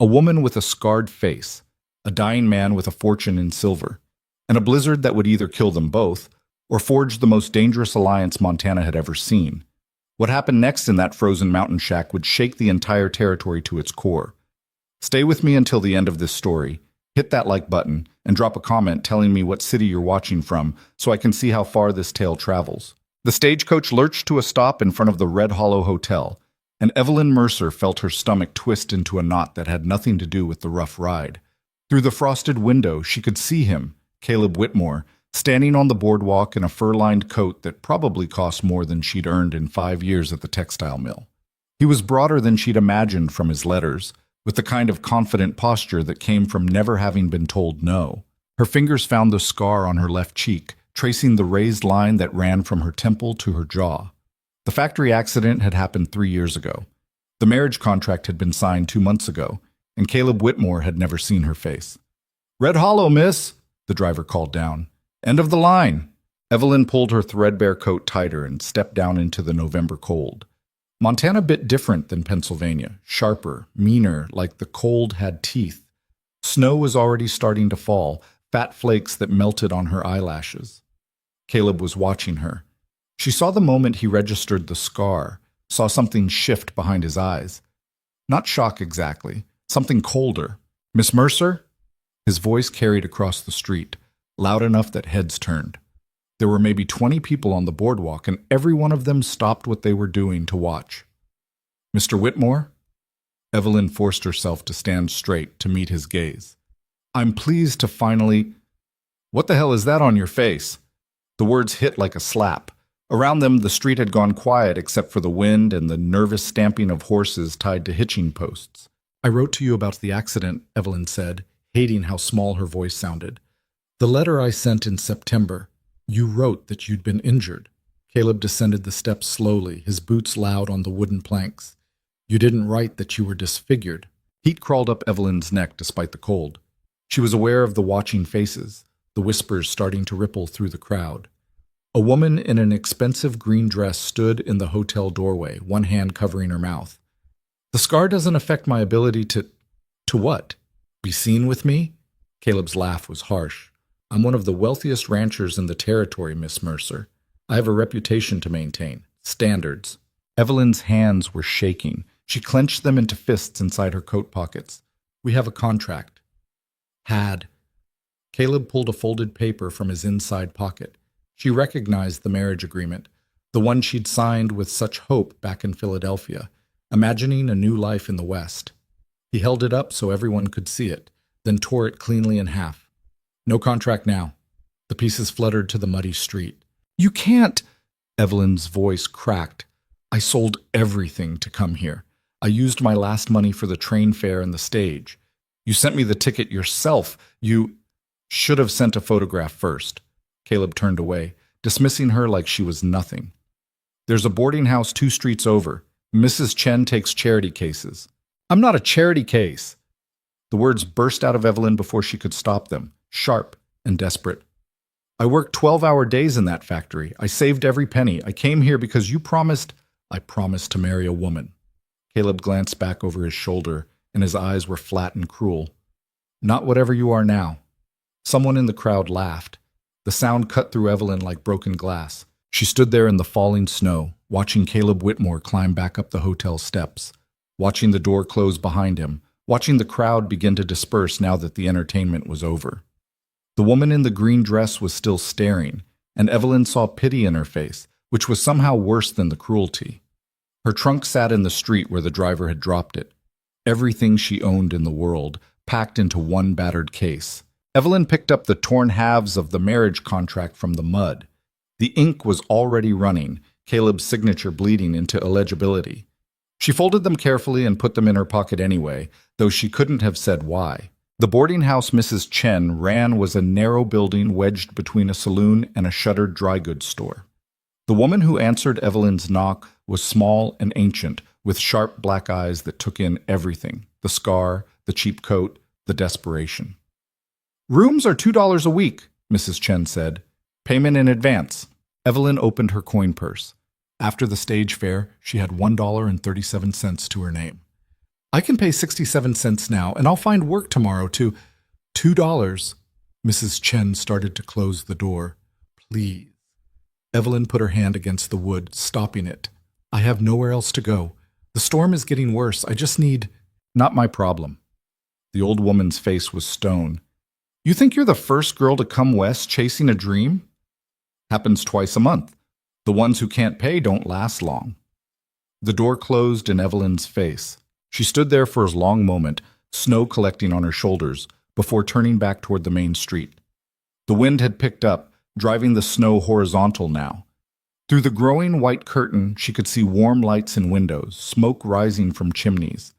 A woman with a scarred face, a dying man with a fortune in silver, and a blizzard that would either kill them both or forge the most dangerous alliance Montana had ever seen. What happened next in that frozen mountain shack would shake the entire territory to its core. Stay with me until the end of this story. Hit that like button and drop a comment telling me what city you're watching from so I can see how far this tale travels. The stagecoach lurched to a stop in front of the Red Hollow Hotel, and Evelyn Mercer felt her stomach twist into a knot that had nothing to do with the rough ride. Through the frosted window, she could see him, Caleb Whitmore, standing on the boardwalk in a fur-lined coat that probably cost more than she'd earned in 5 years at the textile mill. He was broader than she'd imagined from his letters, with the kind of confident posture that came from never having been told no. Her fingers found the scar on her left cheek, tracing the raised line that ran from her temple to her jaw. The factory accident had happened 3 years ago. The marriage contract had been signed 2 months ago, and Caleb Whitmore had never seen her face. "Red Hollow, miss," the driver called down. "End of the line." Evelyn pulled her threadbare coat tighter and stepped down into the November cold. Montana bit different than Pennsylvania, sharper, meaner, like the cold had teeth. Snow was already starting to fall, fat flakes that melted on her eyelashes. Caleb was watching her. She saw the moment he registered the scar, saw something shift behind his eyes. Not shock exactly, something colder. "Miss Mercer?" His voice carried across the street, loud enough that heads turned. There were maybe 20 people on the boardwalk, and every one of them stopped what they were doing to watch. "Mr. Whitmore?" Evelyn forced herself to stand straight to meet his gaze. "I'm pleased to finally—" "What the hell is that on your face?" The words hit like a slap. Around them, the street had gone quiet except for the wind and the nervous stamping of horses tied to hitching posts. "I wrote to you about the accident," Evelyn said, hating how small her voice sounded. "The letter I sent in September. You wrote that you'd been injured." Caleb descended the steps slowly, his boots loud on the wooden planks. "You didn't write that you were disfigured." Heat crawled up Evelyn's neck despite the cold. She was aware of the watching faces, the whispers starting to ripple through the crowd. A woman in an expensive green dress stood in the hotel doorway, one hand covering her mouth. "The scar doesn't affect my ability to what? Be seen with me?" Caleb's laugh was harsh. "I'm one of the wealthiest ranchers in the territory, Miss Mercer. I have a reputation to maintain. Standards." Evelyn's hands were shaking. She clenched them into fists inside her coat pockets. "We have a contract." "Had." Caleb pulled a folded paper from his inside pocket. She recognized the marriage agreement, the one she'd signed with such hope back in Philadelphia, imagining a new life in the West. He held it up so everyone could see it, then tore it cleanly in half. "No contract now." The pieces fluttered to the muddy street. "You can't!" Evelyn's voice cracked. "I sold everything to come here. I used my last money for the train fare and the stage. You sent me the ticket yourself. You should have sent a photograph first." Caleb turned away, dismissing her like she was nothing. "There's a boarding house 2 streets over. Mrs. Chen takes charity cases." "I'm not a charity case." The words burst out of Evelyn before she could stop them, sharp and desperate. "I worked 12-hour days in that factory. I saved every penny. I came here because you promised—" "I promised to marry a woman." Caleb glanced back over his shoulder, and his eyes were flat and cruel. "Not whatever you are now." Someone in the crowd laughed. The sound cut through Evelyn like broken glass. She stood there in the falling snow, watching Caleb Whitmore climb back up the hotel steps, watching the door close behind him, watching the crowd begin to disperse now that the entertainment was over. The woman in the green dress was still staring, and Evelyn saw pity in her face, which was somehow worse than the cruelty. Her trunk sat in the street where the driver had dropped it. Everything she owned in the world, packed into one battered case. Evelyn picked up the torn halves of the marriage contract from the mud. The ink was already running, Caleb's signature bleeding into illegibility. She folded them carefully and put them in her pocket anyway, though she couldn't have said why. The boarding house Mrs. Chen ran was a narrow building wedged between a saloon and a shuttered dry goods store. The woman who answered Evelyn's knock was small and ancient, with sharp black eyes that took in everything, the scar, the cheap coat, the desperation. "Rooms are $2 a week," Mrs. Chen said. "Payment in advance." Evelyn opened her coin purse. After the stage fare, she had $1.37 to her name. I can pay 67 cents now, and I'll find work tomorrow to $2. Mrs. Chen started to close the door. Please. Evelyn put her hand against the wood, stopping it. I have nowhere else to go. The storm is getting worse. I just need... Not my problem. The old woman's face was stone. You think you're the first girl to come west chasing a dream? Happens twice a month. The ones who can't pay don't last long. The door closed in Evelyn's face. She stood there for a long moment, snow collecting on her shoulders, before turning back toward the main street. The wind had picked up, driving the snow horizontal now. Through the growing white curtain, she could see warm lights in windows, smoke rising from chimneys.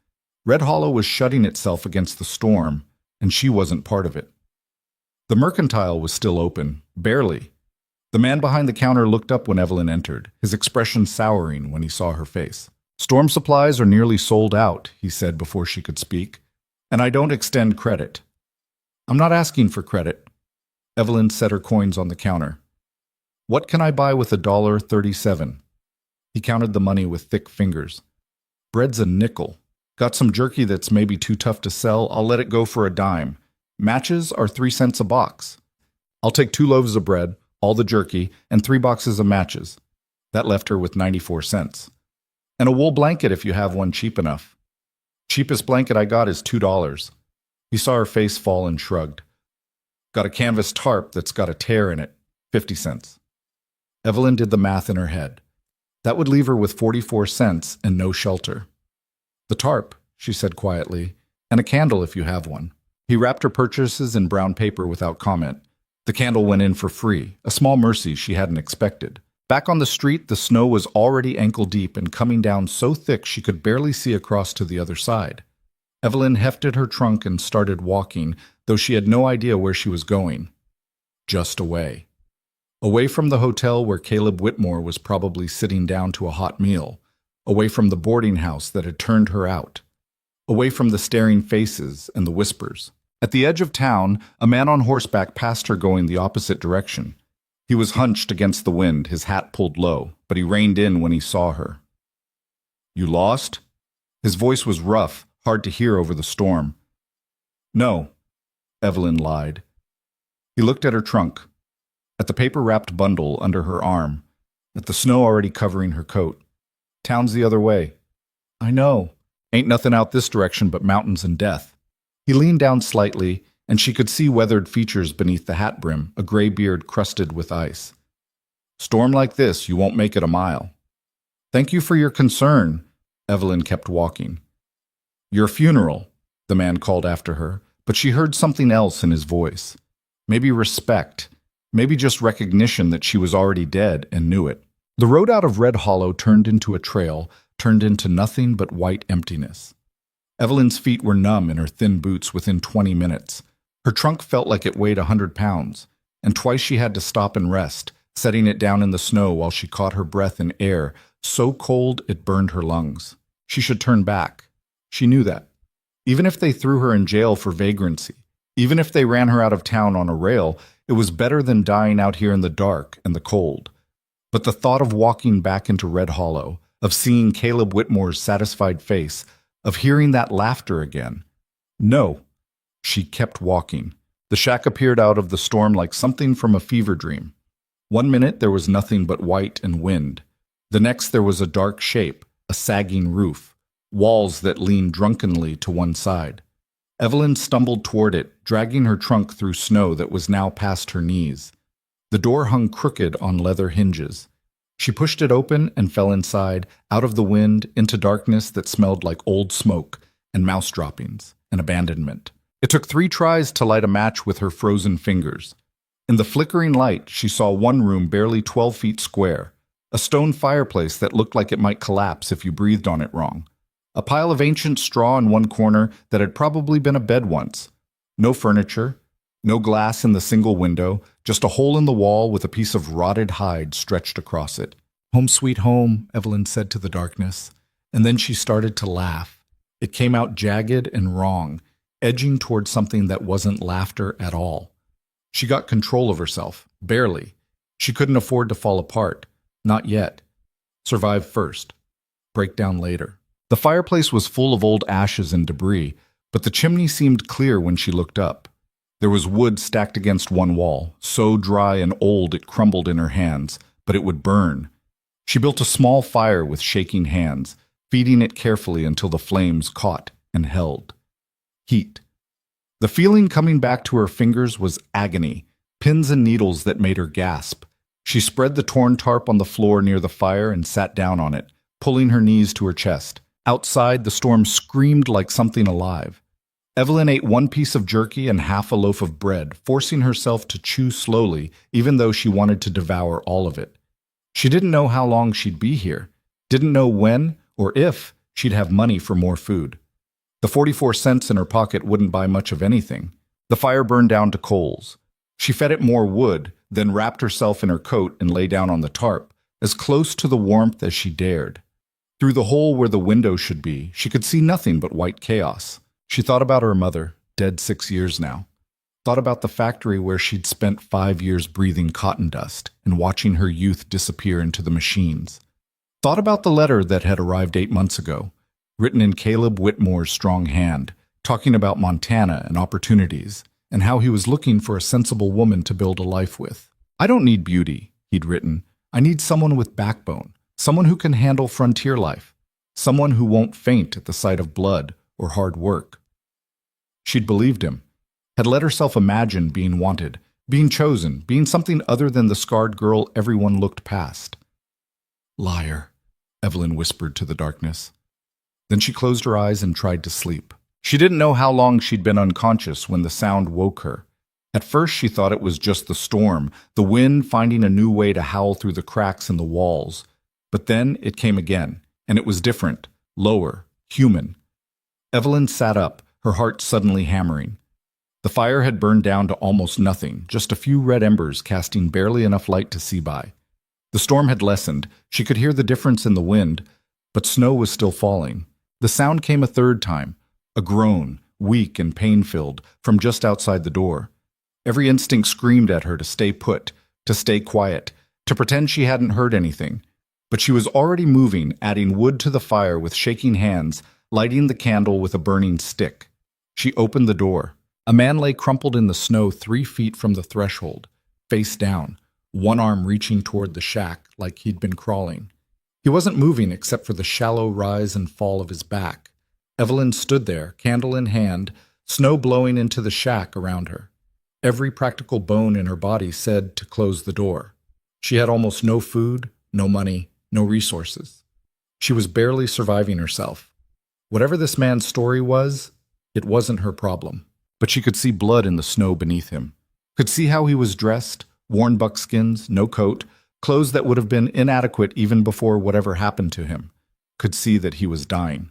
Red Hollow was shutting itself against the storm, and she wasn't part of it. The mercantile was still open, barely. The man behind the counter looked up when Evelyn entered, his expression souring when he saw her face. Storm supplies are nearly sold out, he said before she could speak, and I don't extend credit. I'm not asking for credit. Evelyn set her coins on the counter. What can I buy with $1.37? He counted the money with thick fingers. Bread's a nickel. Got some jerky that's maybe too tough to sell, I'll let it go for a dime. Matches are 3 cents a box. I'll take 2 loaves of bread, all the jerky, and 3 boxes of matches. That left her with 94 cents. And a wool blanket if you have one cheap enough. Cheapest blanket I got is $2. He saw her face fall and shrugged. Got a canvas tarp that's got a tear in it, 50 cents. Evelyn did the math in her head. That would leave her with 44 cents and no shelter. The tarp, she said quietly, and a candle if you have one. He wrapped her purchases in brown paper without comment. The candle went in for free, a small mercy she hadn't expected. Back on the street, the snow was already ankle-deep and coming down so thick she could barely see across to the other side. Evelyn hefted her trunk and started walking, though she had no idea where she was going. Just away. Away from the hotel where Caleb Whitmore was probably sitting down to a hot meal. Away from the boarding house that had turned her out. Away from the staring faces and the whispers. At the edge of town, a man on horseback passed her going the opposite direction. He was hunched against the wind, his hat pulled low, but he reined in when he saw her. You lost? His voice was rough, hard to hear over the storm. No, Evelyn lied. He looked at her trunk, at the paper-wrapped bundle under her arm, at the snow already covering her coat. Town's the other way. I know. Ain't nothing out this direction but mountains and death. He leaned down slightly, and she could see weathered features beneath the hat brim, a gray beard crusted with ice. Storm like this, you won't make it a mile. Thank you for your concern, Evelyn kept walking. Your funeral, the man called after her, but she heard something else in his voice. Maybe respect, maybe just recognition that she was already dead and knew it. The road out of Red Hollow turned into a trail, turned into nothing but white emptiness. Evelyn's feet were numb in her thin boots within 20 minutes. Her trunk felt like it weighed 100 pounds, and twice she had to stop and rest, setting it down in the snow while she caught her breath in air, so cold it burned her lungs. She should turn back. She knew that. Even if they threw her in jail for vagrancy, even if they ran her out of town on a rail, it was better than dying out here in the dark and the cold. But the thought of walking back into Red Hollow, of seeing Caleb Whitmore's satisfied face, of hearing that laughter again. No. She kept walking. The shack appeared out of the storm like something from a fever dream. 1 minute there was nothing but white and wind. The next there was a dark shape, a sagging roof, walls that leaned drunkenly to one side. Evelyn stumbled toward it, dragging her trunk through snow that was now past her knees. The door hung crooked on leather hinges. She pushed it open and fell inside, out of the wind, into darkness that smelled like old smoke and mouse droppings and abandonment. It took 3 tries to light a match with her frozen fingers. In the flickering light, she saw one room barely 12 feet square, a stone fireplace that looked like it might collapse if you breathed on it wrong, a pile of ancient straw in one corner that had probably been a bed once. No furniture, no glass in the single window, just a hole in the wall with a piece of rotted hide stretched across it. Home sweet home, Evelyn said to the darkness, and then she started to laugh. It came out jagged and wrong, edging toward something that wasn't laughter at all. She got control of herself, barely. She couldn't afford to fall apart. Not yet. Survive first. Break down later. The fireplace was full of old ashes and debris, but the chimney seemed clear when she looked up. There was wood stacked against one wall, so dry and old it crumbled in her hands, but it would burn. She built a small fire with shaking hands, feeding it carefully until the flames caught and held. Heat. The feeling coming back to her fingers was agony, pins and needles that made her gasp. She spread the torn tarp on the floor near the fire and sat down on it, pulling her knees to her chest. Outside, the storm screamed like something alive. Evelyn ate one piece of jerky and half a loaf of bread, forcing herself to chew slowly, even though she wanted to devour all of it. She didn't know how long she'd be here, didn't know when or if she'd have money for more food. The 44 cents in her pocket wouldn't buy much of anything. The fire burned down to coals. She fed it more wood, then wrapped herself in her coat and lay down on the tarp, as close to the warmth as she dared. Through the hole where the window should be, she could see nothing but white chaos. She thought about her mother, dead 6 years now. Thought about the factory where she'd spent 5 years breathing cotton dust and watching her youth disappear into the machines. Thought about the letter that had arrived 8 months ago, written in Caleb Whitmore's strong hand, talking about Montana and opportunities, and how he was looking for a sensible woman to build a life with. "I don't need beauty," he'd written. "I need someone with backbone, someone who can handle frontier life, someone who won't faint at the sight of blood or hard work." She'd believed him, had let herself imagine being wanted, being chosen, being something other than the scarred girl everyone looked past. "Liar," Evelyn whispered to the darkness. Then she closed her eyes and tried to sleep. She didn't know how long she'd been unconscious when the sound woke her. At first she thought it was just the storm, the wind finding a new way to howl through the cracks in the walls. But then it came again, and it was different, lower, human. Evelyn sat up, her heart suddenly hammering. The fire had burned down to almost nothing, just a few red embers casting barely enough light to see by. The storm had lessened. She could hear the difference in the wind, but snow was still falling. The sound came a third time, a groan, weak and pain-filled, from just outside the door. Every instinct screamed at her to stay put, to stay quiet, to pretend she hadn't heard anything. But she was already moving, adding wood to the fire with shaking hands, lighting the candle with a burning stick. She opened the door. A man lay crumpled in the snow 3 feet from the threshold, face down, one arm reaching toward the shack like he'd been crawling. He wasn't moving except for the shallow rise and fall of his back. Evelyn stood there, candle in hand, snow blowing into the shack around her. Every practical bone in her body said to close the door. She had almost no food, no money, no resources. She was barely surviving herself. Whatever this man's story was, it wasn't her problem. But she could see blood in the snow beneath him. Could see how he was dressed, worn buckskins, no coat, clothes that would have been inadequate even before whatever happened to him. Could see that he was dying.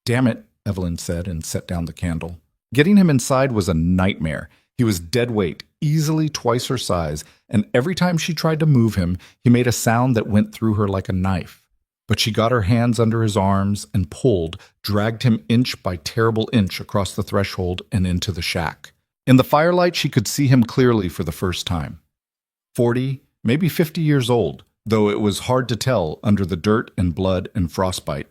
"Damn it," Evelyn said and set down the candle. Getting him inside was a nightmare. He was dead weight, easily twice her size, and every time she tried to move him, he made a sound that went through her like a knife. But she got her hands under his arms and pulled, dragged him inch by terrible inch across the threshold and into the shack. In the firelight, she could see him clearly for the first time. 40, maybe 50 years old, though it was hard to tell under the dirt and blood and frostbite.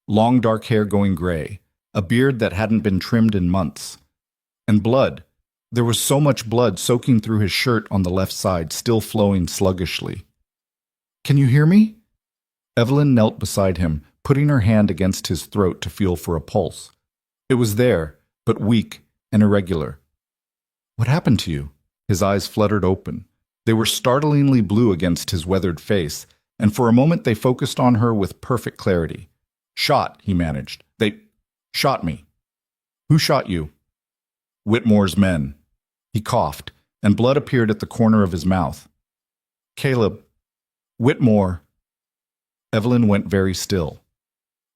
Long dark hair going gray, a beard that hadn't been trimmed in months. And blood. There was so much blood soaking through his shirt on the left side, still flowing sluggishly. "Can you hear me?" Evelyn knelt beside him, putting her hand against his throat to feel for a pulse. It was there, but weak and irregular. "What happened to you?" His eyes fluttered open. They were startlingly blue against his weathered face, and for a moment they focused on her with perfect clarity. "Shot," he managed. "They shot me." "Who shot you?" "Whitmore's men." He coughed, and blood appeared at the corner of his mouth. "Caleb. Whitmore." Evelyn went very still.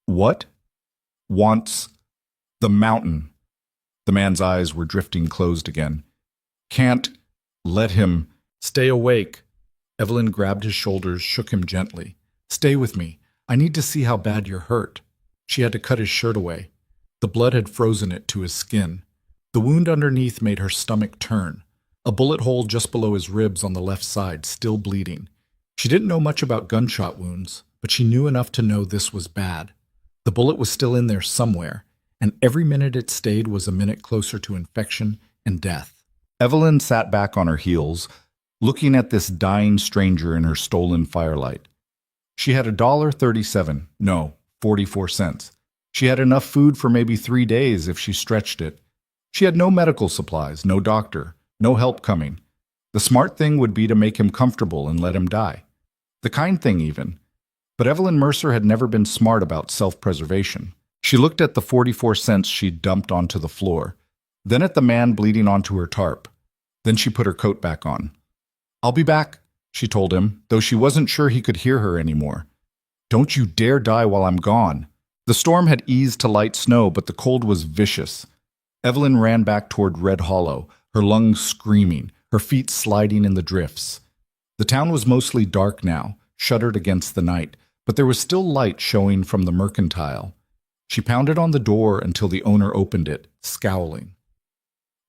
"What?" "Wants the mountain." The man's eyes were drifting closed again. "Can't let him." "Stay awake." Evelyn grabbed his shoulders, shook him gently. "Stay with me. I need to see how bad you're hurt." She had to cut his shirt away. The blood had frozen it to his skin. The wound underneath made her stomach turn. A bullet hole just below his ribs on the left side, still bleeding. She didn't know much about gunshot wounds, but she knew enough to know this was bad. The bullet was still in there somewhere, and every minute it stayed was a minute closer to infection and death. Evelyn sat back on her heels, looking at this dying stranger in her stolen firelight. She had $1.37, no, 44 cents. She had enough food for maybe 3 days if she stretched it. She had no medical supplies, no doctor, no help coming. The smart thing would be to make him comfortable and let him die. The kind thing, even. But Evelyn Mercer had never been smart about self-preservation. She looked at the 44 cents she'd dumped onto the floor, then at the man bleeding onto her tarp. Then she put her coat back on. "I'll be back," she told him, though she wasn't sure he could hear her anymore. "Don't you dare die while I'm gone." The storm had eased to light snow, but the cold was vicious. Evelyn ran back toward Red Hollow, her lungs screaming, her feet sliding in the drifts. The town was mostly dark now, shuttered against the night, but there was still light showing from the mercantile. She pounded on the door until the owner opened it, scowling.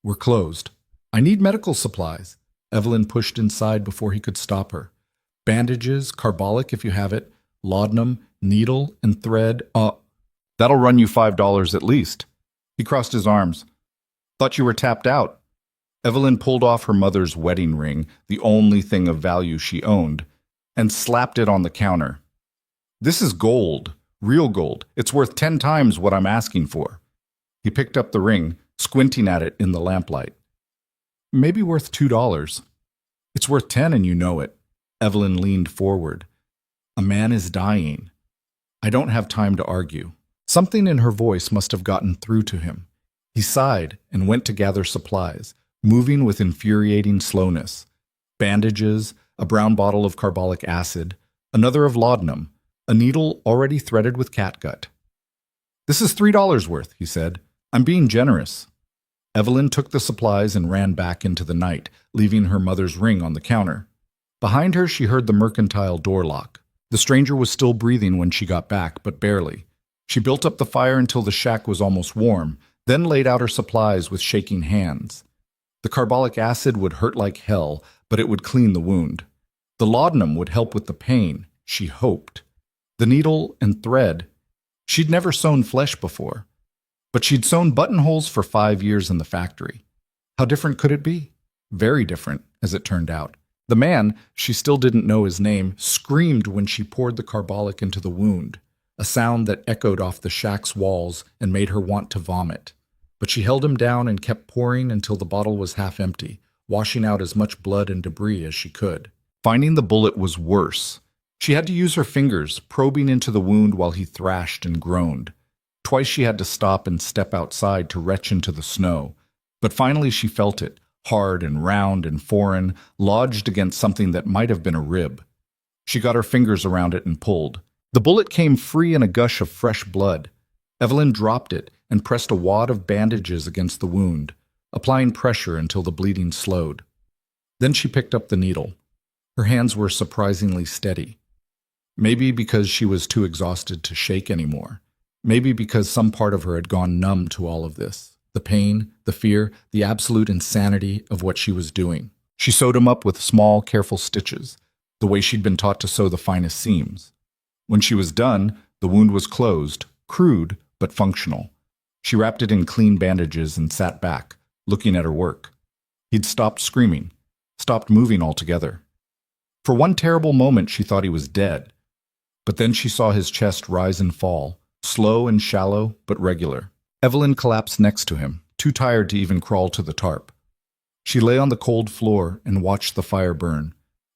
"We're closed. I need medical supplies." Evelyn pushed inside before he could stop her. "Bandages, carbolic if you have it, laudanum, needle, and thread. That'll run you $5 at least." He crossed his arms. "Thought you were tapped out." Evelyn pulled off her mother's wedding ring, the only thing of value she owned, and slapped it on the counter. "This is gold, real gold. It's worth 10 times what I'm asking for." He picked up the ring, squinting at it in the lamplight. "Maybe worth $2. It's worth 10 and you know it." Evelyn leaned forward. "A man is dying. I don't have time to argue." Something in her voice must have gotten through to him. He sighed and went to gather supplies, moving with infuriating slowness. Bandages, a brown bottle of carbolic acid, another of laudanum, a needle already threaded with catgut. "This is $3 worth," he said. "I'm being generous." Evelyn took the supplies and ran back into the night, leaving her mother's ring on the counter. Behind her, she heard the mercantile door lock. The stranger was still breathing when she got back, but barely. She built up the fire until the shack was almost warm, then laid out her supplies with shaking hands. The carbolic acid would hurt like hell, but it would clean the wound. The laudanum would help with the pain, she hoped. The needle and thread. She'd never sewn flesh before, but she'd sewn buttonholes for 5 years in the factory. How different could it be? Very different, as it turned out. The man, she still didn't know his name, screamed when she poured the carbolic into the wound, a sound that echoed off the shack's walls and made her want to vomit. But she held him down and kept pouring until the bottle was half empty, washing out as much blood and debris as she could. Finding the bullet was worse. She had to use her fingers, probing into the wound while he thrashed and groaned. Twice she had to stop and step outside to retch into the snow. But finally she felt it, hard and round and foreign, lodged against something that might have been a rib. She got her fingers around it and pulled. The bullet came free in a gush of fresh blood. Evelyn dropped it and pressed a wad of bandages against the wound, applying pressure until the bleeding slowed. Then she picked up the needle. Her hands were surprisingly steady. Maybe because she was too exhausted to shake anymore. Maybe because some part of her had gone numb to all of this. The pain, the fear, the absolute insanity of what she was doing. She sewed him up with small, careful stitches, the way she'd been taught to sew the finest seams. When she was done, the wound was closed, crude but functional. She wrapped it in clean bandages and sat back, looking at her work. He'd stopped screaming, stopped moving altogether. For one terrible moment she thought he was dead, but then she saw his chest rise and fall, slow and shallow but regular. Evelyn collapsed next to him, too tired to even crawl to the tarp. She lay on the cold floor and watched the fire burn,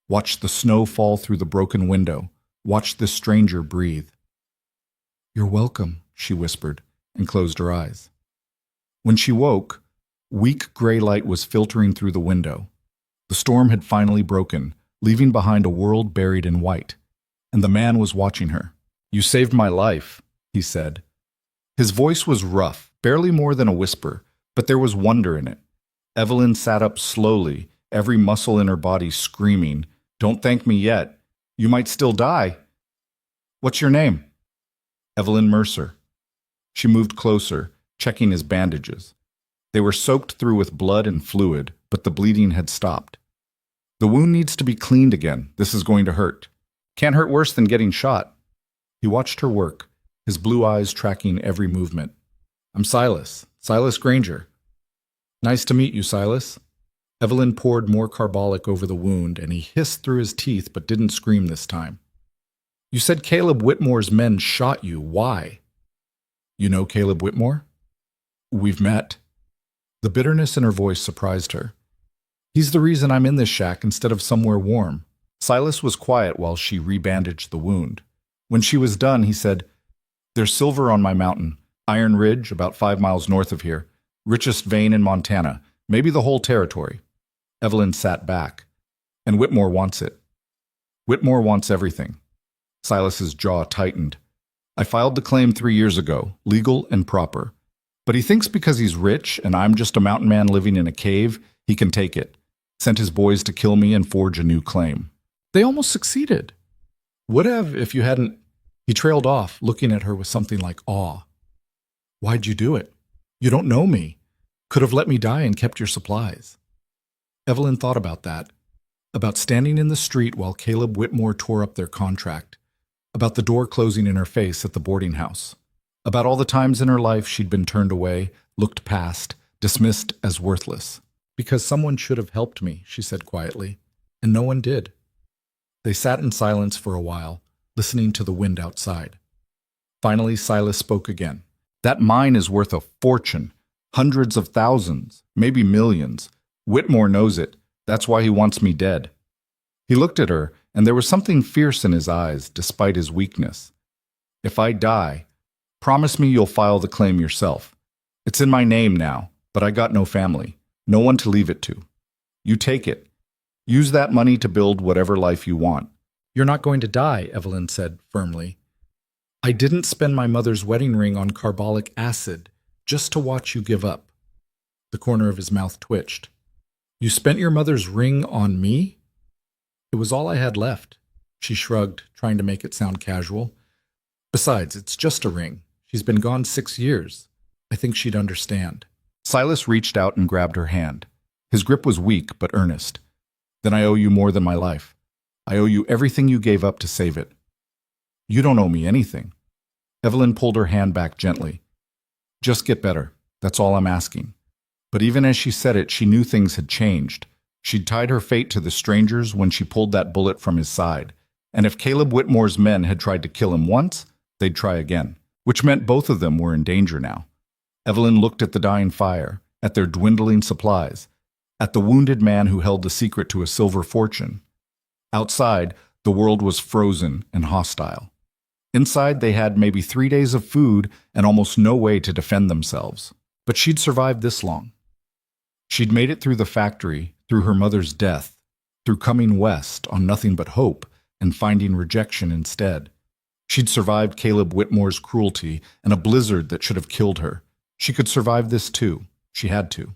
watched the snow fall through the broken window, watched this stranger breathe. "You're welcome," she whispered, and closed her eyes. When she woke, weak gray light was filtering through the window. The storm had finally broken, leaving behind a world buried in white, and the man was watching her. "You saved my life," he said. His voice was rough, barely more than a whisper, but there was wonder in it. Evelyn sat up slowly, every muscle in her body screaming, "Don't thank me yet. You might still die." "What's your name?" "Evelyn Mercer." She moved closer, checking his bandages. They were soaked through with blood and fluid, but the bleeding had stopped. "The wound needs to be cleaned again. This is going to hurt." "Can't hurt worse than getting shot." He watched her work, his blue eyes tracking every movement. "I'm Silas Granger." "Nice to meet you, Silas." Evelyn poured more carbolic over the wound, and he hissed through his teeth but didn't scream this time. "You said Caleb Whitmore's men shot you. Why?" "You know Caleb Whitmore?" "We've met." The bitterness in her voice surprised her. "He's the reason I'm in this shack instead of somewhere warm." Silas was quiet while she rebandaged the wound. When she was done, he said, "There's silver on my mountain. Iron Ridge, about 5 miles north of here. Richest vein in Montana, maybe the whole territory." Evelyn sat back. "And Whitmore wants it." "Whitmore wants everything." Silas's jaw tightened. "I filed the claim 3 years ago, legal and proper. But he thinks because he's rich and I'm just a mountain man living in a cave, he can take it. Sent his boys to kill me and forge a new claim." "They almost succeeded." "Would have if you hadn't—" He trailed off, looking at her with something like awe. "Why'd you do it? You don't know me. Could have let me die and kept your supplies." Evelyn thought about that, about standing in the street while Caleb Whitmore tore up their contract, about the door closing in her face at the boarding house, about all the times in her life she'd been turned away, looked past, dismissed as worthless. "Because someone should have helped me," she said quietly, "and no one did." They sat in silence for a while, listening to the wind outside. Finally, Silas spoke again. "That mine is worth a fortune, hundreds of thousands, maybe millions. Whitmore knows it. That's why he wants me dead." He looked at her, and there was something fierce in his eyes, despite his weakness. "If I die, promise me you'll file the claim yourself. It's in my name now, but I got no family, no one to leave it to. You take it. Use that money to build whatever life you want." "You're not going to die," Evelyn said firmly. "I didn't spend my mother's wedding ring on carbolic acid just to watch you give up." The corner of his mouth twitched. "You spent your mother's ring on me?" "It was all I had left." She shrugged, trying to make it sound casual. "Besides, it's just a ring. She's been gone 6 years. I think she'd understand." Silas reached out and grabbed her hand. His grip was weak but earnest. "Then I owe you more than my life. I owe you everything you gave up to save it." "You don't owe me anything." Evelyn pulled her hand back gently. "Just get better. That's all I'm asking." But even as she said it, she knew things had changed. She'd tied her fate to the strangers when she pulled that bullet from his side. And if Caleb Whitmore's men had tried to kill him once, they'd try again, which meant both of them were in danger now. Evelyn looked at the dying fire, at their dwindling supplies, at the wounded man who held the secret to a silver fortune. Outside, the world was frozen and hostile. Inside, they had maybe 3 days of food and almost no way to defend themselves. But she'd survived this long. She'd made it through the factory, through her mother's death, through coming west on nothing but hope and finding rejection instead. She'd survived Caleb Whitmore's cruelty and a blizzard that should have killed her. She could survive this too. She had to.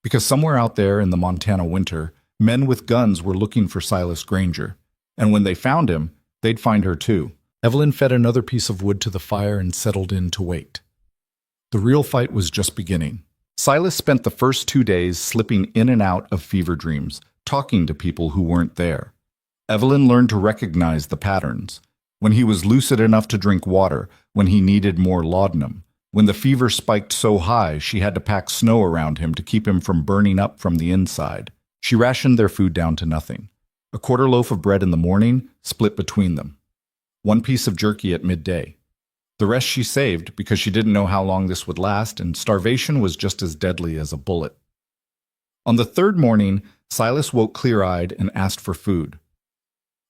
Because somewhere out there in the Montana winter, men with guns were looking for Silas Granger. And when they found him, they'd find her too. Evelyn fed another piece of wood to the fire and settled in to wait. The real fight was just beginning. Silas spent the first 2 days slipping in and out of fever dreams, talking to people who weren't there. Evelyn learned to recognize the patterns. When he was lucid enough to drink water, when he needed more laudanum, when the fever spiked so high she had to pack snow around him to keep him from burning up from the inside. She rationed their food down to nothing. A quarter loaf of bread in the morning, split between them. 1 piece of jerky at midday. The rest she saved because she didn't know how long this would last, and starvation was just as deadly as a bullet. On the 3rd morning, Silas woke clear-eyed and asked for food.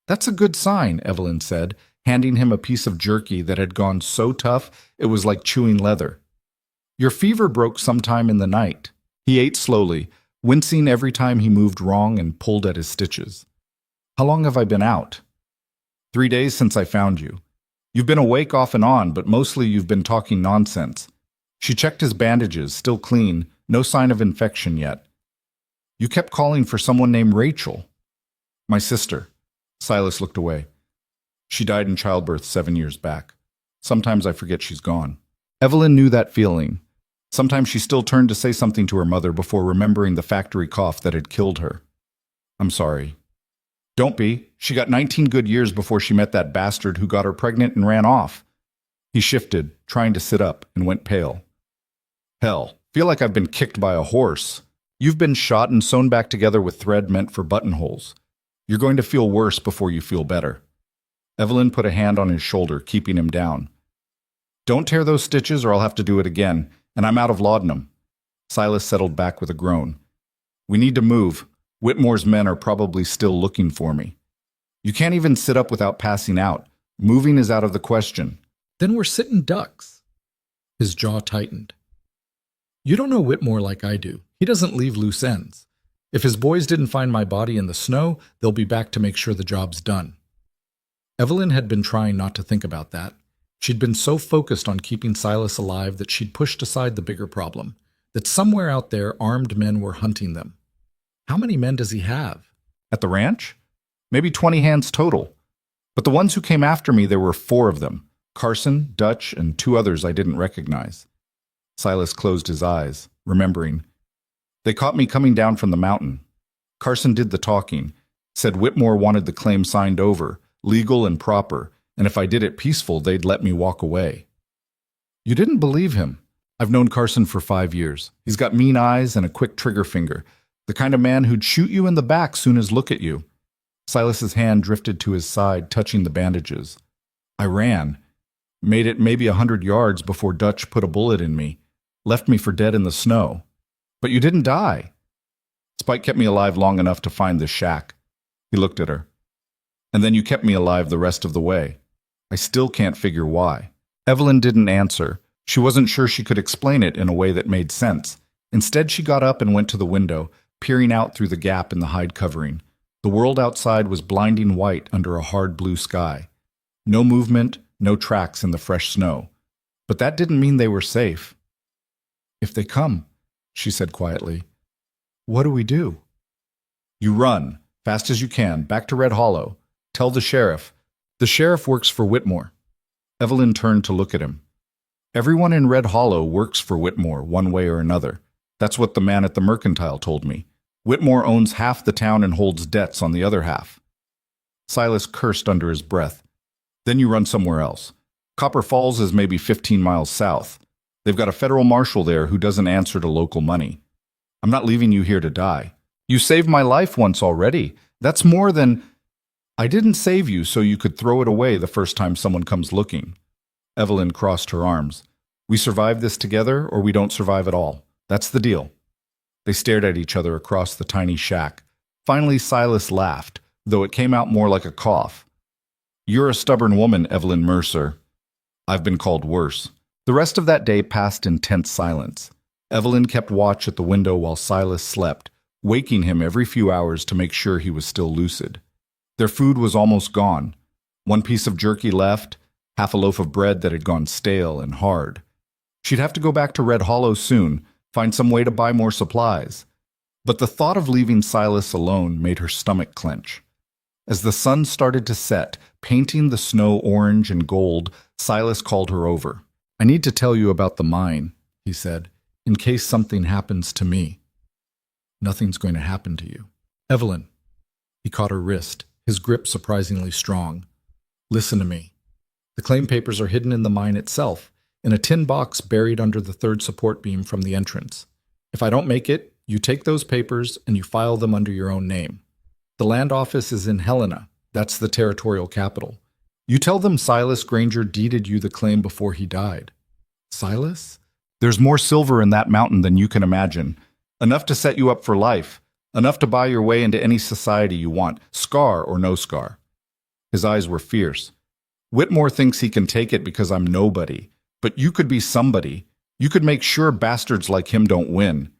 "That's a good sign," Evelyn said, handing him a piece of jerky that had gone so tough it was like chewing leather. "Your fever broke sometime in the night." He ate slowly, wincing every time he moved wrong and pulled at his stitches. "How long have I been out?" 3 days since I found you. You've been awake off and on, but mostly you've been talking nonsense." She checked his bandages, still clean, no sign of infection yet. "You kept calling for someone named Rachel." "My sister." Silas looked away. "She died in childbirth 7 years back. Sometimes I forget she's gone." Evelyn knew that feeling. Sometimes she still turned to say something to her mother before remembering the factory cough that had killed her. "I'm sorry." "Don't be. She got 19 good years before she met that bastard who got her pregnant and ran off." He shifted, trying to sit up, and went pale. Hell, feel like I've been kicked by a horse. You've been shot and sewn back together with thread meant for buttonholes. You're going to feel worse before you feel better. Evelyn put a hand on his shoulder, keeping him down. Don't tear those stitches or I'll have to do it again, and I'm out of laudanum. Silas settled back with a groan. We need to move. Whitmore's men are probably still looking for me. You can't even sit up without passing out. Moving is out of the question. Then we're sitting ducks. His jaw tightened. You don't know Whitmore like I do. He doesn't leave loose ends. If his boys didn't find my body in the snow, they'll be back to make sure the job's done. Evelyn had been trying not to think about that. She'd been so focused on keeping Silas alive that she'd pushed aside the bigger problem, that somewhere out there armed men were hunting them. How many men does he have? At the ranch? Maybe 20 hands total. But the ones who came after me, there were 4 of them. Carson, Dutch, and 2 others I didn't recognize. Silas closed his eyes, remembering. They caught me coming down from the mountain. Carson did the talking, said Whitmore wanted the claim signed over, legal and proper, and if I did it peaceful, they'd let me walk away. You didn't believe him. I've known Carson for 5 years. He's got mean eyes and a quick trigger finger, the kind of man who'd shoot you in the back soon as look at you. Silas's hand drifted to his side, touching the bandages. I ran. Made it maybe 100 yards before Dutch put a bullet in me, left me for dead in the snow. But you didn't die. Spike kept me alive long enough to find this shack. He looked at her. And then you kept me alive the rest of the way. I still can't figure why. Evelyn didn't answer. She wasn't sure she could explain it in a way that made sense. Instead, she got up and went to the window, peering out through the gap in the hide covering. The world outside was blinding white under a hard blue sky. No movement, no tracks in the fresh snow. But that didn't mean they were safe. If they come, she said quietly, what do we do? You run, fast as you can, back to Red Hollow. Tell the sheriff. The sheriff works for Whitmore. Evelyn turned to look at him. Everyone in Red Hollow works for Whitmore one way or another. That's what the man at the mercantile told me. Whitmore owns half the town and holds debts on the other half. Silas cursed under his breath. Then you run somewhere else. Copper Falls is maybe 15 miles south. They've got a federal marshal there who doesn't answer to local money. I'm not leaving you here to die. You saved my life once already. That's more than... I didn't save you so you could throw it away the first time someone comes looking. Evelyn crossed her arms. We survive this together or we don't survive at all. That's the deal. They stared at each other across the tiny shack. Finally, Silas laughed, though it came out more like a cough. You're a stubborn woman, Evelyn Mercer. I've been called worse. The rest of that day passed in tense silence. Evelyn kept watch at the window while Silas slept, waking him every few hours to make sure he was still lucid. Their food was almost gone. 1 piece of jerky left, half a loaf of bread that had gone stale and hard. She'd have to go back to Red Hollow soon, find some way to buy more supplies. But the thought of leaving Silas alone made her stomach clench. As the sun started to set, painting the snow orange and gold, Silas called her over. I need to tell you about the mine, he said, in case something happens to me. Nothing's going to happen to you. Evelyn. He caught her wrist, his grip surprisingly strong. Listen to me. The claim papers are hidden in the mine itself, in a tin box buried under the 3rd support beam from the entrance. If I don't make it, you take those papers and you file them under your own name. The land office is in Helena. That's the territorial capital. You tell them Silas Granger deeded you the claim before he died. Silas? There's more silver in that mountain than you can imagine. Enough to set you up for life. Enough to buy your way into any society you want, scar or no scar. His eyes were fierce. Whitmore thinks he can take it because I'm nobody. But you could be somebody. You could make sure bastards like him don't win.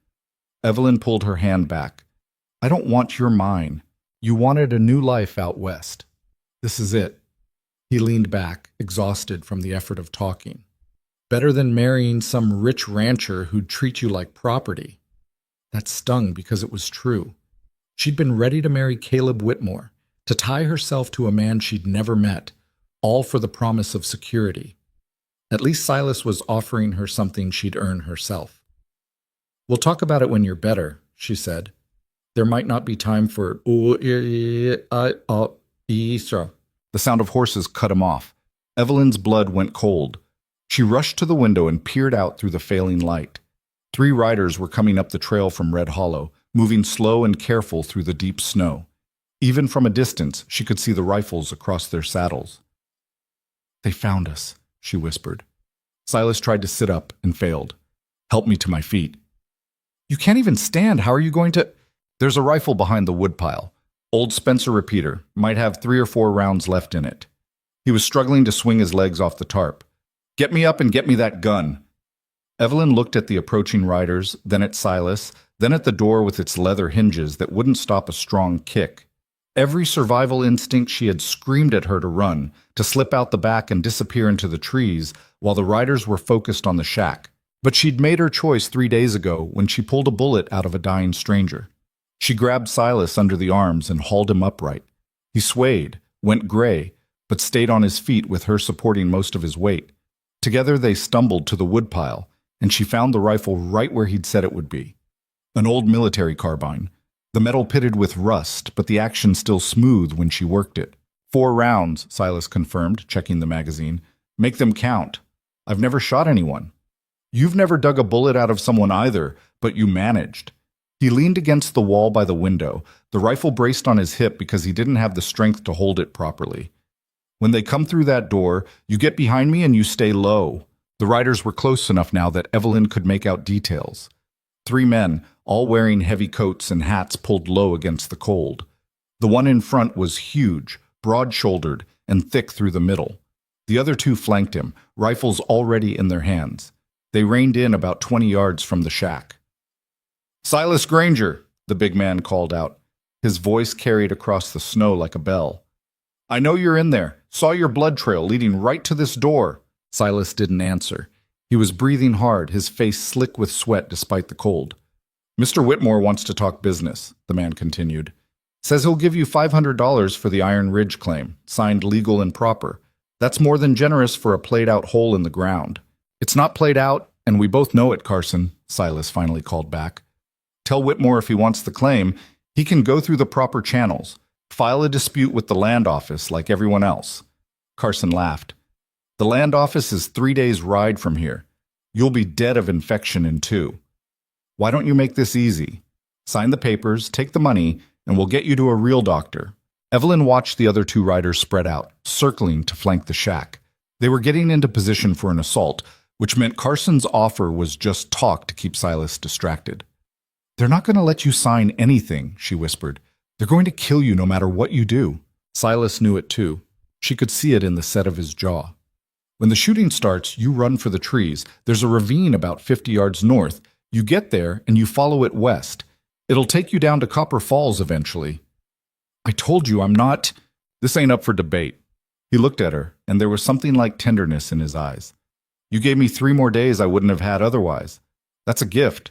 Evelyn pulled her hand back. I don't want your mine. You wanted a new life out west. This is it. He leaned back, exhausted from the effort of talking. Better than marrying some rich rancher who'd treat you like property. That stung because it was true. She'd been ready to marry Caleb Whitmore, to tie herself to a man she'd never met, all for the promise of security. At least Silas was offering her something she'd earn herself. We'll talk about it when you're better, she said. There might not be time for... The sound of horses cut him off. Evelyn's blood went cold. She rushed to the window and peered out through the failing light. 3 riders were coming up the trail from Red Hollow, moving slow and careful through the deep snow. Even from a distance, she could see the rifles across their saddles. "They found us," she whispered. Silas tried to sit up and failed. "Help me to my feet." "You can't even stand. How are you going to—" "There's a rifle behind the woodpile. Old Spencer repeater. Might have 3 or 4 rounds left in it." He was struggling to swing his legs off the tarp. "Get me up and get me that gun." Evelyn looked at the approaching riders, then at Silas, then at the door with its leather hinges that wouldn't stop a strong kick. Every survival instinct she had screamed at her to run, to slip out the back and disappear into the trees, while the riders were focused on the shack. But she'd made her choice 3 days ago when she pulled a bullet out of a dying stranger. She grabbed Silas under the arms and hauled him upright. He swayed, went gray, but stayed on his feet with her supporting most of his weight. Together they stumbled to the woodpile, and she found the rifle right where he'd said it would be. An old military carbine. The metal pitted with rust, but the action still smooth when she worked it. 4 rounds, Silas confirmed, checking the magazine. "Make them count. I've never shot anyone." "You've never dug a bullet out of someone either, but you managed." He leaned against the wall by the window, the rifle braced on his hip because he didn't have the strength to hold it properly. "When they come through that door, you get behind me and you stay low." The riders were close enough now that Evelyn could make out details. 3 men, all wearing heavy coats and hats pulled low against the cold. The one in front was huge, broad-shouldered, and thick through the middle. The other 2 flanked him, rifles already in their hands. They reined in about 20 yards from the shack. "Silas Granger," the big man called out. His voice carried across the snow like a bell. "I know you're in there. Saw your blood trail leading right to this door." Silas didn't answer. He was breathing hard, his face slick with sweat despite the cold. "Mr. Whitmore wants to talk business," the man continued. "Says he'll give you $500 for the Iron Ridge claim, signed legal and proper. That's more than generous for a played-out hole in the ground." "It's not played out, and we both know it, Carson," Silas finally called back. "Tell Whitmore if he wants the claim, he can go through the proper channels. File a dispute with the land office like everyone else." Carson laughed. "The land office is 3 days' ride from here. You'll be dead of infection in 2. Why don't you make this easy? Sign the papers, take the money, and we'll get you to a real doctor." Evelyn watched the other 2 riders spread out, circling to flank the shack. They were getting into position for an assault, which meant Carson's offer was just talk to keep Silas distracted. "They're not going to let you sign anything," she whispered. "They're going to kill you no matter what you do." Silas knew it too. She could see it in the set of his jaw. "When the shooting starts, you run for the trees. There's a ravine about 50 yards north. You get there and you follow it west. It'll take you down to Copper Falls eventually." "I told you I'm not—" "This ain't up for debate." He looked at her, and there was something like tenderness in his eyes. "You gave me 3 more days I wouldn't have had otherwise. That's a gift.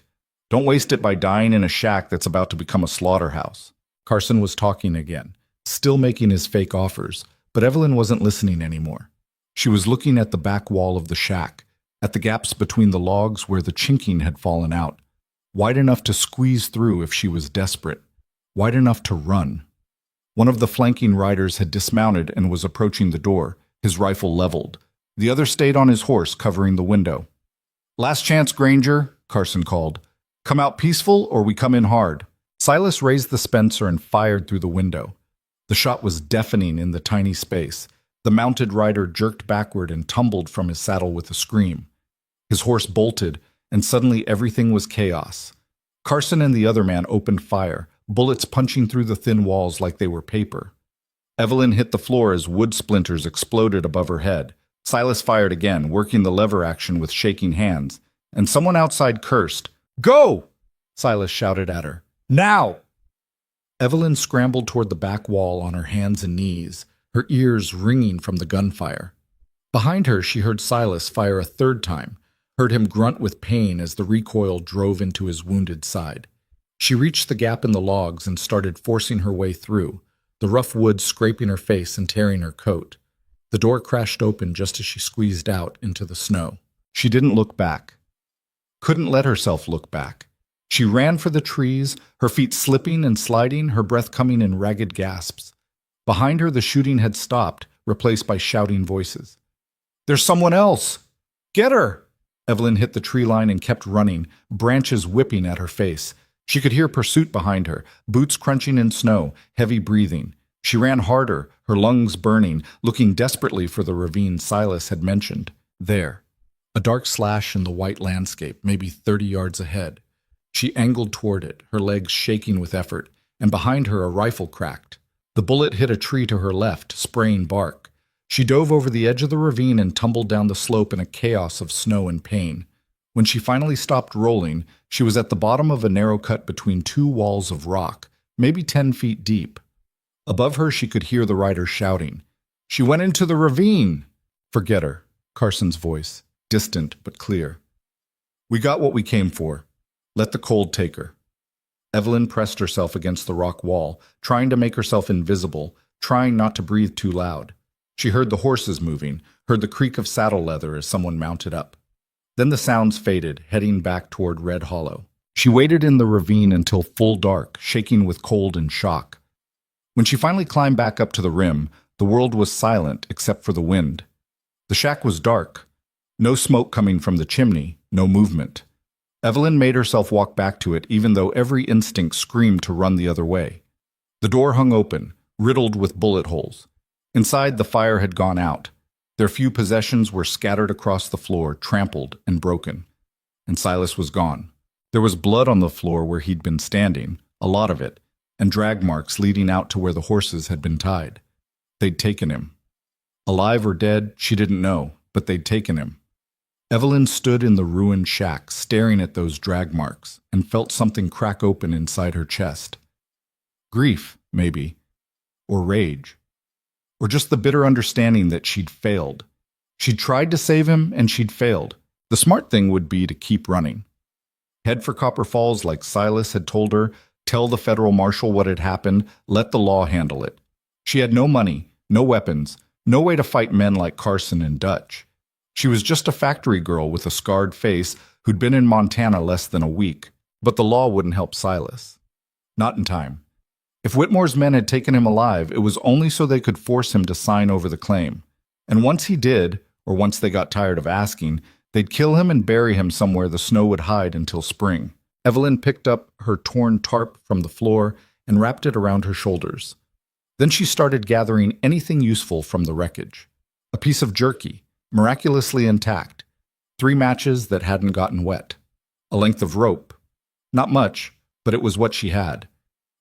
Don't waste it by dying in a shack that's about to become a slaughterhouse." Carson was talking again, still making his fake offers, but Evelyn wasn't listening anymore. She was looking at the back wall of the shack, at the gaps between the logs where the chinking had fallen out, wide enough to squeeze through if she was desperate, wide enough to run. One of the flanking riders had dismounted and was approaching the door, his rifle leveled. The other stayed on his horse, covering the window. "Last chance, Granger," Carson called. "Come out peaceful or we come in hard." Silas raised the Spencer and fired through the window. The shot was deafening in the tiny space. The mounted rider jerked backward and tumbled from his saddle with a scream. His horse bolted, and suddenly everything was chaos. Carson and the other man opened fire, bullets punching through the thin walls like they were paper. Evelyn hit the floor as wood splinters exploded above her head. Silas fired again, working the lever action with shaking hands, and someone outside cursed. "Go!" Silas shouted at her. "Now!" Evelyn scrambled toward the back wall on her hands and knees, her ears ringing from the gunfire. Behind her, she heard Silas fire a 3rd time, heard him grunt with pain as the recoil drove into his wounded side. She reached the gap in the logs and started forcing her way through, the rough wood scraping her face and tearing her coat. The door crashed open just as she squeezed out into the snow. She didn't look back. Couldn't let herself look back. She ran for the trees, her feet slipping and sliding, her breath coming in ragged gasps. Behind her, the shooting had stopped, replaced by shouting voices. "There's someone else!" Get her! Evelyn hit the tree line and kept running, branches whipping at her face. She could hear pursuit behind her, boots crunching in snow, heavy breathing. She ran harder, her lungs burning, looking desperately for the ravine Silas had mentioned. There, a dark slash in the white landscape, maybe 30 yards ahead. She angled toward it, her legs shaking with effort, and behind her a rifle cracked. The bullet hit a tree to her left, spraying bark. She dove over the edge of the ravine and tumbled down the slope in a chaos of snow and pain. When she finally stopped rolling, she was at the bottom of a narrow cut between two walls of rock, maybe 10 feet deep. Above her, she could hear the rider shouting, "She went into the ravine!" "Forget her," Carson's voice, distant but clear. "We got what we came for. Let the cold take her." Evelyn pressed herself against the rock wall, trying to make herself invisible, trying not to breathe too loud. She heard the horses moving, heard the creak of saddle leather as someone mounted up. Then the sounds faded, heading back toward Red Hollow. She waited in the ravine until full dark, shaking with cold and shock. When she finally climbed back up to the rim, the world was silent except for the wind. The shack was dark. No smoke coming from the chimney, no movement. Evelyn made herself walk back to it even though every instinct screamed to run the other way. The door hung open, riddled with bullet holes. Inside, the fire had gone out. Their few possessions were scattered across the floor, trampled and broken. And Silas was gone. There was blood on the floor where he'd been standing, a lot of it, and drag marks leading out to where the horses had been tied. They'd taken him. Alive or dead, she didn't know, but they'd taken him. Evelyn stood in the ruined shack, staring at those drag marks, and felt something crack open inside her chest. Grief, maybe, or rage. Or just the bitter understanding that she'd failed. She'd tried to save him, and she'd failed. The smart thing would be to keep running. Head for Copper Falls like Silas had told her, tell the federal marshal what had happened, let the law handle it. She had no money, no weapons, no way to fight men like Carson and Dutch. She was just a factory girl with a scarred face who'd been in Montana less than a week, but the law wouldn't help Silas. Not in time. If Whitmore's men had taken him alive, it was only so they could force him to sign over the claim. And once he did, or once they got tired of asking, they'd kill him and bury him somewhere the snow would hide until spring. Evelyn picked up her torn tarp from the floor and wrapped it around her shoulders. Then she started gathering anything useful from the wreckage. A piece of jerky, miraculously intact. 3 matches that hadn't gotten wet. A length of rope. Not much, but it was what she had.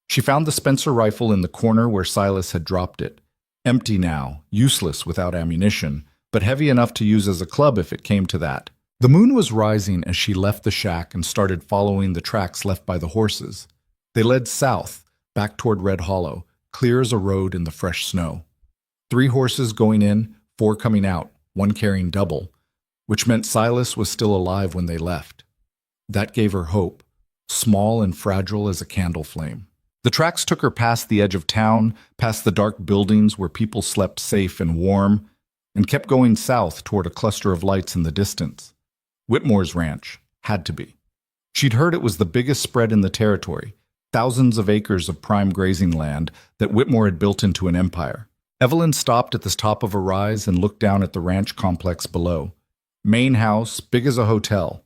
She found the Spencer rifle in the corner where Silas had dropped it. Empty now, useless without ammunition, but heavy enough to use as a club if it came to that. The moon was rising as she left the shack and started following the tracks left by the horses. They led south, back toward Red Hollow, clear as a road in the fresh snow. 3 horses going in, 4 coming out, 1 carrying double, which meant Silas was still alive when they left. That gave her hope, small and fragile as a candle flame. The tracks took her past the edge of town, past the dark buildings where people slept safe and warm, and kept going south toward a cluster of lights in the distance. Whitmore's ranch had to be. She'd heard it was the biggest spread in the territory, thousands of acres of prime grazing land that Whitmore had built into an empire. Evelyn stopped at the top of a rise and looked down at the ranch complex below. Main house, big as a hotel.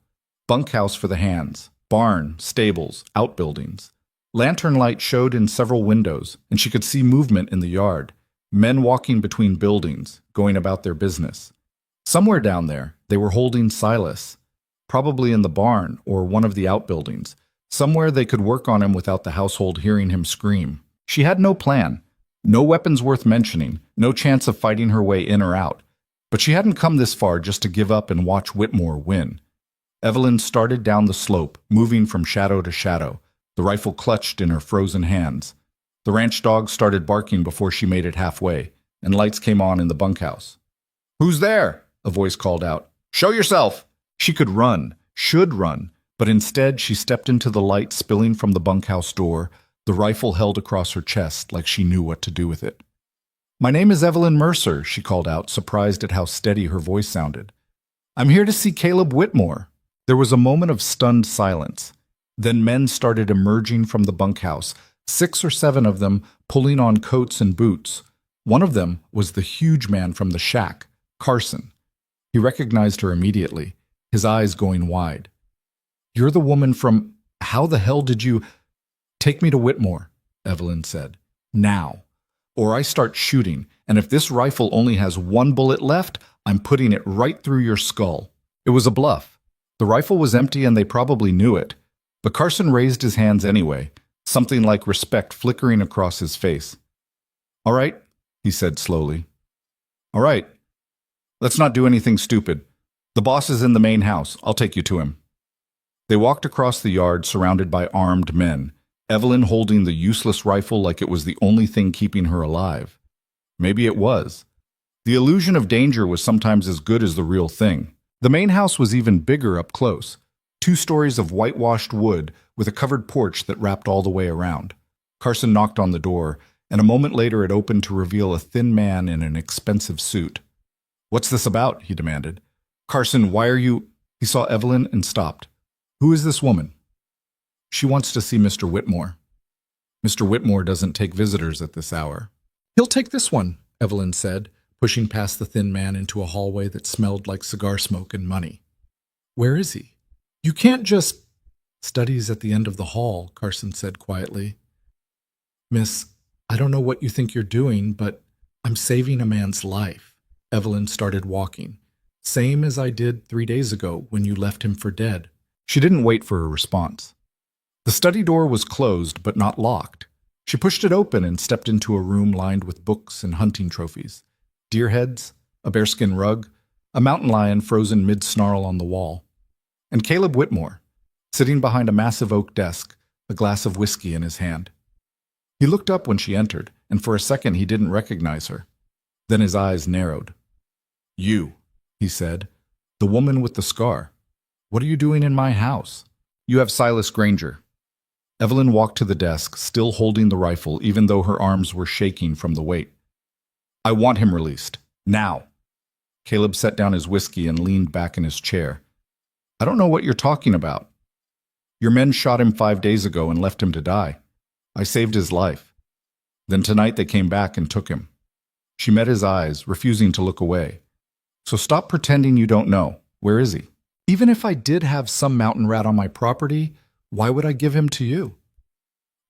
Bunkhouse for the hands. Barn, stables, outbuildings. Lantern light showed in several windows, and she could see movement in the yard. Men walking between buildings, going about their business. Somewhere down there, they were holding Silas. Probably in the barn or one of the outbuildings. Somewhere they could work on him without the household hearing him scream. She had no plan. No weapons worth mentioning, no chance of fighting her way in or out. But she hadn't come this far just to give up and watch Whitmore win. Evelyn started down the slope, moving from shadow to shadow, the rifle clutched in her frozen hands. The ranch dog started barking before she made it halfway, and lights came on in the bunkhouse. "Who's there?" a voice called out. "Show yourself!" She could run, should run, but instead she stepped into the light spilling from the bunkhouse door, the rifle held across her chest like she knew what to do with it. "My name is Evelyn Mercer," she called out, surprised at how steady her voice sounded. "I'm here to see Caleb Whitmore." There was a moment of stunned silence. Then men started emerging from the bunkhouse, 6 or 7 of them pulling on coats and boots. One of them was the huge man from the shack, Carson. He recognized her immediately, his eyes going wide. "You're the woman from... How the hell did you... Take me to Whitmore," Evelyn said. "Now. Or I start shooting, and if this rifle only has one bullet left, I'm putting it right through your skull." It was a bluff. The rifle was empty and they probably knew it. But Carson raised his hands anyway, something like respect flickering across his face. "All right," he said slowly. "All right. Let's not do anything stupid. The boss is in the main house. I'll take you to him." They walked across the yard surrounded by armed men, Evelyn holding the useless rifle like it was the only thing keeping her alive. Maybe it was. The illusion of danger was sometimes as good as the real thing. The main house was even bigger up close, 2 stories of whitewashed wood with a covered porch that wrapped all the way around. Carson knocked on the door, and a moment later it opened to reveal a thin man in an expensive suit. "What's this about?" he demanded. "Carson, why are you—" He saw Evelyn and stopped. "Who is this woman?" "She wants to see Mr. Whitmore." "Mr. Whitmore doesn't take visitors at this hour." "He'll take this one," Evelyn said, pushing past the thin man into a hallway that smelled like cigar smoke and money. "Where is he?" "You can't just—" "Study's at the end of the hall," Carson said quietly. "Miss, I don't know what you think you're doing, but I'm saving a man's life." Evelyn started walking. "Same as I did 3 days ago when you left him for dead." She didn't wait for a response. The study door was closed but not locked. She pushed it open and stepped into a room lined with books and hunting trophies. Deer heads, a bearskin rug, a mountain lion frozen mid-snarl on the wall. And Caleb Whitmore, sitting behind a massive oak desk, a glass of whiskey in his hand. He looked up when she entered, and for a second he didn't recognize her. Then his eyes narrowed. "You," he said, "the woman with the scar. What are you doing in my house? You have Silas Granger." Evelyn walked to the desk, still holding the rifle, even though her arms were shaking from the weight. "I want him released. Now." Caleb set down his whiskey and leaned back in his chair. "I don't know what you're talking about. Your men shot him 5 days ago and left him to die. I saved his life. Then tonight they came back and took him." She met his eyes, refusing to look away. "So stop pretending you don't know. Where is he?" "Even if I did have some mountain rat on my property, why would I give him to you?"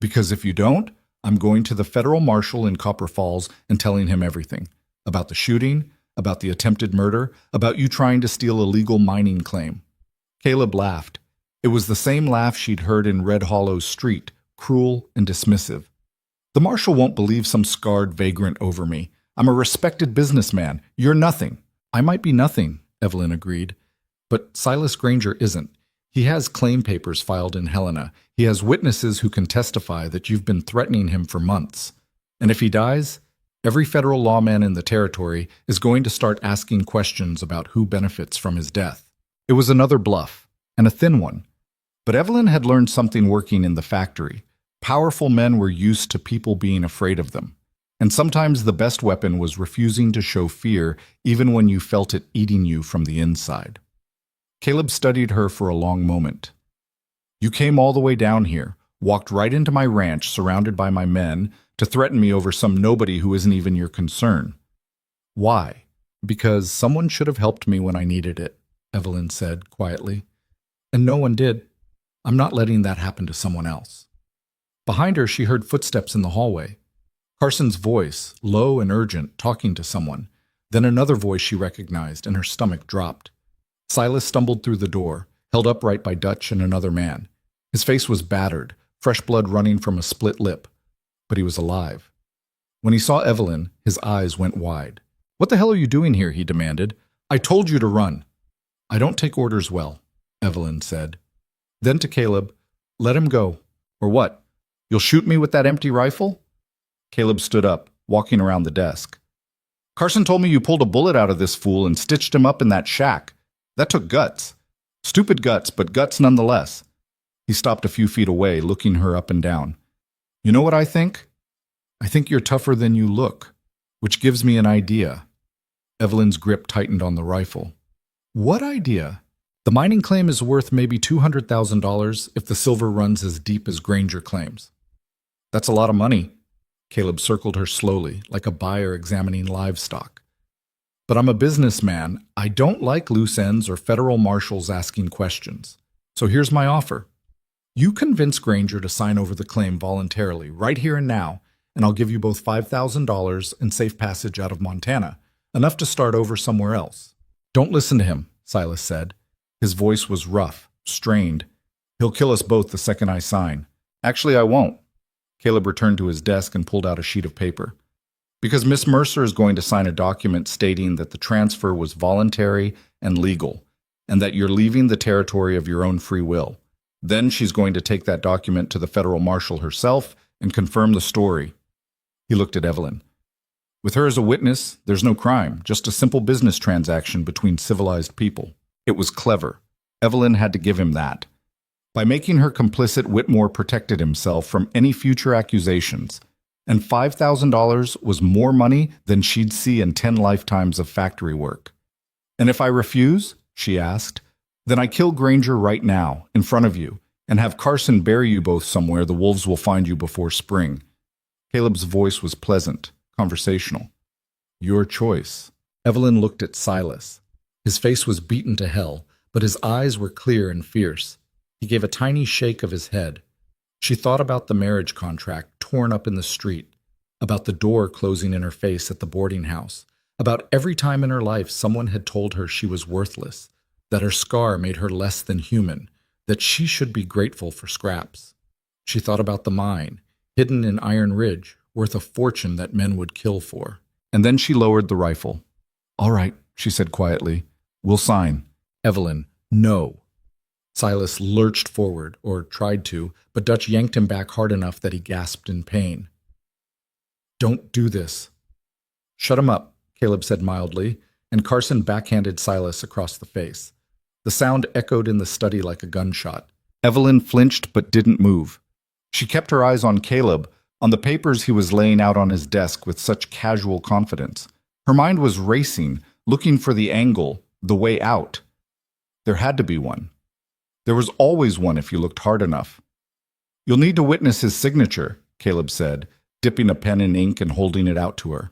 "Because if you don't, I'm going to the federal marshal in Copper Falls and telling him everything. About the shooting, about the attempted murder, about you trying to steal a legal mining claim." Caleb laughed. It was the same laugh she'd heard in Red Hollow Street, cruel and dismissive. "The marshal won't believe some scarred vagrant over me. I'm a respected businessman. You're nothing." "I might be nothing," Evelyn agreed. "But Silas Granger isn't. He has claim papers filed in Helena. He has witnesses who can testify that you've been threatening him for months. And if he dies, every federal lawman in the territory is going to start asking questions about who benefits from his death." It was another bluff, and a thin one. But Evelyn had learned something working in the factory. Powerful men were used to people being afraid of them. And sometimes the best weapon was refusing to show fear, even when you felt it eating you from the inside. Caleb studied her for a long moment. "You came all the way down here, walked right into my ranch surrounded by my men, to threaten me over some nobody who isn't even your concern. Why?" "Because someone should have helped me when I needed it," Evelyn said quietly. "And no one did. I'm not letting that happen to someone else." Behind her, she heard footsteps in the hallway. Carson's voice, low and urgent, talking to someone. Then another voice she recognized, and her stomach dropped. Silas stumbled through the door, held upright by Dutch and another man. His face was battered, fresh blood running from a split lip. But he was alive. When he saw Evelyn, his eyes went wide. "What the hell are you doing here?" he demanded. "I told you to run." "I don't take orders well," Evelyn said. Then to Caleb, "Let him go. Or what? You'll shoot me with that empty rifle?" Caleb stood up, walking around the desk. "Carson told me you pulled a bullet out of this fool and stitched him up in that shack. That took guts. Stupid guts, but guts nonetheless." He stopped a few feet away, looking her up and down. "You know what I think? I think you're tougher than you look, which gives me an idea." Evelyn's grip tightened on the rifle. "What idea?" "The mining claim is worth maybe $200,000 if the silver runs as deep as Granger claims." "That's a lot of money." Caleb circled her slowly, like a buyer examining livestock. But I'm a businessman. I don't like loose ends or federal marshals asking questions. So here's my offer. You convince Granger to sign over the claim voluntarily, right here and now, and I'll give you both $5,000 and safe passage out of Montana, enough to start over somewhere else. Don't listen to him, Silas said. His voice was rough, strained. He'll kill us both the second I sign. Actually, I won't. Caleb returned to his desk and pulled out a sheet of paper. Because Miss Mercer is going to sign a document stating that the transfer was voluntary and legal, and that you're leaving the territory of your own free will. Then she's going to take that document to the federal marshal herself and confirm the story. He looked at Evelyn. With her as a witness, there's no crime, just a simple business transaction between civilized people. It was clever. Evelyn had to give him that. By making her complicit, Whitmore protected himself from any future accusations, and $5,000 was more money than she'd see in 10 lifetimes of factory work. And if I refuse, she asked, then I kill Granger right now, in front of you, and have Carson bury you both somewhere the wolves will find you before spring. Caleb's voice was pleasant, conversational. Your choice. Evelyn looked at Silas. His face was beaten to hell, but his eyes were clear and fierce. He gave a tiny shake of his head. She thought about the marriage contract torn up in the street, about the door closing in her face at the boarding house, about every time in her life someone had told her she was worthless, that her scar made her less than human, that she should be grateful for scraps. She thought about the mine, hidden in Iron Ridge, worth a fortune that men would kill for. And then she lowered the rifle. All right, she said quietly. We'll sign. Evelyn, no. Silas lurched forward, or tried to, but Dutch yanked him back hard enough that he gasped in pain. Don't do this. Shut him up, Caleb said mildly, and Carson backhanded Silas across the face. The sound echoed in the study like a gunshot. Evelyn flinched but didn't move. She kept her eyes on Caleb, on the papers he was laying out on his desk with such casual confidence. Her mind was racing, looking for the angle, the way out. There had to be one. There was always one if you looked hard enough. You'll need to witness his signature, Caleb said, dipping a pen in ink and holding it out to her.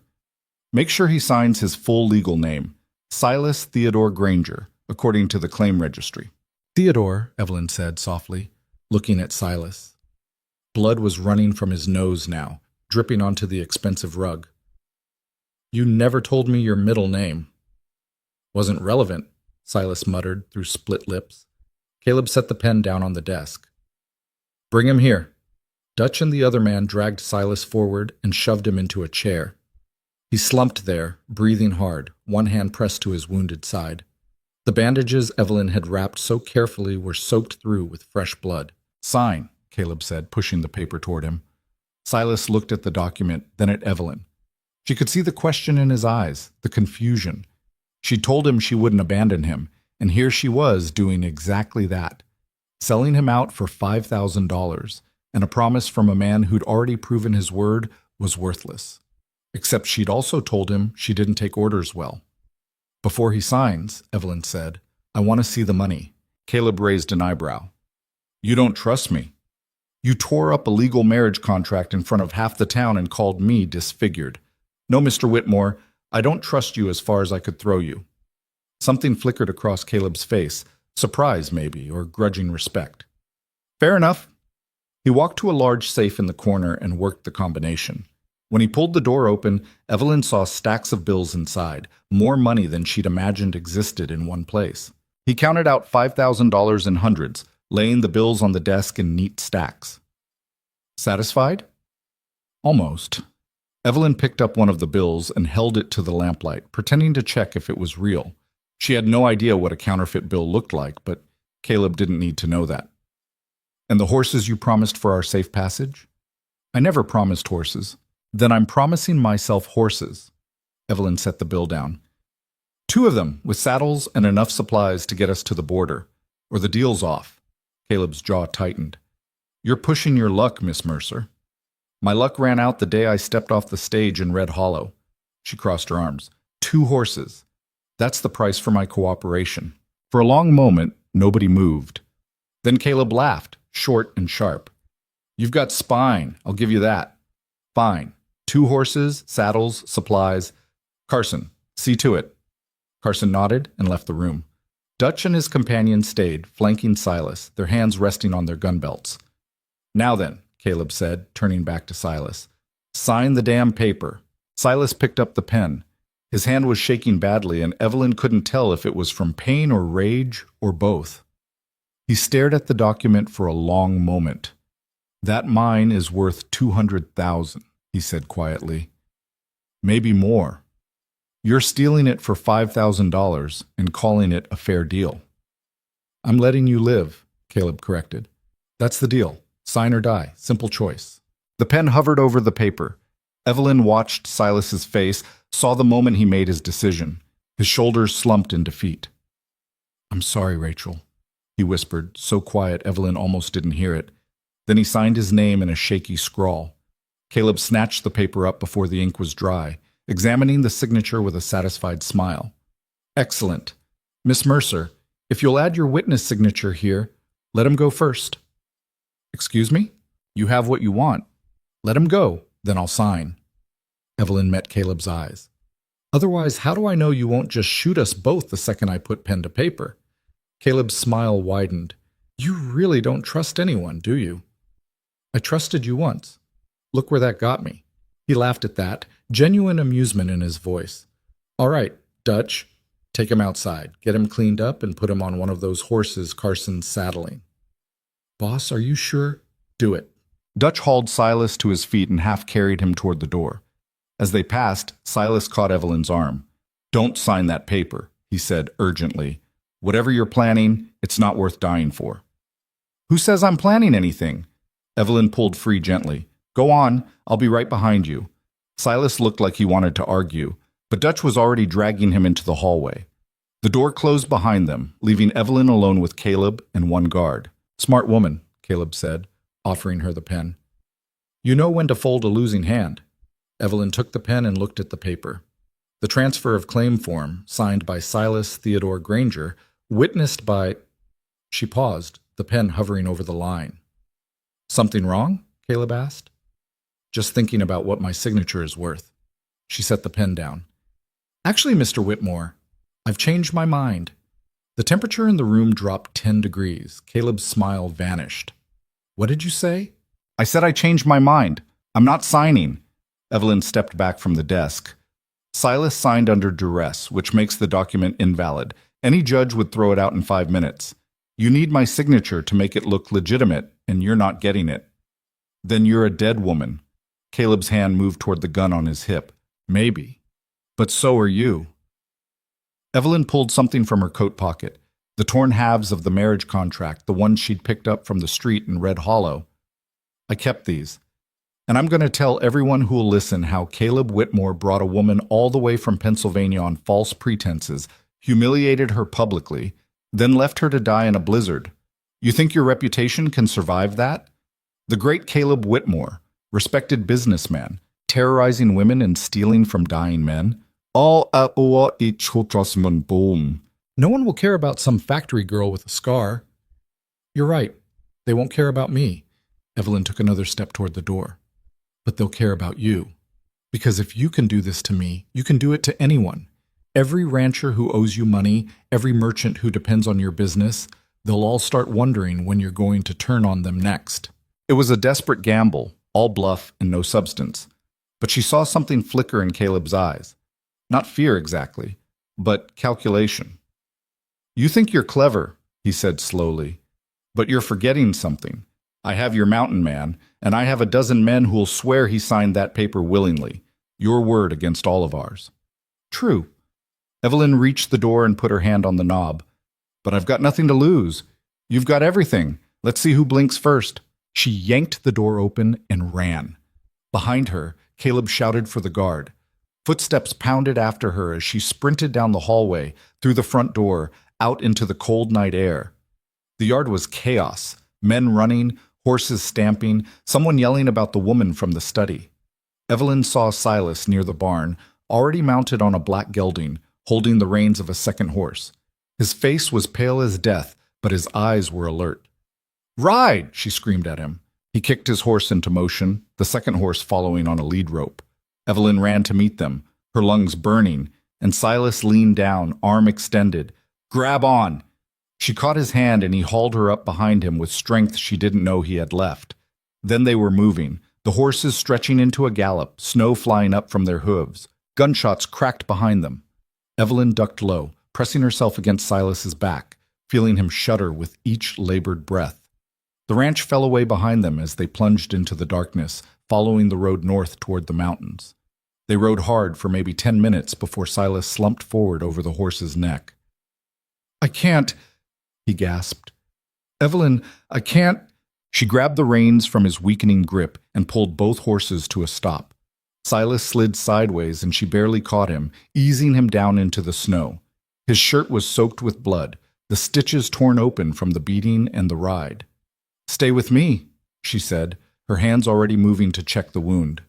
Make sure he signs his full legal name, Silas Theodore Granger, according to the claim registry. Theodore, Evelyn said softly, looking at Silas. Blood was running from his nose now, dripping onto the expensive rug. You never told me your middle name. Wasn't relevant, Silas muttered through split lips. Caleb set the pen down on the desk. Bring him here. Dutch and the other man dragged Silas forward and shoved him into a chair. He slumped there, breathing hard, one hand pressed to his wounded side. The bandages Evelyn had wrapped so carefully were soaked through with fresh blood. Sign, Caleb said, pushing the paper toward him. Silas looked at the document, then at Evelyn. She could see the question in his eyes, the confusion. She told him she wouldn't abandon him, and here she was doing exactly that, selling him out for $5,000, and a promise from a man who'd already proven his word was worthless. Except she'd also told him she didn't take orders well. Before he signs, Evelyn said, I want to see the money. Caleb raised an eyebrow. You don't trust me. You tore up a legal marriage contract in front of half the town and called me disfigured. No, Mr. Whitmore, I don't trust you as far as I could throw you. Something flickered across Caleb's face, surprise maybe, or grudging respect. Fair enough. He walked to a large safe in the corner and worked the combination. When he pulled the door open, Evelyn saw stacks of bills inside, more money than she'd imagined existed in one place. He counted out $5,000 in hundreds, laying the bills on the desk in neat stacks. Satisfied? Almost. Evelyn picked up one of the bills and held it to the lamplight, pretending to check if it was real. She had no idea what a counterfeit bill looked like, but Caleb didn't need to know that. And the horses you promised for our safe passage? I never promised horses. Then I'm promising myself horses. Evelyn set the bill down. 2 of them, with saddles and enough supplies to get us to the border, or the deal's off. Caleb's jaw tightened. You're pushing your luck, Miss Mercer. My luck ran out the day I stepped off the stage in Red Hollow. She crossed her arms. 2 horses. That's the price for my cooperation. For a long moment, nobody moved. Then Caleb laughed, short and sharp. You've got spine, I'll give you that. Fine. 2 horses, saddles, supplies. Carson, see to it. Carson nodded and left the room. Dutch and his companion stayed, flanking Silas, their hands resting on their gun belts. "Now then," Caleb said, turning back to Silas. "Sign the damn paper." Silas picked up the pen. His hand was shaking badly, and Evelyn couldn't tell if it was from pain or rage or both. He stared at the document for a long moment. "That mine is worth $200,000, he said quietly. "Maybe more. You're stealing it for $5,000 and calling it a fair deal." "I'm letting you live," Caleb corrected. "That's the deal. Sign or die. Simple choice." The pen hovered over the paper. Evelyn watched Silas's face, saw the moment he made his decision. His shoulders slumped in defeat. "I'm sorry, Rachel," he whispered, so quiet Evelyn almost didn't hear it. Then he signed his name in a shaky scrawl. Caleb snatched the paper up before the ink was dry, examining the signature with a satisfied smile. "Excellent. Miss Mercer, if you'll add your witness signature here, let him go first." "Excuse me? You have what you want. Let him go, then I'll sign." Evelyn met Caleb's eyes. "Otherwise, how do I know you won't just shoot us both the second I put pen to paper?" Caleb's smile widened. "You really don't trust anyone, do you?" "I trusted you once. Look where that got me." He laughed at that, genuine amusement in his voice. "All right, Dutch, take him outside, get him cleaned up, and put him on one of those horses Carson's saddling." "Boss, are you sure?" "Do it." Dutch hauled Silas to his feet and half carried him toward the door. As they passed, Silas caught Evelyn's arm. "Don't sign that paper," he said urgently. "Whatever you're planning, it's not worth dying for." "Who says I'm planning anything?" Evelyn pulled free gently. "Go on, I'll be right behind you." Silas looked like he wanted to argue, but Dutch was already dragging him into the hallway. The door closed behind them, leaving Evelyn alone with Caleb and one guard. "Smart woman," Caleb said, offering her the pen. "You know when to fold a losing hand." Evelyn took the pen and looked at the paper. The transfer of claim form, signed by Silas Theodore Granger, witnessed by... She paused, the pen hovering over the line. "Something wrong?" Caleb asked. "Just thinking about what my signature is worth." She set the pen down. "Actually, Mr. Whitmore, I've changed my mind." The temperature in the room dropped 10 degrees. Caleb's smile vanished. "What did you say?" "I said I changed my mind. I'm not signing." Evelyn stepped back from the desk. Silas signed under duress, which makes the document invalid. Any judge would throw it out in 5 minutes. You need my signature to make it look legitimate, and you're not getting it. Then you're a dead woman. Caleb's hand moved toward the gun on his hip. Maybe. But so are you. Evelyn pulled something from her coat pocket, the torn halves of the marriage contract, the ones she'd picked up from the street in Red Hollow. I kept these. And I'm going to tell everyone who will listen how Caleb Whitmore brought a woman all the way from Pennsylvania on false pretenses, humiliated her publicly, then left her to die in a blizzard. You think your reputation can survive that? The great Caleb Whitmore, respected businessman, terrorizing women and stealing from dying men. All at what each boom. No one will care about some factory girl with a scar. You're right. They won't care about me. Evelyn took another step toward the door. But they'll care about you. Because if you can do this to me, you can do it to anyone. Every rancher who owes you money, every merchant who depends on your business, they'll all start wondering when you're going to turn on them next. It was a desperate gamble, all bluff and no substance. But she saw something flicker in Caleb's eyes. Not fear exactly, but calculation. You think you're clever, he said slowly, but you're forgetting something. I have your mountain man, and I have a dozen men who'll swear he signed that paper willingly. Your word against all of ours. True. Evelyn reached the door and put her hand on the knob. But I've got nothing to lose. You've got everything. Let's see who blinks first. She yanked the door open and ran. Behind her, Caleb shouted for the guard. Footsteps pounded after her as she sprinted down the hallway, through the front door, out into the cold night air. The yard was chaos. Men running, horses stamping, someone yelling about the woman from the study. Evelyn saw Silas near the barn, already mounted on a black gelding, holding the reins of a second horse. His face was pale as death, but his eyes were alert. Ride! She screamed at him. He kicked his horse into motion, the second horse following on a lead rope. Evelyn ran to meet them, her lungs burning, and Silas leaned down, arm extended. "Grab on!" She caught his hand and he hauled her up behind him with strength she didn't know he had left. Then they were moving, the horses stretching into a gallop, snow flying up from their hooves. Gunshots cracked behind them. Evelyn ducked low, pressing herself against Silas's back, feeling him shudder with each labored breath. The ranch fell away behind them as they plunged into the darkness, following the road north toward the mountains. They rode hard for maybe 10 minutes before Silas slumped forward over the horse's neck. "I can't," he gasped. "Evelyn, I can't." She grabbed the reins from his weakening grip and pulled both horses to a stop. Silas slid sideways and she barely caught him, easing him down into the snow. His shirt was soaked with blood, the stitches torn open from the beating and the ride. "Stay with me," she said, her hands already moving to check the wound.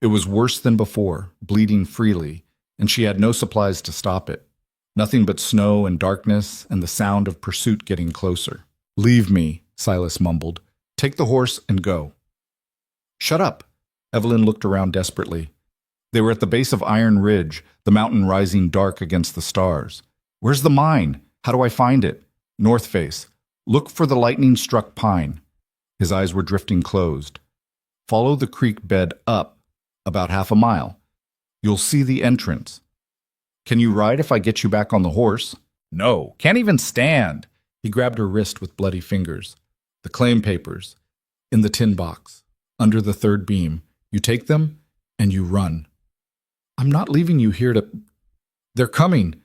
It was worse than before, bleeding freely, and she had no supplies to stop it. Nothing but snow and darkness and the sound of pursuit getting closer. "Leave me," Silas mumbled. "Take the horse and go." "Shut up." Evelyn looked around desperately. They were at the base of Iron Ridge, the mountain rising dark against the stars. "Where's the mine? How do I find it?" "North face. Look for the lightning-struck pine." His eyes were drifting closed. "Follow the creek bed up, about half a mile. You'll see the entrance." "Can you ride if I get you back on the horse?" "No, can't even stand." He grabbed her wrist with bloody fingers. "The claim papers. In the tin box. Under the third beam. You take them, and you run." "I'm not leaving you here to—" "They're coming."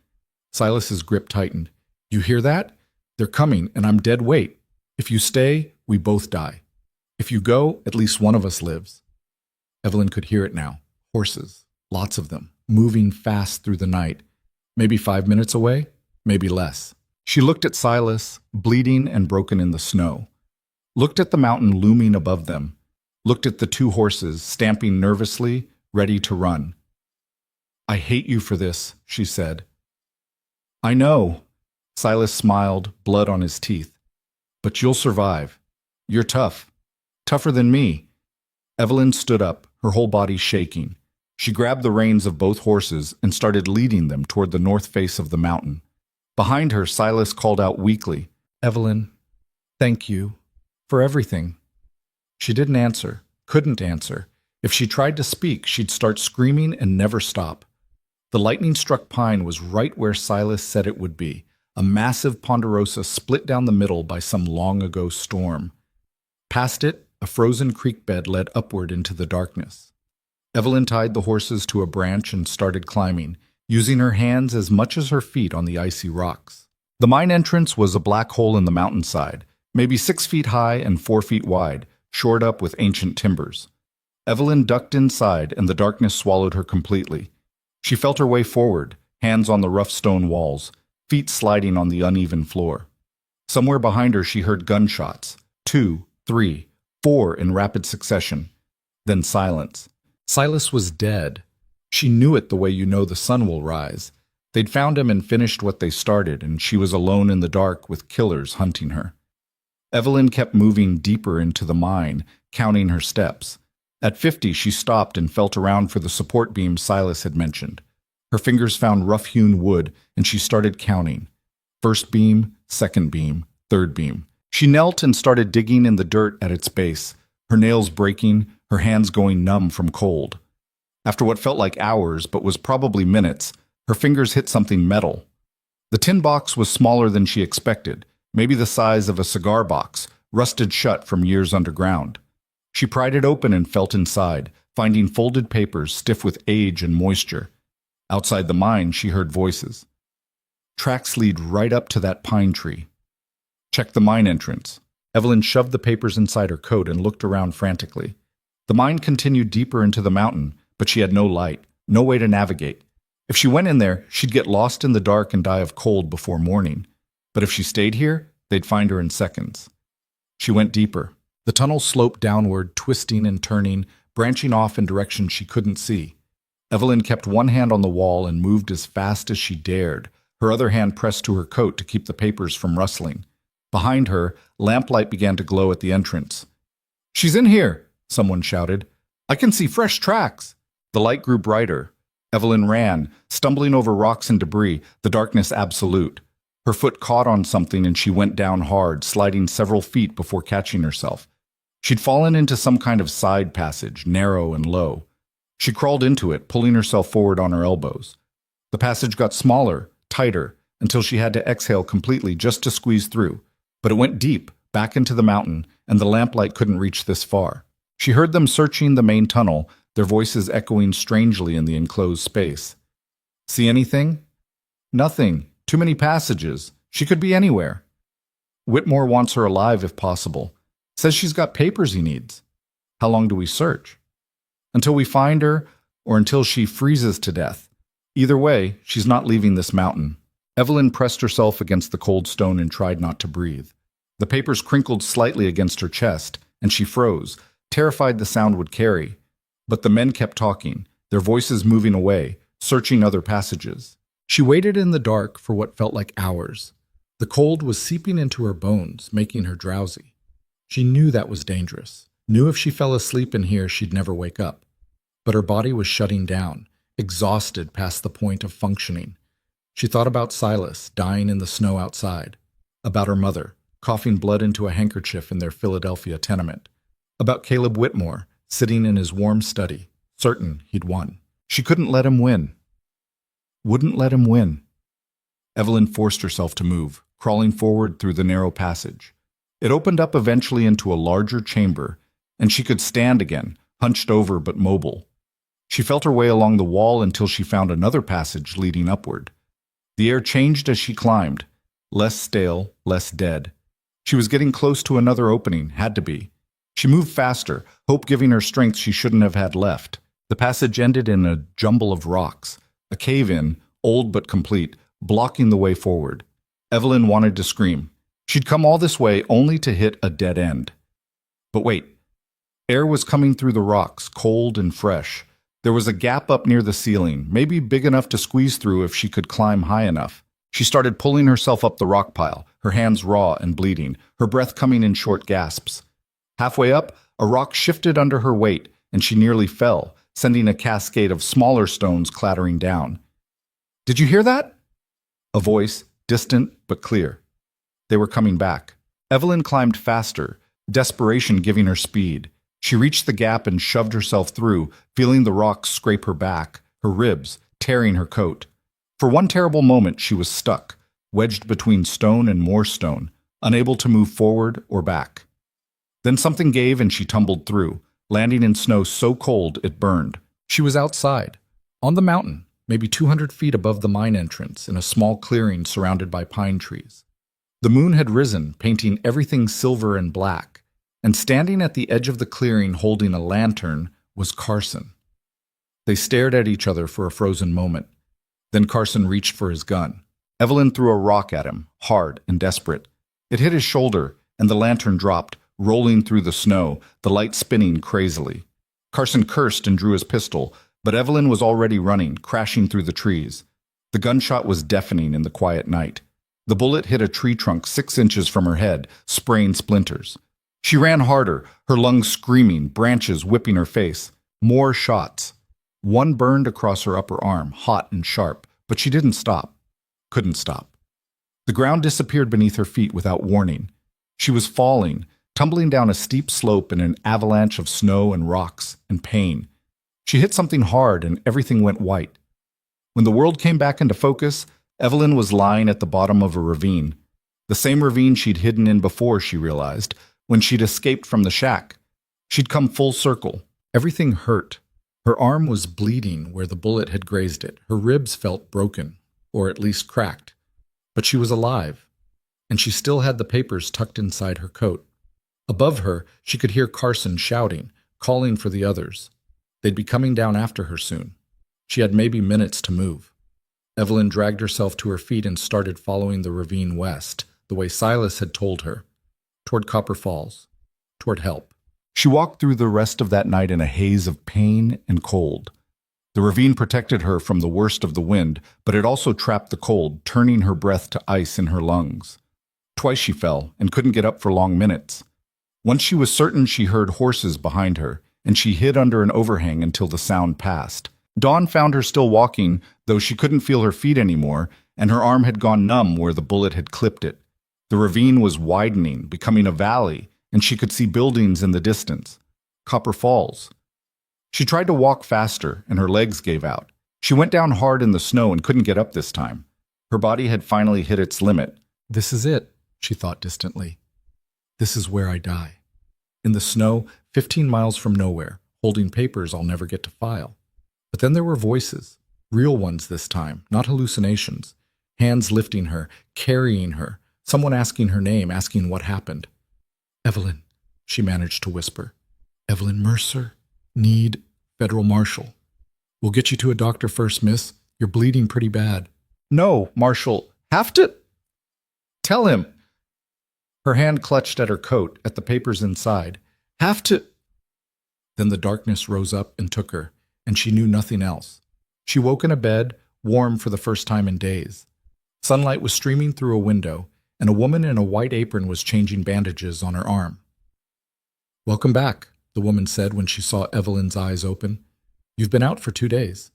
Silas's grip tightened. "You hear that? They're coming, and I'm dead weight. If you stay, we both die. If you go, at least one of us lives." Evelyn could hear it now. Horses. Lots of them. Moving fast through the night. Maybe 5 minutes away, maybe less. She looked at Silas, bleeding and broken in the snow. Looked at the mountain looming above them. Looked at the two horses, stamping nervously, ready to run. "I hate you for this," she said. "I know." Silas smiled, blood on his teeth. "But you'll survive. You're tough. Tougher than me." Evelyn stood up, her whole body shaking. She grabbed the reins of both horses and started leading them toward the north face of the mountain. Behind her, Silas called out weakly, "Evelyn, thank you for everything." She didn't answer, couldn't answer. If she tried to speak, she'd start screaming and never stop. The lightning-struck pine was right where Silas said it would be, a massive ponderosa split down the middle by some long-ago storm. Past it, a frozen creek bed led upward into the darkness. Evelyn tied the horses to a branch and started climbing, using her hands as much as her feet on the icy rocks. The mine entrance was a black hole in the mountainside, maybe 6 feet high and 4 feet wide, shored up with ancient timbers. Evelyn ducked inside, and the darkness swallowed her completely. She felt her way forward, hands on the rough stone walls, feet sliding on the uneven floor. Somewhere behind her she heard gunshots, 2, 3, 4 in rapid succession. Then silence. Silas was dead. She knew it the way you know the sun will rise. They'd found him and finished what they started, and she was alone in the dark with killers hunting her. Evelyn kept moving deeper into the mine, counting her steps. At 50, she stopped and felt around for the support beam Silas had mentioned. Her fingers found rough-hewn wood, and she started counting. First beam, second beam, third beam. She knelt and started digging in the dirt at its base, her nails breaking, her hands going numb from cold. After what felt like hours, but was probably minutes, her fingers hit something metal. The tin box was smaller than she expected, maybe the size of a cigar box, rusted shut from years underground. She pried it open and felt inside, finding folded papers stiff with age and moisture. Outside the mine, she heard voices. "Tracks lead right up to that pine tree." "Check the mine entrance." Evelyn shoved the papers inside her coat and looked around frantically. The mine continued deeper into the mountain, but she had no light, no way to navigate. If she went in there, she'd get lost in the dark and die of cold before morning. But if she stayed here, they'd find her in seconds. She went deeper. The tunnel sloped downward, twisting and turning, branching off in directions she couldn't see. Evelyn kept one hand on the wall and moved as fast as she dared, her other hand pressed to her coat to keep the papers from rustling. Behind her, lamplight began to glow at the entrance. "She's in here!" someone shouted. "I can see fresh tracks!" The light grew brighter. Evelyn ran, stumbling over rocks and debris, the darkness absolute. Her foot caught on something and she went down hard, sliding several feet before catching herself. She'd fallen into some kind of side passage, narrow and low. She crawled into it, pulling herself forward on her elbows. The passage got smaller, tighter, until she had to exhale completely just to squeeze through. But it went deep, back into the mountain, and the lamplight couldn't reach this far. She heard them searching the main tunnel, their voices echoing strangely in the enclosed space. See anything? Nothing. Too many passages. She could be anywhere. Whitmore wants her alive if possible. Says she's got papers he needs. How long do we search? Until we find her, or until she freezes to death. Either way, she's not leaving this mountain. Evelyn pressed herself against the cold stone and tried not to breathe. The papers crinkled slightly against her chest, and she froze, terrified the sound would carry. But the men kept talking, their voices moving away, searching other passages. She waited in the dark for what felt like hours. The cold was seeping into her bones, making her drowsy. She knew that was dangerous, knew if she fell asleep in here she'd never wake up. But her body was shutting down, exhausted past the point of functioning. She thought about Silas, dying in the snow outside, about her mother, coughing blood into a handkerchief in their Philadelphia tenement, about Caleb Whitmore, sitting in his warm study, certain he'd won. She couldn't let him win. Wouldn't let him win. Evelyn forced herself to move, crawling forward through the narrow passage. It opened up eventually into a larger chamber, and she could stand again, hunched over but mobile. She felt her way along the wall until she found another passage leading upward. The air changed as she climbed, less stale, less dead. She was getting close to another opening, had to be. She moved faster, hope giving her strength she shouldn't have had left. The passage ended in a jumble of rocks, a cave-in, old but complete, blocking the way forward. Evelyn wanted to scream. She'd come all this way only to hit a dead end. But wait. Air was coming through the rocks, cold and fresh. There was a gap up near the ceiling, maybe big enough to squeeze through if she could climb high enough. She started pulling herself up the rock pile, her hands raw and bleeding, her breath coming in short gasps. Halfway up, a rock shifted under her weight, and she nearly fell, sending a cascade of smaller stones clattering down. "Did you hear that?" A voice, distant but clear. They were coming back. Evelyn climbed faster, desperation giving her speed. She reached the gap and shoved herself through, feeling the rocks scrape her back, her ribs, tearing her coat. For one terrible moment she was stuck, wedged between stone and more stone, unable to move forward or back. Then something gave and she tumbled through, landing in snow so cold it burned. She was outside, on the mountain, maybe 200 feet above the mine entrance, in a small clearing surrounded by pine trees. The moon had risen, painting everything silver and black, and standing at the edge of the clearing holding a lantern was Carson. They stared at each other for a frozen moment. Then Carson reached for his gun. Evelyn threw a rock at him, hard and desperate. It hit his shoulder, and the lantern dropped, rolling through the snow, the light spinning crazily. Carson cursed and drew his pistol, but Evelyn was already running, crashing through the trees. The gunshot was deafening in the quiet night. The bullet hit a tree trunk 6 inches from her head, spraying splinters. She ran harder, her lungs screaming, branches whipping her face. More shots. One burned across her upper arm, hot and sharp, but she didn't stop. Couldn't stop. The ground disappeared beneath her feet without warning. She was falling, tumbling down a steep slope in an avalanche of snow and rocks and pain. She hit something hard and everything went white. When the world came back into focus, Evelyn was lying at the bottom of a ravine. The same ravine she'd hidden in before, she realized, when she'd escaped from the shack. She'd come full circle. Everything hurt. Her arm was bleeding where the bullet had grazed it. Her ribs felt broken, or at least cracked. But she was alive, and she still had the papers tucked inside her coat. Above her, she could hear Carson shouting, calling for the others. They'd be coming down after her soon. She had maybe minutes to move. Evelyn dragged herself to her feet and started following the ravine west, the way Silas had told her, toward Copper Falls, toward help. She walked through the rest of that night in a haze of pain and cold. The ravine protected her from the worst of the wind, but it also trapped the cold, turning her breath to ice in her lungs. Twice she fell and couldn't get up for long minutes. Once she was certain she heard horses behind her, and she hid under an overhang until the sound passed. Dawn found her still walking, though she couldn't feel her feet anymore, and her arm had gone numb where the bullet had clipped it. The ravine was widening, becoming a valley, and she could see buildings in the distance. Copper Falls. She tried to walk faster, and her legs gave out. She went down hard in the snow and couldn't get up this time. Her body had finally hit its limit. This is it, she thought distantly. This is where I die. In the snow, 15 miles from nowhere, holding papers I'll never get to file. But then there were voices, real ones this time, not hallucinations. Hands lifting her, carrying her, someone asking her name, asking what happened. Evelyn, she managed to whisper. Evelyn Mercer, need federal marshal. We'll get you to a doctor first, miss. You're bleeding pretty bad. No, Marshal, have to... Tell him. Her hand clutched at her coat, at the papers inside. Have to... Then the darkness rose up and took her, and she knew nothing else. She woke in a bed, warm for the first time in days. Sunlight was streaming through a window, and a woman in a white apron was changing bandages on her arm. Welcome back, the woman said when she saw Evelyn's eyes open. You've been out for 2 days.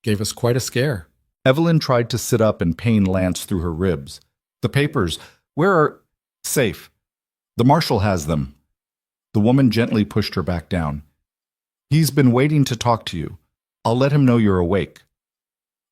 Gave us quite a scare. Evelyn tried to sit up and pain lanced through her ribs. The papers, where are... Safe. The marshal has them. The woman gently pushed her back down. He's been waiting to talk to you. I'll let him know you're awake.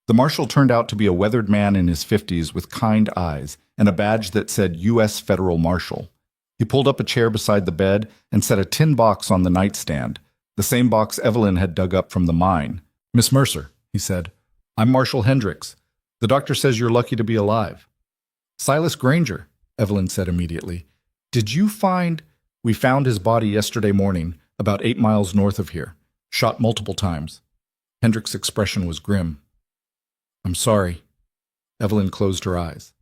The marshal turned out to be a weathered man in his 50s with kind eyes and a badge that said U.S. Federal Marshal. He pulled up a chair beside the bed and set a tin box on the nightstand, the same box Evelyn had dug up from the mine. Miss Mercer, he said, I'm Marshal Hendricks. The doctor says you're lucky to be alive. Silas Granger, Evelyn said immediately. Did you find... We found his body yesterday morning, about 8 miles north of here, shot multiple times. Hendricks' expression was grim. I'm sorry. Evelyn closed her eyes.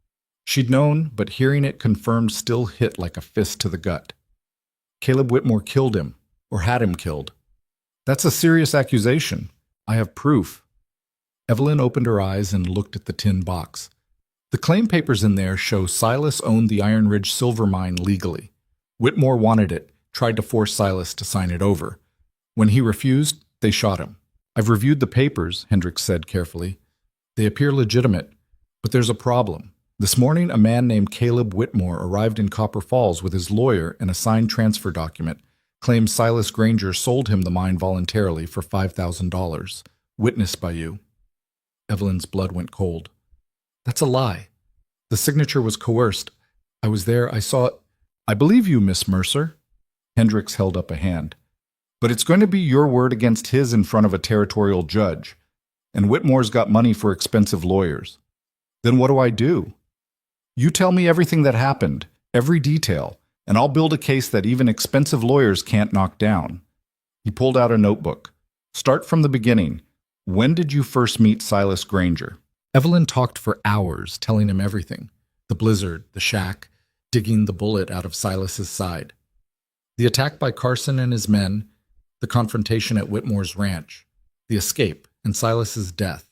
She'd known, but hearing it confirmed still hit like a fist to the gut. Caleb Whitmore killed him, or had him killed. That's a serious accusation. I have proof. Evelyn opened her eyes and looked at the tin box. The claim papers in there show Silas owned the Iron Ridge silver mine legally. Whitmore wanted it, tried to force Silas to sign it over. When he refused, they shot him. I've reviewed the papers, Hendricks said carefully. They appear legitimate, but there's a problem. This morning, a man named Caleb Whitmore arrived in Copper Falls with his lawyer and a signed transfer document. Claims Silas Granger sold him the mine voluntarily for $5,000. Witnessed by you. Evelyn's blood went cold. That's a lie. The signature was coerced. I was there, I saw it. I believe you, Miss Mercer. Hendricks held up a hand. But it's going to be your word against his in front of a territorial judge. And Whitmore's got money for expensive lawyers. Then what do I do? You tell me everything that happened, every detail, and I'll build a case that even expensive lawyers can't knock down. He pulled out a notebook. Start from the beginning. When did you first meet Silas Granger? Evelyn talked for hours, telling him everything. The blizzard, the shack, digging the bullet out of Silas's side. The attack by Carson and his men, the confrontation at Whitmore's ranch, the escape, and Silas's death.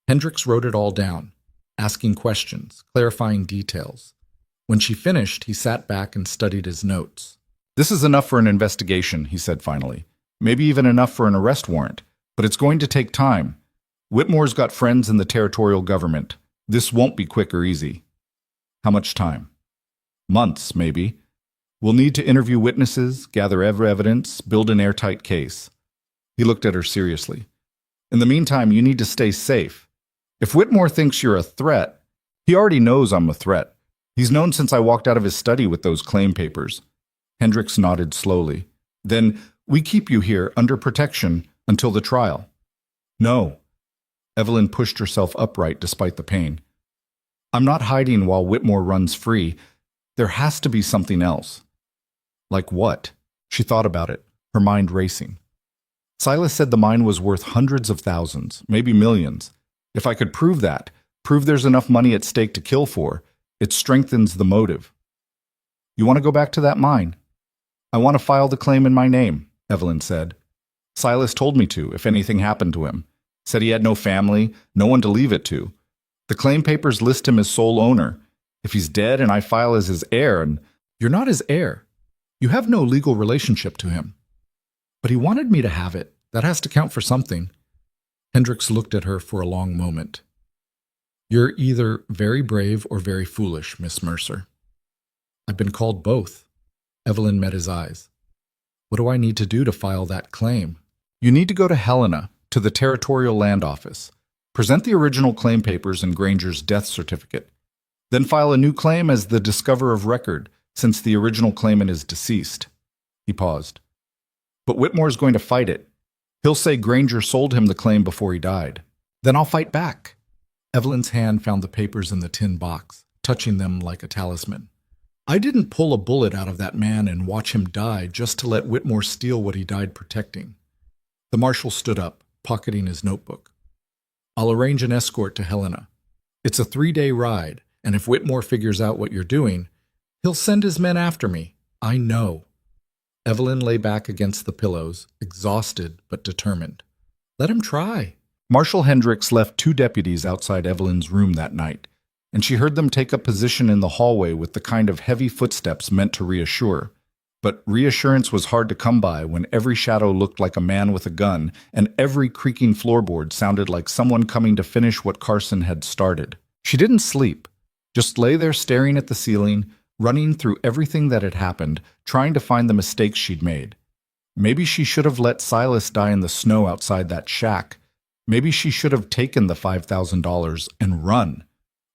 Hendricks wrote it all down, asking questions, clarifying details. When she finished, he sat back and studied his notes. This is enough for an investigation, he said finally. Maybe even enough for an arrest warrant, but it's going to take time. Whitmore's got friends in the territorial government. This won't be quick or easy. How much time? Months, maybe. We'll need to interview witnesses, gather evidence, build an airtight case. He looked at her seriously. In the meantime, you need to stay safe. If Whitmore thinks you're a threat, he already knows I'm a threat. He's known since I walked out of his study with those claim papers. Hendricks nodded slowly. Then we keep you here under protection until the trial. No. Evelyn pushed herself upright despite the pain. I'm not hiding while Whitmore runs free. There has to be something else. Like what? She thought about it, her mind racing. Silas said the mine was worth hundreds of thousands, maybe millions. If I could prove that, prove there's enough money at stake to kill for, it strengthens the motive. You want to go back to that mine? I want to file the claim in my name, Evelyn said. Silas told me to, if anything happened to him. Said he had no family, no one to leave it to. The claim papers list him as sole owner. If he's dead and I file as his heir, and you're not his heir. You have no legal relationship to him. But he wanted me to have it. That has to count for something. Hendricks looked at her for a long moment. "You're either very brave or very foolish, Miss Mercer." "I've been called both." Evelyn met his eyes. "What do I need to do to file that claim?" "You need to go to Helena, to the Territorial Land Office. Present the original claim papers and Granger's death certificate. Then file a new claim as the discoverer of record, since the original claimant is deceased." He paused. "But Whitmore's going to fight it. He'll say Granger sold him the claim before he died." "Then I'll fight back." Evelyn's hand found the papers in the tin box, touching them like a talisman. "I didn't pull a bullet out of that man and watch him die just to let Whitmore steal what he died protecting." The marshal stood up, pocketing his notebook. "I'll arrange an escort to Helena. It's a 3-day ride, and if Whitmore figures out what you're doing, he'll send his men after me. I know." Evelyn lay back against the pillows, exhausted but determined. "Let him try." Marshal Hendricks left 2 deputies outside Evelyn's room that night, and she heard them take up position in the hallway with the kind of heavy footsteps meant to reassure. But reassurance was hard to come by when every shadow looked like a man with a gun, and every creaking floorboard sounded like someone coming to finish what Carson had started. She didn't sleep, just lay there staring at the ceiling, running through everything that had happened, trying to find the mistakes she'd made. Maybe she should have let Silas die in the snow outside that shack. Maybe she should have taken the $5,000 and run.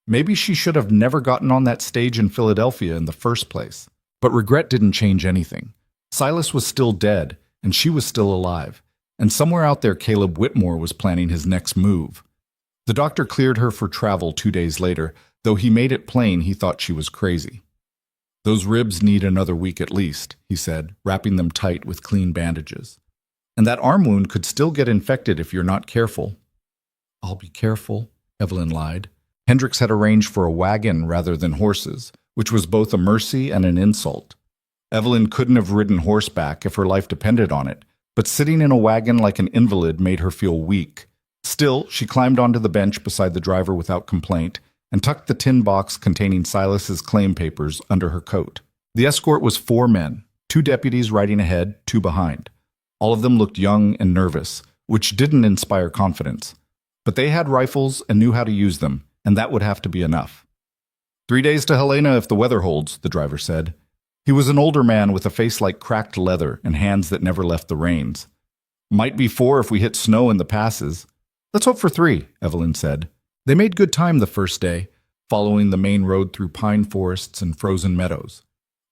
Maybe she should have never gotten on that stage in Philadelphia in the first place. But regret didn't change anything. Silas was still dead, and she was still alive. And somewhere out there, Caleb Whitmore was planning his next move. The doctor cleared her for travel 2 days later, though he made it plain he thought she was crazy. "Those ribs need another week at least," he said, wrapping them tight with clean bandages. "And that arm wound could still get infected if you're not careful." "I'll be careful," Evelyn lied. Hendricks had arranged for a wagon rather than horses, which was both a mercy and an insult. Evelyn couldn't have ridden horseback if her life depended on it, but sitting in a wagon like an invalid made her feel weak. Still, she climbed onto the bench beside the driver without complaint and tucked the tin box containing Silas's claim papers under her coat. The escort was 4 men, 2 deputies riding ahead, 2 behind. All of them looked young and nervous, which didn't inspire confidence. But they had rifles and knew how to use them, and that would have to be enough. 3 days to Helena if the weather holds, the driver said. He was an older man with a face like cracked leather and hands that never left the reins. "Might be 4 if we hit snow in the passes." "Let's hope for 3, Evelyn said. They made good time the first day, following the main road through pine forests and frozen meadows.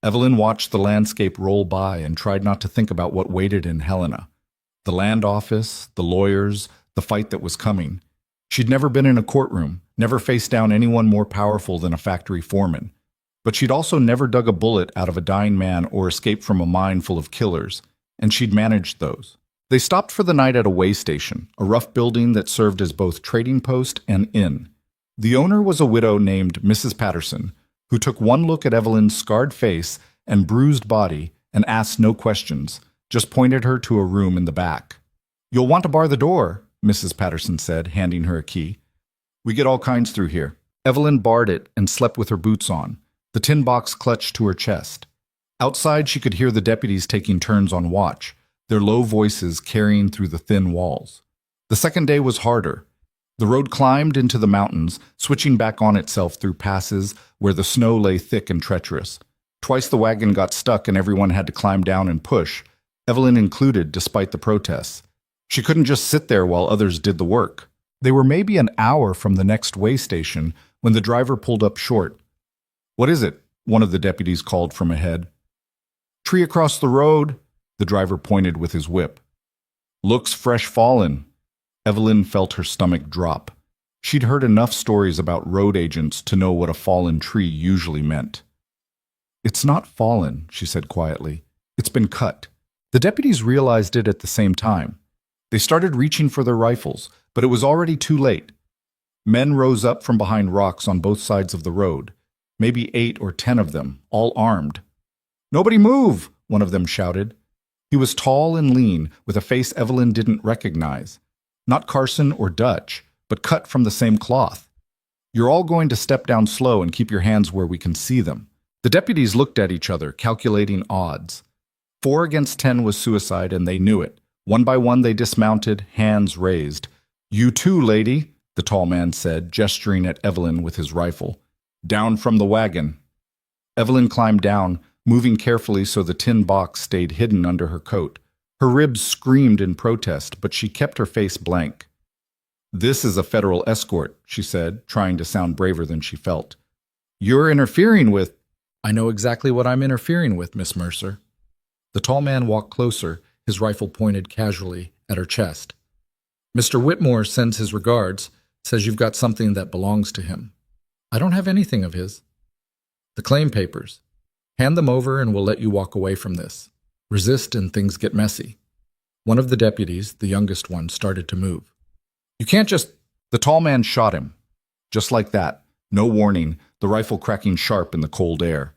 Evelyn watched the landscape roll by and tried not to think about what waited in Helena. The land office, the lawyers, the fight that was coming. She'd never been in a courtroom, never faced down anyone more powerful than a factory foreman. But she'd also never dug a bullet out of a dying man or escaped from a mine full of killers, and she'd managed those. They stopped for the night at a way station, a rough building that served as both trading post and inn. The owner was a widow named Mrs. Patterson, who took one look at Evelyn's scarred face and bruised body and asked no questions, just pointed her to a room in the back. "You'll want to bar the door," Mrs. Patterson said, handing her a key. "We get all kinds through here." Evelyn barred it and slept with her boots on, the tin box clutched to her chest. Outside, she could hear the deputies taking turns on watch, their low voices carrying through the thin walls. The second day was harder. The road climbed into the mountains, switching back on itself through passes where the snow lay thick and treacherous. Twice the wagon got stuck and everyone had to climb down and push, Evelyn included despite the protests. She couldn't just sit there while others did the work. They were maybe an hour from the next way station when the driver pulled up short. "What is it?" one of the deputies called from ahead. "Tree across the road," the driver pointed with his whip. "Looks fresh fallen." Evelyn felt her stomach drop. She'd heard enough stories about road agents to know what a fallen tree usually meant. "It's not fallen," she said quietly. "It's been cut." The deputies realized it at the same time. They started reaching for their rifles, but it was already too late. Men rose up from behind rocks on both sides of the road, maybe 8 or 10 of them, all armed. "Nobody move!" one of them shouted. He was tall and lean, with a face Evelyn didn't recognize. Not Carson or Dutch, but cut from the same cloth. "You're all going to step down slow and keep your hands where we can see them." The deputies looked at each other, calculating odds. 4 against 10 was suicide, and they knew it. One by one they dismounted, hands raised. You too, lady, the tall man said, gesturing at Evelyn with his rifle. Down from the wagon. Evelyn climbed down, moving carefully so the tin box stayed hidden under her coat. Her ribs screamed in protest, but she kept her face blank. This is a federal escort, she said, trying to sound braver than she felt. You're interfering with... I know exactly what I'm interfering with, Miss Mercer. The tall man walked closer, his rifle pointed casually at her chest. Mr. Whitmore sends his regards, says you've got something that belongs to him. I don't have anything of his. The claim papers. Hand them over and we'll let you walk away from this. Resist and things get messy. One of the deputies, the youngest one, started to move. You can't just... The tall man shot him. Just like that. No warning, the rifle cracking sharp in the cold air.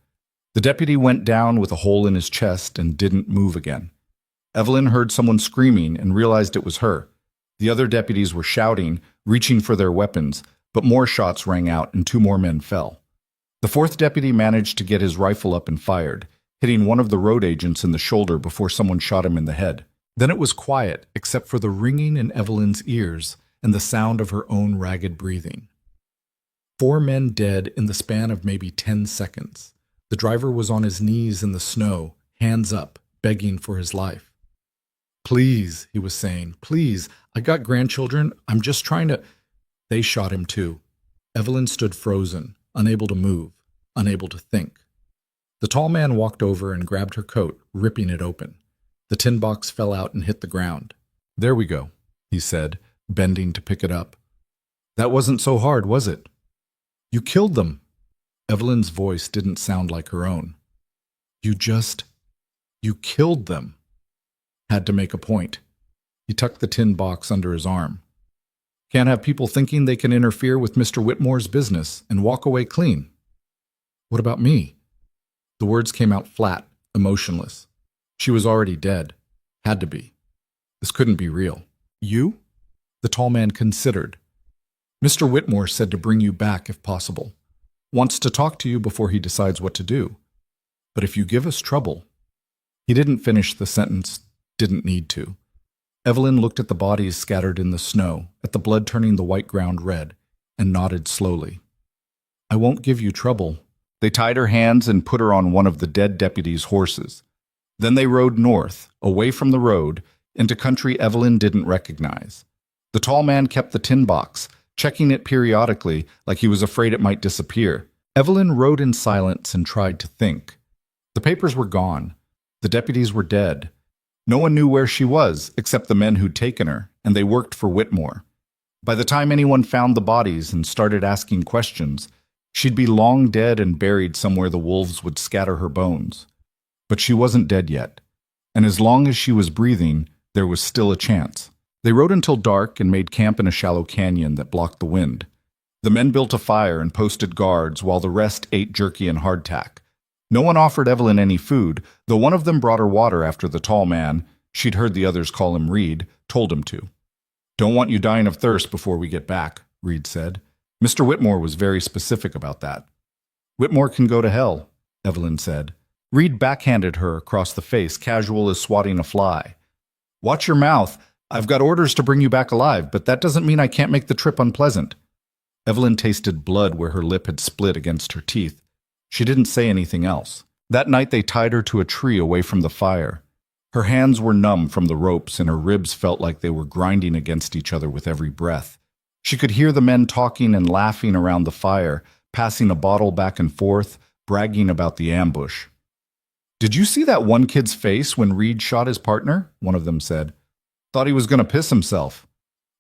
The deputy went down with a hole in his chest and didn't move again. Evelyn heard someone screaming and realized it was her. The other deputies were shouting, reaching for their weapons, but more shots rang out and 2 more men fell. The 4th deputy managed to get his rifle up and fired, hitting one of the road agents in the shoulder before someone shot him in the head. Then it was quiet, except for the ringing in Evelyn's ears and the sound of her own ragged breathing. 4 men dead in the span of maybe 10 seconds. The driver was on his knees in the snow, hands up, begging for his life. Please, he was saying, please, I got grandchildren, I'm just trying to... They shot him too. Evelyn stood frozen, unable to move, unable to think. The tall man walked over and grabbed her coat, ripping it open. The tin box fell out and hit the ground. There we go, he said, bending to pick it up. That wasn't so hard, was it? You killed them. Evelyn's voice didn't sound like her own. You killed them. Had to make a point. He tucked the tin box under his arm. Can't have people thinking they can interfere with Mr. Whitmore's business and walk away clean. What about me? The words came out flat, emotionless. She was already dead. Had to be. This couldn't be real. You? The tall man considered. Mr. Whitmore said to bring you back if possible. Wants to talk to you before he decides what to do. But if you give us trouble... He didn't finish the sentence, didn't need to. Evelyn looked at the bodies scattered in the snow, at the blood turning the white ground red, and nodded slowly. I won't give you trouble. They tied her hands and put her on one of the dead deputies' horses. Then they rode north, away from the road, into country Evelyn didn't recognize. The tall man kept the tin box, checking it periodically like he was afraid it might disappear. Evelyn rode in silence and tried to think. The papers were gone. The deputies were dead. No one knew where she was, except the men who'd taken her, and they worked for Whitmore. By the time anyone found the bodies and started asking questions, she'd be long dead and buried somewhere the wolves would scatter her bones. But she wasn't dead yet, and as long as she was breathing, there was still a chance. They rode until dark and made camp in a shallow canyon that blocked the wind. The men built a fire and posted guards while the rest ate jerky and hardtack. No one offered Evelyn any food, though one of them brought her water after the tall man, she'd heard the others call him Reed, told him to. Don't want you dying of thirst before we get back, Reed said. Mr. Whitmore was very specific about that. Whitmore can go to hell, Evelyn said. Reed backhanded her across the face, casual as swatting a fly. Watch your mouth. I've got orders to bring you back alive, but that doesn't mean I can't make the trip unpleasant. Evelyn tasted blood where her lip had split against her teeth. She didn't say anything else. That night they tied her to a tree away from the fire. Her hands were numb from the ropes and her ribs felt like they were grinding against each other with every breath. She could hear the men talking and laughing around the fire, passing a bottle back and forth, bragging about the ambush. Did you see that one kid's face when Reed shot his partner? One of them said. Thought he was going to piss himself.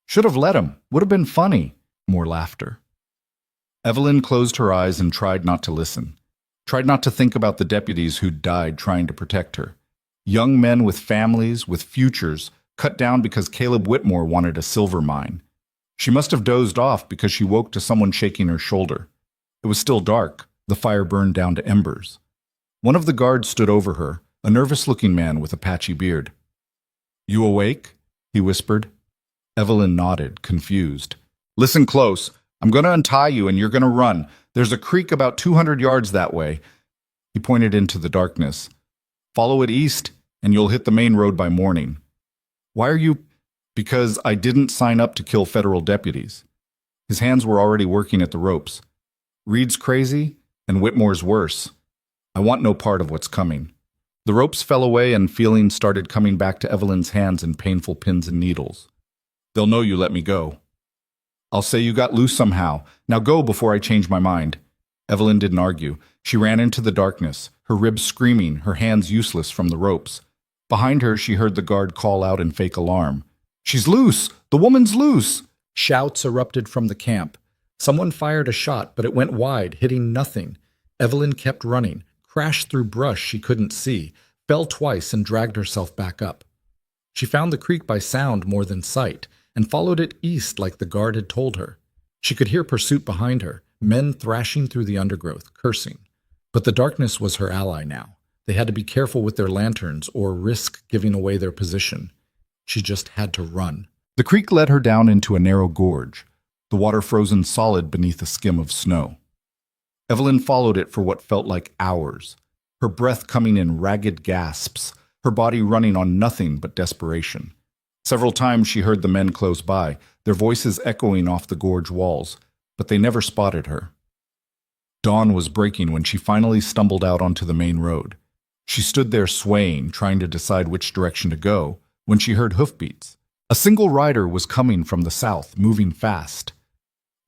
Should have let him. Would have been funny. More laughter. Evelyn closed her eyes and tried not to listen. Tried not to think about the deputies who'd died trying to protect her. Young men with families, with futures, cut down because Caleb Whitmore wanted a silver mine. She must have dozed off because she woke to someone shaking her shoulder. It was still dark. The fire burned down to embers. One of the guards stood over her, a nervous-looking man with a patchy beard. You awake? He whispered. Evelyn nodded, confused. Listen close. I'm going to untie you and you're going to run. There's a creek about 200 yards that way. He pointed into the darkness. Follow it east and you'll hit the main road by morning. Why are you... Because I didn't sign up to kill federal deputies. His hands were already working at the ropes. Reed's crazy, and Whitmore's worse. I want no part of what's coming. The ropes fell away and feelings started coming back to Evelyn's hands in painful pins and needles. They'll know you let me go. I'll say you got loose somehow. Now go before I change my mind. Evelyn didn't argue. She ran into the darkness, her ribs screaming, her hands useless from the ropes. Behind her, she heard the guard call out in fake alarm. She's loose! The woman's loose! Shouts erupted from the camp. Someone fired a shot, but it went wide, hitting nothing. Evelyn kept running, crashed through brush she couldn't see, fell twice and dragged herself back up. She found the creek by sound more than sight, and followed it east like the guard had told her. She could hear pursuit behind her, men thrashing through the undergrowth, cursing. But the darkness was her ally now. They had to be careful with their lanterns or risk giving away their position. She just had to run. The creek led her down into a narrow gorge, the water frozen solid beneath a skim of snow. Evelyn followed it for what felt like hours, her breath coming in ragged gasps, her body running on nothing but desperation. Several times she heard the men close by, their voices echoing off the gorge walls, but they never spotted her. Dawn was breaking when she finally stumbled out onto the main road. She stood there swaying, trying to decide which direction to go, when she heard hoofbeats. A single rider was coming from the south, moving fast.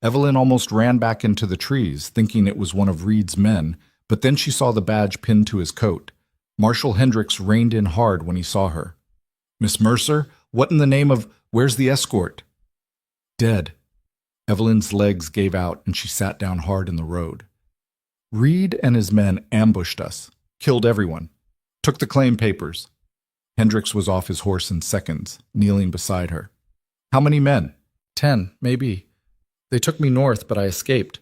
Evelyn almost ran back into the trees, thinking it was one of Reed's men, but then she saw the badge pinned to his coat. Marshal Hendricks reined in hard when he saw her. "Miss Mercer, what in the name of... Where's the escort?" "Dead." Evelyn's legs gave out and she sat down hard in the road. "Reed and his men ambushed us, killed everyone, took the claim papers." Hendricks was off his horse in seconds, kneeling beside her. "How many men?" 10, maybe. They took me north, but I escaped.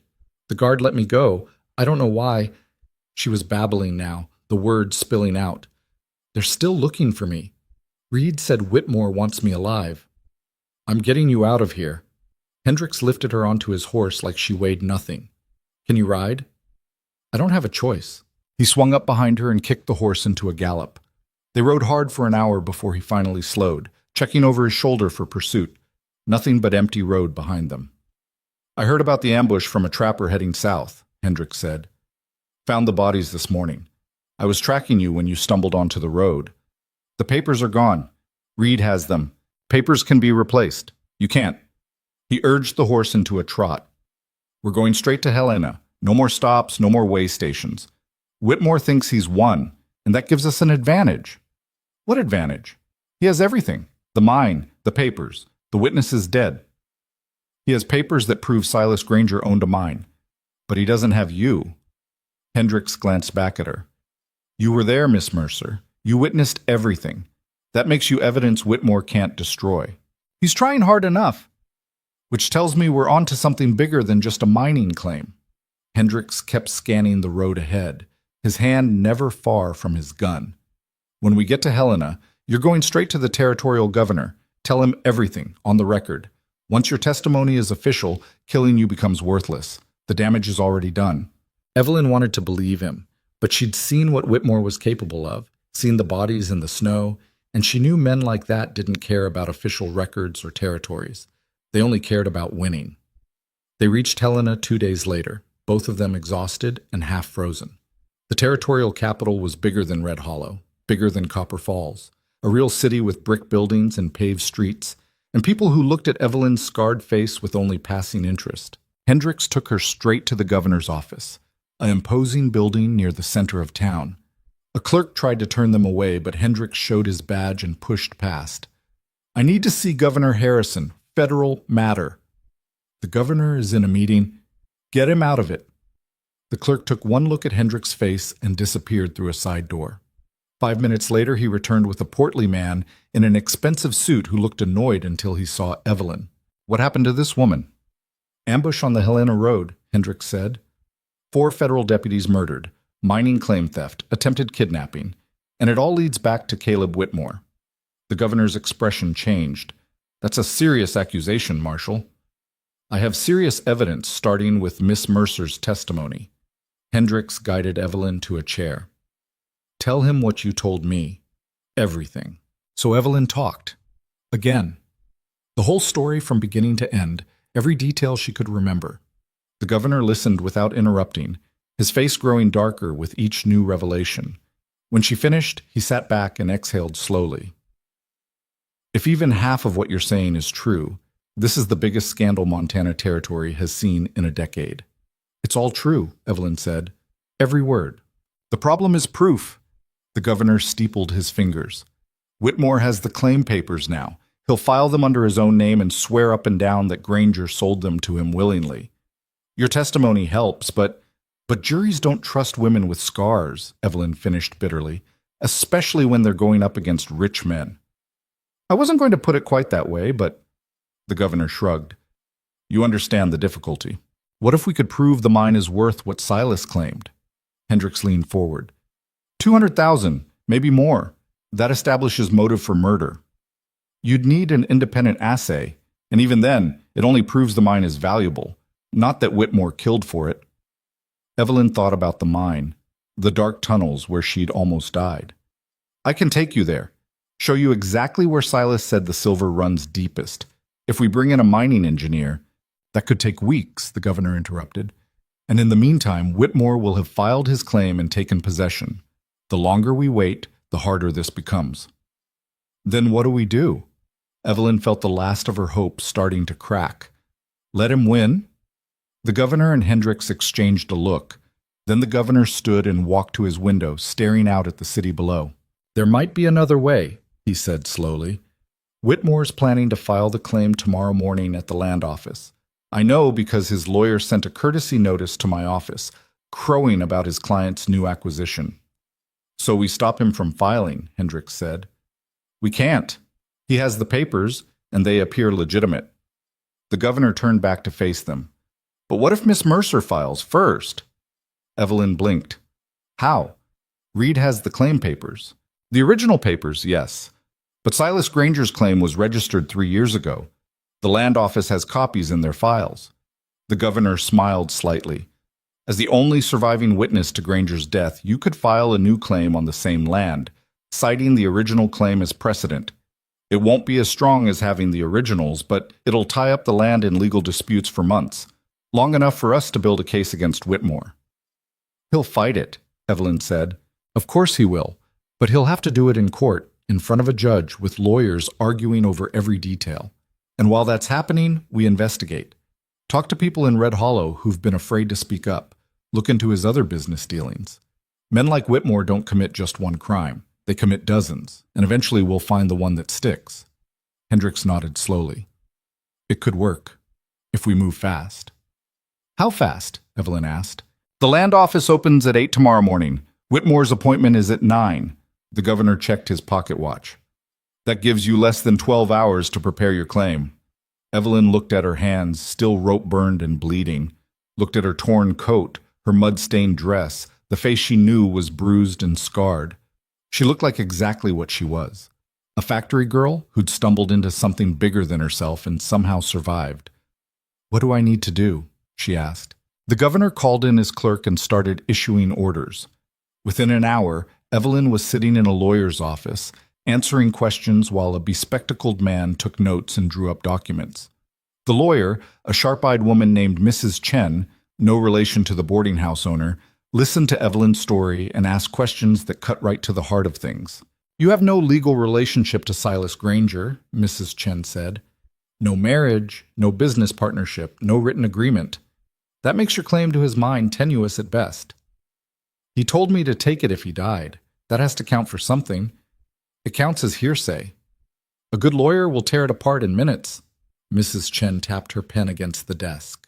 The guard let me go. I don't know why." She was babbling now, the words spilling out. "They're still looking for me. Reed said Whitmore wants me alive. I'm getting you out of here." Hendricks lifted her onto his horse like she weighed nothing. "Can you ride?" "I don't have a choice." He swung up behind her and kicked the horse into a gallop. They rode hard for an hour before he finally slowed, checking over his shoulder for pursuit. Nothing but empty road behind them. "I heard about the ambush from a trapper heading south," Hendricks said. "Found the bodies this morning. I was tracking you when you stumbled onto the road. The papers are gone. Reed has them. Papers can be replaced. You can't." He urged the horse into a trot. "We're going straight to Helena. No more stops, no more way stations. Whitmore thinks he's won, and that gives us an advantage." "What advantage?" "He has everything. The mine, the papers. The witness is dead. He has papers that prove Silas Granger owned a mine. But he doesn't have you." Hendricks glanced back at her. "You were there, Miss Mercer. You witnessed everything. That makes you evidence Whitmore can't destroy. He's trying hard enough. Which tells me we're on to something bigger than just a mining claim." Hendricks kept scanning the road ahead, his hand never far from his gun. "When we get to Helena, you're going straight to the territorial governor. Tell him everything, on the record. Once your testimony is official, killing you becomes worthless. The damage is already done." Evelyn wanted to believe him, but she'd seen what Whitmore was capable of, seen the bodies in the snow, and she knew men like that didn't care about official records or territories. They only cared about winning. They reached Helena 2 days later, both of them exhausted and half frozen. The territorial capital was bigger than Red Hollow, bigger than Copper Falls, a real city with brick buildings and paved streets, and people who looked at Evelyn's scarred face with only passing interest. Hendricks took her straight to the governor's office, an imposing building near the center of town. A clerk tried to turn them away, but Hendricks showed his badge and pushed past. "I need to see Governor Harrison. Federal matter." "The governor is in a meeting." "Get him out of it." The clerk took one look at Hendricks' face and disappeared through a side door. 5 minutes later, he returned with a portly man in an expensive suit who looked annoyed until he saw Evelyn. "What happened to this woman?" "Ambush on the Helena Road," Hendricks said. 4 federal deputies murdered, mining claim theft, attempted kidnapping, and it all leads back to Caleb Whitmore. The governor's expression changed. "That's a serious accusation, Marshal." "I have serious evidence, starting with Miss Mercer's testimony." Hendricks guided Evelyn to a chair. "Tell him what you told me. Everything." So Evelyn talked. Again. The whole story from beginning to end, every detail she could remember. The governor listened without interrupting, his face growing darker with each new revelation. When she finished, he sat back and exhaled slowly. If even half of what you're saying is true, this is the biggest scandal Montana Territory has seen in a decade. It's all true, Evelyn said. Every word. The problem is proof. The governor steepled his fingers. Whitmore has the claim papers now. He'll file them under his own name and swear up and down that Granger sold them to him willingly. Your testimony helps, but juries don't trust women with scars, Evelyn finished bitterly, especially when they're going up against rich men. I wasn't going to put it quite that way, but the governor shrugged. You understand the difficulty. What if we could prove the mine is worth what Silas claimed? Hendricks leaned forward. 200,000, maybe more. That establishes motive for murder. You'd need an independent assay, and even then, it only proves the mine is valuable, not that Whitmore killed for it. Evelyn thought about the mine, the dark tunnels where she'd almost died. I can take you there, show you exactly where Silas said the silver runs deepest. If we bring in a mining engineer, that could take weeks, the governor interrupted. And in the meantime, Whitmore will have filed his claim and taken possession. The longer we wait, the harder this becomes. Then what do we do? Evelyn felt the last of her hope starting to crack. Let him win? The governor and Hendricks exchanged a look. Then the governor stood and walked to his window, staring out at the city below. There might be another way, he said slowly. Whitmore's planning to file the claim tomorrow morning at the land office. I know because his lawyer sent a courtesy notice to my office, crowing about his client's new acquisition. So we stop him from filing, Hendricks said. We can't. He has the papers, and they appear legitimate. The governor turned back to face them. But what if Miss Mercer files first? Evelyn blinked. How? Reed has the claim papers. The original papers, yes. But Silas Granger's claim was registered 3 years ago. The land office has copies in their files. The governor smiled slightly. As the only surviving witness to Granger's death, you could file a new claim on the same land, citing the original claim as precedent. It won't be as strong as having the originals, but it'll tie up the land in legal disputes for months, long enough for us to build a case against Whitmore. He'll fight it, Evelyn said. Of course he will, but he'll have to do it in court, in front of a judge, with lawyers arguing over every detail. And while that's happening, we investigate. Talk to people in Red Hollow who've been afraid to speak up. Look into his other business dealings. Men like Whitmore don't commit just one crime. They commit dozens, and eventually we'll find the one that sticks. Hendricks nodded slowly. It could work, if we move fast. How fast? Evelyn asked. The land office opens at 8 tomorrow morning. Whitmore's appointment is at 9. The governor checked his pocket watch. That gives you less than 12 hours to prepare your claim. Evelyn looked at her hands, still rope-burned and bleeding, looked at her torn coat, her mud-stained dress, the face she knew was bruised and scarred. She looked like exactly what she was. A factory girl who'd stumbled into something bigger than herself and somehow survived. What do I need to do? She asked. The governor called in his clerk and started issuing orders. Within an hour, Evelyn was sitting in a lawyer's office, answering questions while a bespectacled man took notes and drew up documents. The lawyer, a sharp-eyed woman named Mrs. Chen, no relation to the boarding house owner, listened to Evelyn's story and asked questions that cut right to the heart of things. You have no legal relationship to Silas Granger, Mrs. Chen said. No marriage, no business partnership, no written agreement. That makes your claim to his mine tenuous at best. He told me to take it if he died. That has to count for something. It counts as hearsay. A good lawyer will tear it apart in minutes. Mrs. Chen tapped her pen against the desk.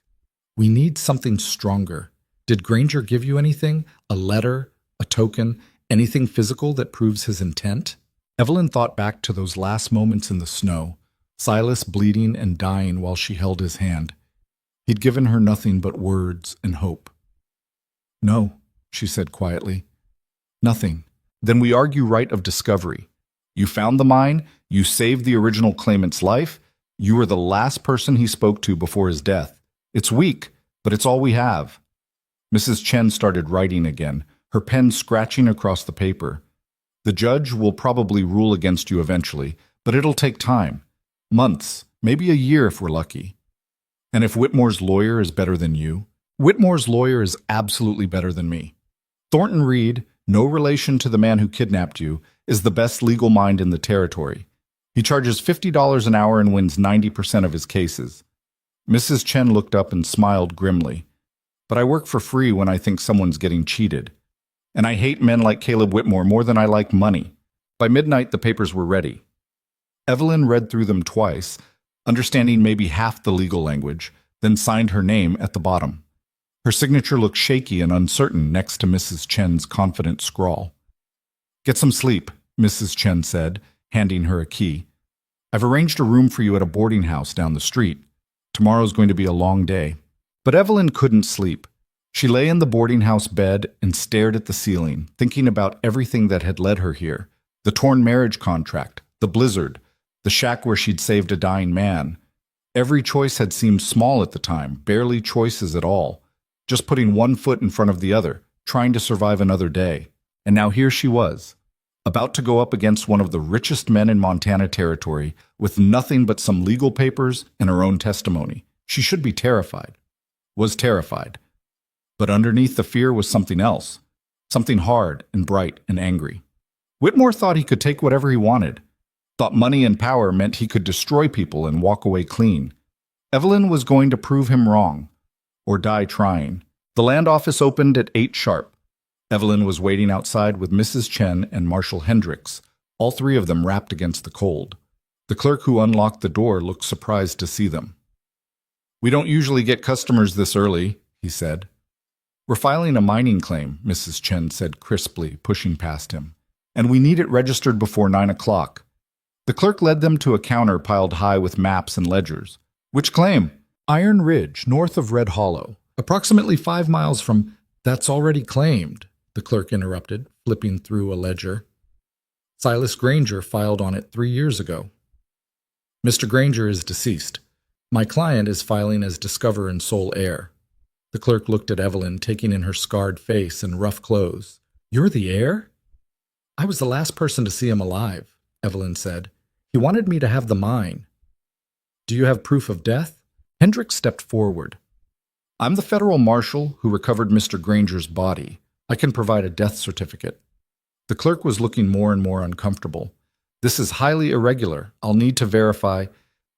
We need something stronger. Did Granger give you anything? A letter? A token? Anything physical that proves his intent? Evelyn thought back to those last moments in the snow, Silas bleeding and dying while she held his hand. He'd given her nothing but words and hope. No, she said quietly. Nothing. Then we argue right of discovery. You found the mine, you saved the original claimant's life, you were the last person he spoke to before his death. It's weak, but it's all we have. Mrs. Chen started writing again, her pen scratching across the paper. The judge will probably rule against you eventually, but it'll take time. Months, maybe a year if we're lucky. And if Whitmore's lawyer is better than you? Whitmore's lawyer is absolutely better than me. Thornton Reed, no relation to the man who kidnapped you, is the best legal mind in the territory. He charges $50 an hour and wins 90% of his cases. Mrs. Chen looked up and smiled grimly. But I work for free when I think someone's getting cheated. And I hate men like Caleb Whitmore more than I like money. By midnight, the papers were ready. Evelyn read through them twice, understanding maybe half the legal language, then signed her name at the bottom. Her signature looked shaky and uncertain next to Mrs. Chen's confident scrawl. "Get some sleep," Mrs. Chen said, handing her a key. "I've arranged a room for you at a boarding house down the street. Tomorrow's going to be a long day." But Evelyn couldn't sleep. She lay in the boarding house bed and stared at the ceiling, thinking about everything that had led her here. The torn marriage contract, the blizzard, the shack where she'd saved a dying man. Every choice had seemed small at the time, barely choices at all. Just putting one foot in front of the other, trying to survive another day. And now here she was, about to go up against one of the richest men in Montana territory, with nothing but some legal papers and her own testimony. She should be terrified. Was terrified. But underneath the fear was something else. Something hard and bright and angry. Whitmore thought he could take whatever he wanted. Thought money and power meant he could destroy people and walk away clean. Evelyn was going to prove him wrong. Or die trying. The land office opened at 8 sharp. Evelyn was waiting outside with Mrs. Chen and Marshal Hendricks, all three of them wrapped against the cold. The clerk who unlocked the door looked surprised to see them. "We don't usually get customers this early," he said. "We're filing a mining claim," Mrs. Chen said crisply, pushing past him. "And we need it registered before 9 o'clock. The clerk led them to a counter piled high with maps and ledgers. "Which claim?" "Iron Ridge, north of Red Hollow. Approximately 5 miles from—" "That's already claimed," the clerk interrupted, flipping through a ledger. "Silas Granger filed on it 3 years ago. Mr. Granger is deceased. My client is filing as discoverer and sole heir." The clerk looked at Evelyn, taking in her scarred face and rough clothes. "You're the heir?" "I was the last person to see him alive," Evelyn said. "He wanted me to have the mine." "Do you have proof of death?" Hendricks stepped forward. "I'm the federal marshal who recovered Mr. Granger's body. I can provide a death certificate." The clerk was looking more and more uncomfortable. "This is highly irregular. I'll need to verify—"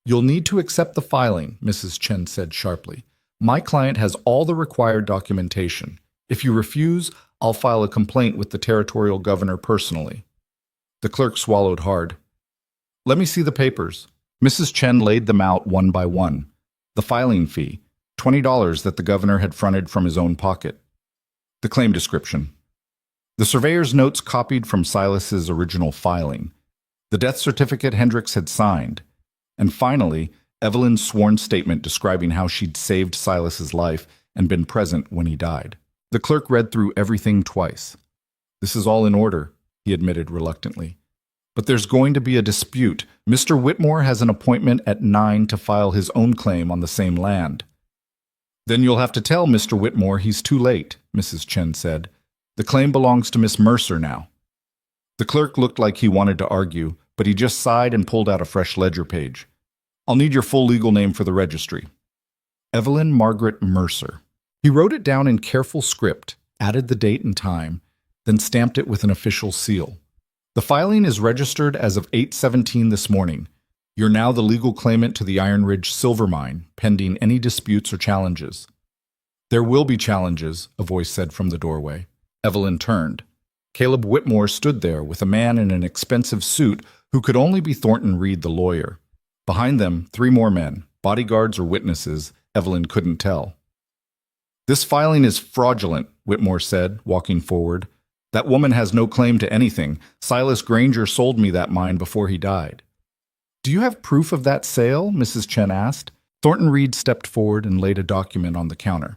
"You'll need to accept the filing," Mrs. Chen said sharply. "My client has all the required documentation. If you refuse, I'll file a complaint with the territorial governor personally." The clerk swallowed hard. "Let me see the papers." Mrs. Chen laid them out one by one. The filing fee, $20 that the governor had fronted from his own pocket. The claim description. The surveyor's notes copied from Silas's original filing. The death certificate Hendricks had signed. And finally, Evelyn's sworn statement describing how she'd saved Silas's life and been present when he died. The clerk read through everything twice. "This is all in order," he admitted reluctantly. "But there's going to be a dispute. Mr. Whitmore has an appointment at 9 to file his own claim on the same land." "Then you'll have to tell Mr. Whitmore he's too late," Mrs. Chen said. "The claim belongs to Miss Mercer now." The clerk looked like he wanted to argue, but he just sighed and pulled out a fresh ledger page. "I'll need your full legal name for the registry." Evelyn Margaret Mercer. He wrote it down in careful script, added the date and time, then stamped it with an official seal. "The filing is registered as of 8/17 this morning. You're now the legal claimant to the Iron Ridge silver mine, pending any disputes or challenges." "There will be challenges," a voice said from the doorway. Evelyn turned. Caleb Whitmore stood there with a man in an expensive suit who could only be Thornton Reed, the lawyer. Behind them, 3 more men, bodyguards or witnesses, Evelyn couldn't tell. "This filing is fraudulent," Whitmore said, walking forward. "That woman has no claim to anything. Silas Granger sold me that mine before he died." "Do you have proof of that sale?" Mrs. Chen asked. Thornton Reed stepped forward and laid a document on the counter.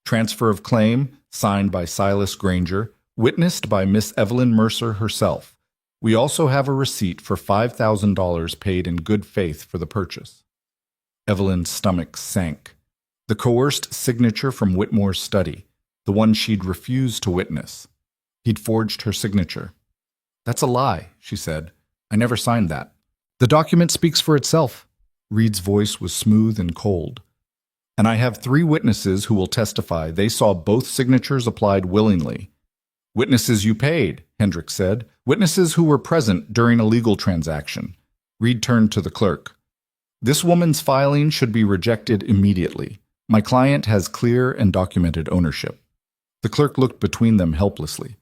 "Transfer of claim, signed by Silas Granger, witnessed by Miss Evelyn Mercer herself. We also have a receipt for $5,000 paid in good faith for the purchase." Evelyn's stomach sank. The coerced signature from Whitmore's study, the one she'd refused to witness. He'd forged her signature. "That's a lie," she said. "I never signed that." "The document speaks for itself." Reed's voice was smooth and cold. "And I have 3 witnesses who will testify they saw both signatures applied willingly." "Witnesses you paid," Hendricks said. "Witnesses who were present during a legal transaction." Reed turned to the clerk. "This woman's filing should be rejected immediately. My client has clear and documented ownership." The clerk looked between them helplessly.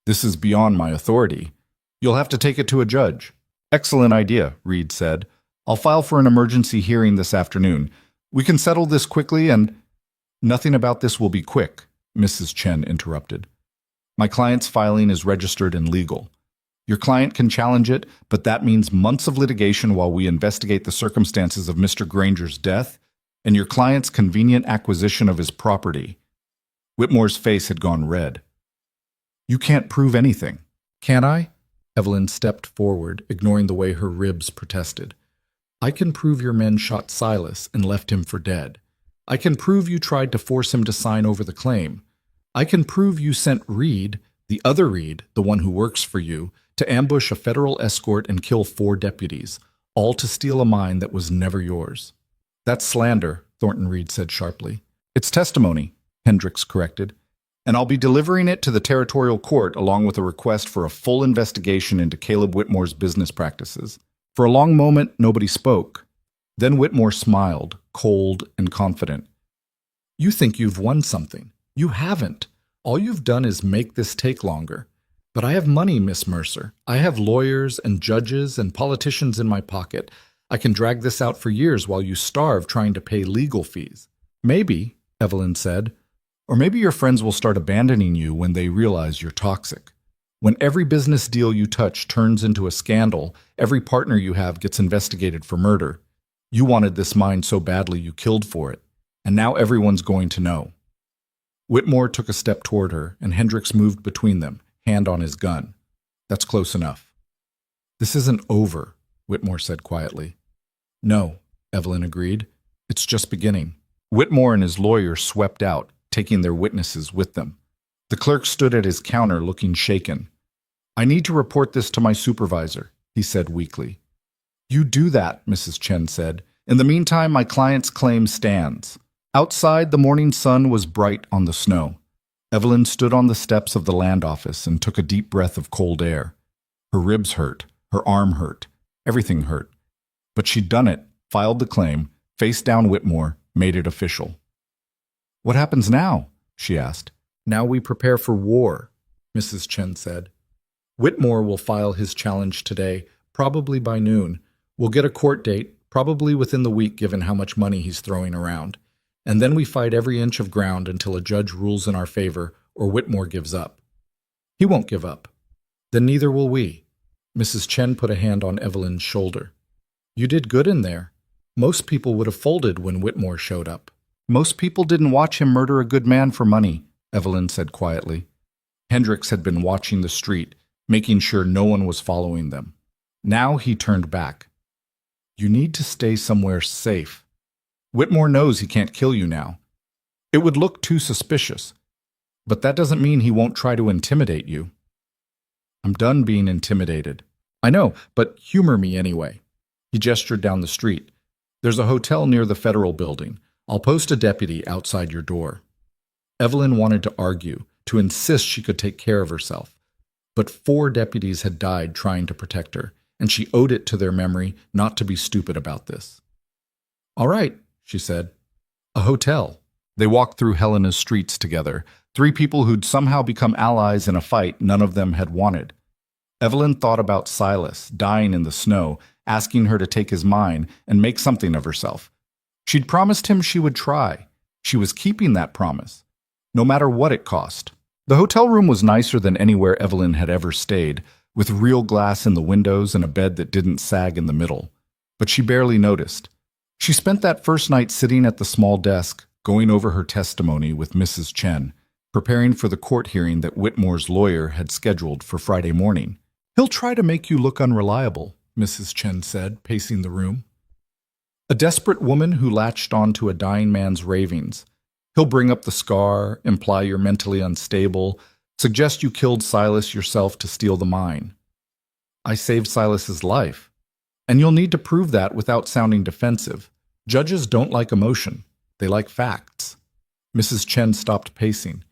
This is beyond my authority. You'll have to take it to a judge." "Excellent idea," Reed said. "I'll file for an emergency hearing this afternoon. We can settle this quickly and—" "Nothing about this will be quick," Mrs. Chen interrupted. "My client's filing is registered and legal. Your client can challenge it, but that means months of litigation while we investigate the circumstances of Mr. Granger's death and your client's convenient acquisition of his property." Whitmore's face had gone red. "You can't prove anything." "Can I?" Evelyn stepped forward, ignoring the way her ribs protested. "I can prove your men shot Silas and left him for dead. I can prove you tried to force him to sign over the claim. I can prove you sent Reed, the other Reed, the one who works for you, to ambush a federal escort and kill 4 deputies, all to steal a mine that was never yours." "That's slander," Thornton Reed said sharply. "It's testimony," Hendricks corrected. "And I'll be delivering it to the territorial court along with a request for a full investigation into Caleb Whitmore's business practices." For a long moment, nobody spoke. Then Whitmore smiled, cold and confident. "You think you've won something. You haven't. All you've done is make this take longer. But I have money, Miss Mercer. I have lawyers and judges and politicians in my pocket. I can drag this out for years while you starve trying to pay legal fees." "Maybe," Evelyn said. "Or maybe your friends will start abandoning you when they realize you're toxic. When every business deal you touch turns into a scandal, every partner you have gets investigated for murder. You wanted this mine so badly you killed for it, and now everyone's going to know." Whitmore took a step toward her, and Hendricks moved between them, hand on his gun. "That's close enough." "This isn't over," Whitmore said quietly. "No," Evelyn agreed. "It's just beginning." Whitmore and his lawyer swept out, taking their witnesses with them. The clerk stood at his counter looking shaken. "I need to report this to my supervisor," he said weakly. "You do that," Mrs. Chen said. "In the meantime, my client's claim stands." Outside, the morning sun was bright on the snow. Evelyn stood on the steps of the land office and took a deep breath of cold air. Her ribs hurt, her arm hurt, everything hurt. But she'd done it, filed the claim, faced down Whitmore, made it official. "What happens now?" she asked. "Now we prepare for war," Mrs. Chen said. "Whitmore will file his challenge today, probably by noon. We'll get a court date, probably within the week given how much money he's throwing around. And then we fight every inch of ground until a judge rules in our favor or Whitmore gives up. He won't give up. Then neither will we." Mrs. Chen put a hand on Evelyn's shoulder. "You did good in there. Most people would have folded when Whitmore showed up." "Most people didn't watch him murder a good man for money," Evelyn said quietly. Hendricks had been watching the street, making sure no one was following them. Now he turned back. "You need to stay somewhere safe. Whitmore knows he can't kill you now. It would look too suspicious. But that doesn't mean he won't try to intimidate you." "I'm done being intimidated." "I know, but humor me anyway." He gestured down the street. "There's a hotel near the federal building. I'll post a deputy outside your door." Evelyn wanted to argue, to insist she could take care of herself. But 4 deputies had died trying to protect her, and she owed it to their memory not to be stupid about this. "All right," she said. "A hotel." They walked through Helena's streets together, 3 people who'd somehow become allies in a fight none of them had wanted. Evelyn thought about Silas, dying in the snow, asking her to take his mine and make something of herself. She'd promised him she would try. She was keeping that promise, no matter what it cost. The hotel room was nicer than anywhere Evelyn had ever stayed, with real glass in the windows and a bed that didn't sag in the middle. But she barely noticed. She spent that first night sitting at the small desk, going over her testimony with Mrs. Chen, preparing for the court hearing that Whitmore's lawyer had scheduled for Friday morning. "He'll try to make you look unreliable," Mrs. Chen said, pacing the room. "A desperate woman who latched on to a dying man's ravings. He'll bring up the scar, imply you're mentally unstable, suggest you killed Silas yourself to steal the mine." "I saved Silas's life." And you'll need to prove that without sounding defensive. Judges don't like emotion. They like facts. Mrs. Chen stopped pacing.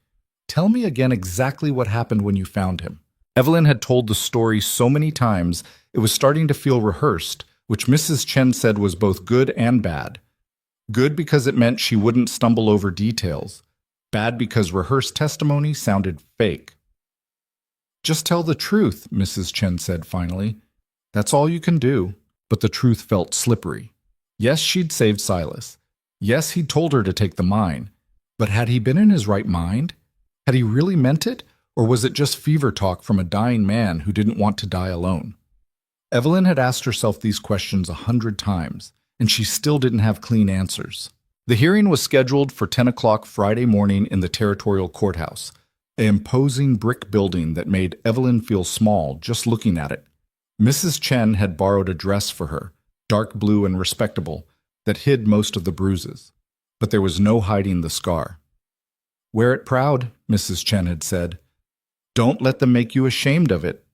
Tell me again exactly what happened when you found him. Evelyn had told the story so many times it was starting to feel rehearsed, which Mrs. Chen said was both good and bad. Good because it meant she wouldn't stumble over details. Bad because rehearsed testimony sounded fake. Just tell the truth, Mrs. Chen said finally. That's all you can do. But the truth felt slippery. Yes, she'd saved Silas. Yes, he'd told her to take the mine. But had he been in his right mind? Had he really meant it? Or was it just fever talk from a dying man who didn't want to die alone? Evelyn had asked herself these questions 100 times, and she still didn't have clean answers. The hearing was scheduled for 10 o'clock Friday morning in the territorial courthouse, an imposing brick building that made Evelyn feel small just looking at it. Mrs. Chen had borrowed a dress for her, dark blue and respectable, that hid most of the bruises. But there was no hiding the scar. Wear it proud, Mrs. Chen had said. Don't let them make you ashamed of it.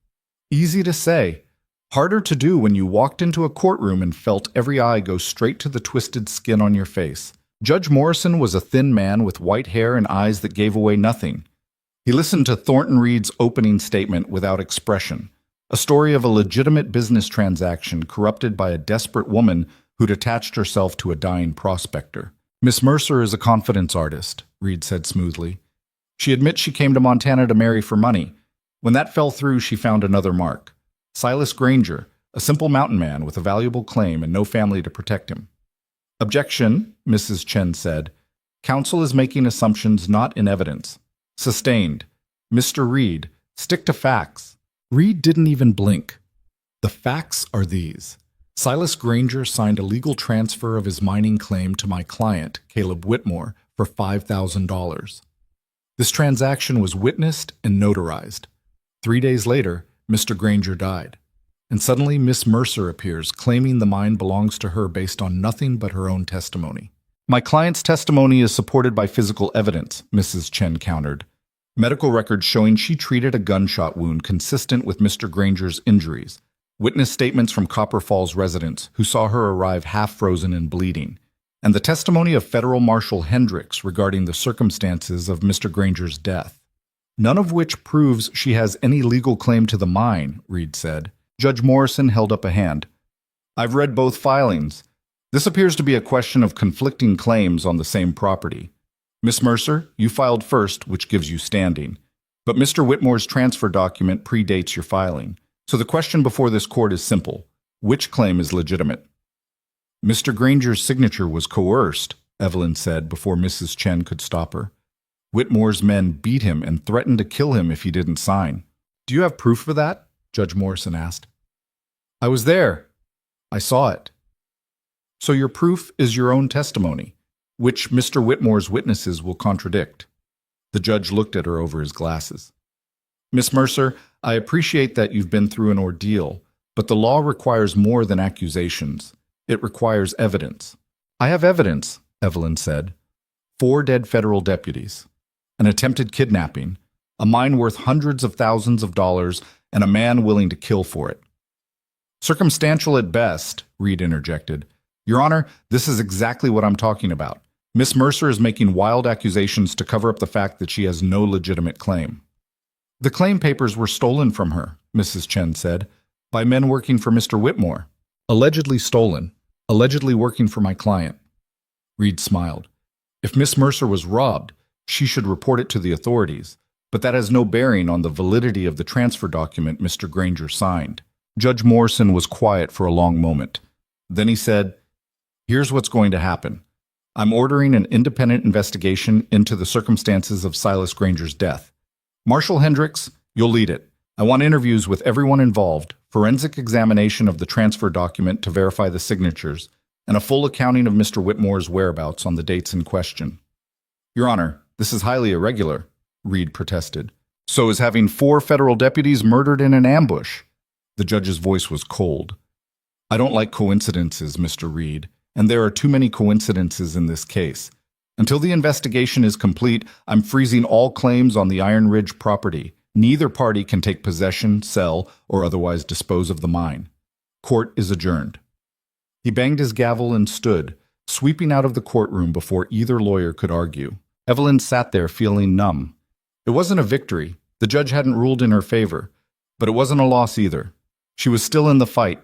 Easy to say, harder to do when you walked into a courtroom and felt every eye go straight to the twisted skin on your face. Judge Morrison was a thin man with white hair and eyes that gave away nothing. He listened to Thornton Reed's opening statement without expression. A story of a legitimate business transaction corrupted by a desperate woman who'd attached herself to a dying prospector. Miss Mercer is a confidence artist, Reed said smoothly. She admits she came to Montana to marry for money. When that fell through, she found another mark. Silas Granger, a simple mountain man with a valuable claim and no family to protect him. Objection, Mrs. Chen said. Counsel is making assumptions not in evidence. Sustained. Mr. Reed, stick to facts. Reed didn't even blink. The facts are these. Silas Granger signed a legal transfer of his mining claim to my client, Caleb Whitmore, for $5,000. This transaction was witnessed and notarized. 3 days later, Mr. Granger died. And suddenly Miss Mercer appears, claiming the mine belongs to her based on nothing but her own testimony. My client's testimony is supported by physical evidence, Mrs. Chen countered. Medical records showing she treated a gunshot wound consistent with Mr. Granger's injuries. Witness statements from Copper Falls residents who saw her arrive half-frozen and bleeding. And the testimony of Federal Marshal Hendricks regarding the circumstances of Mr. Granger's death. None of which proves she has any legal claim to the mine, Reed said. Judge Morrison held up a hand. I've read both filings. This appears to be a question of conflicting claims on the same property. Miss Mercer, you filed first, which gives you standing. But Mr. Whitmore's transfer document predates your filing. So the question before this court is simple. Which claim is legitimate? Mr. Granger's signature was coerced, Evelyn said before Mrs. Chen could stop her. Whitmore's men beat him and threatened to kill him if he didn't sign. Do you have proof of that? Judge Morrison asked. I was there. I saw it. So your proof is your own testimony, which Mr. Whitmore's witnesses will contradict. The judge looked at her over his glasses. Miss Mercer, I appreciate that you've been through an ordeal, but the law requires more than accusations. It requires evidence. I have evidence, Evelyn said. 4 dead federal deputies, an attempted kidnapping, a mine worth hundreds of thousands of dollars, and a man willing to kill for it. Circumstantial at best, Reed interjected. Your Honor, this is exactly what I'm talking about. Miss Mercer is making wild accusations to cover up the fact that she has no legitimate claim. The claim papers were stolen from her, Mrs. Chen said, by men working for Mr. Whitmore. Allegedly stolen, allegedly working for my client. Reed smiled. If Miss Mercer was robbed, she should report it to the authorities, but that has no bearing on the validity of the transfer document Mr. Granger signed. Judge Morrison was quiet for a long moment. Then he said, Here's what's going to happen. I'm ordering an independent investigation into the circumstances of Silas Granger's death. Marshal Hendricks, you'll lead it. I want interviews with everyone involved, forensic examination of the transfer document to verify the signatures, and a full accounting of Mr. Whitmore's whereabouts on the dates in question. Your Honor, this is highly irregular, Reed protested. So is having 4 federal deputies murdered in an ambush. The judge's voice was cold. I don't like coincidences, Mr. Reed, and there are too many coincidences in this case. Until the investigation is complete, I'm freezing all claims on the Iron Ridge property. Neither party can take possession, sell, or otherwise dispose of the mine. Court is adjourned." He banged his gavel and stood, sweeping out of the courtroom before either lawyer could argue. Evelyn sat there feeling numb. It wasn't a victory. The judge hadn't ruled in her favor, but it wasn't a loss either. She was still in the fight.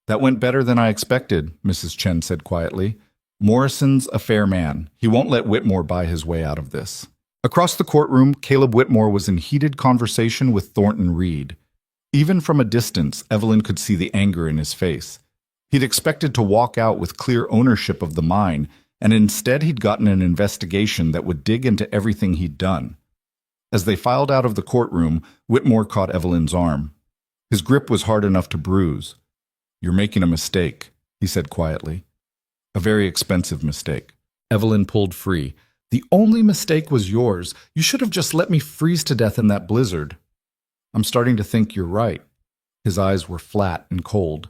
"That went better than I expected," Mrs. Chen said quietly. "Morrison's a fair man. He won't let Whitmore buy his way out of this." Across the courtroom, Caleb Whitmore was in heated conversation with Thornton Reed. Even from a distance, Evelyn could see the anger in his face. He'd expected to walk out with clear ownership of the mine, and instead he'd gotten an investigation that would dig into everything he'd done. As they filed out of the courtroom, Whitmore caught Evelyn's arm. His grip was hard enough to bruise. "You're making a mistake," he said quietly. "A very expensive mistake." Evelyn pulled free. "The only mistake was yours. You should have just let me freeze to death in that blizzard." "I'm starting to think you're right." His eyes were flat and cold.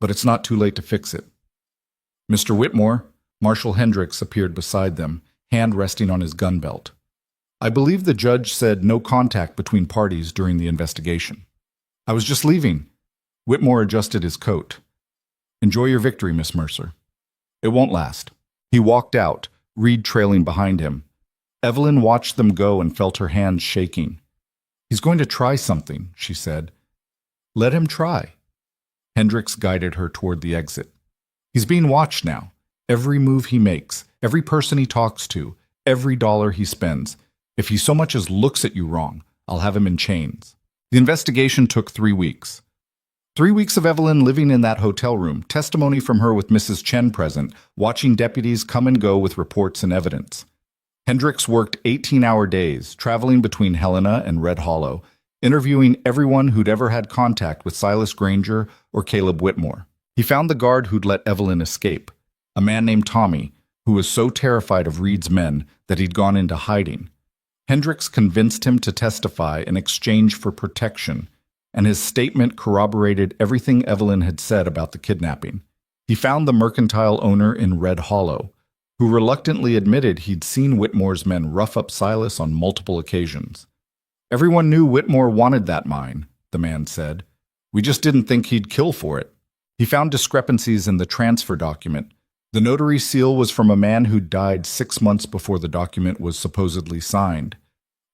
"But it's not too late to fix it." "Mr. Whitmore," Marshal Hendricks appeared beside them, hand resting on his gun belt. "I believe the judge said no contact between parties during the investigation." "I was just leaving." Whitmore adjusted his coat. "Enjoy your victory, Miss Mercer." "It won't last." He walked out, Reed trailing behind him. Evelyn watched them go and felt her hands shaking. "He's going to try something," she said. "Let him try." Hendricks guided her toward the exit. "He's being watched now. Every move he makes, every person he talks to, every dollar he spends. If he so much as looks at you wrong, I'll have him in chains." The investigation took 3 weeks. 3 weeks of Evelyn living in that hotel room, testimony from her with Mrs. Chen present, watching deputies come and go with reports and evidence. Hendricks worked 18-hour days, traveling between Helena and Red Hollow, interviewing everyone who'd ever had contact with Silas Granger or Caleb Whitmore. He found the guard who'd let Evelyn escape, a man named Tommy, who was so terrified of Reed's men that he'd gone into hiding. Hendricks convinced him to testify in exchange for protection, and his statement corroborated everything Evelyn had said about the kidnapping. He found the mercantile owner in Red Hollow, who reluctantly admitted he'd seen Whitmore's men rough up Silas on multiple occasions. "Everyone knew Whitmore wanted that mine," the man said. "We just didn't think he'd kill for it." He found discrepancies in the transfer document. The notary seal was from a man who died 6 months before the document was supposedly signed.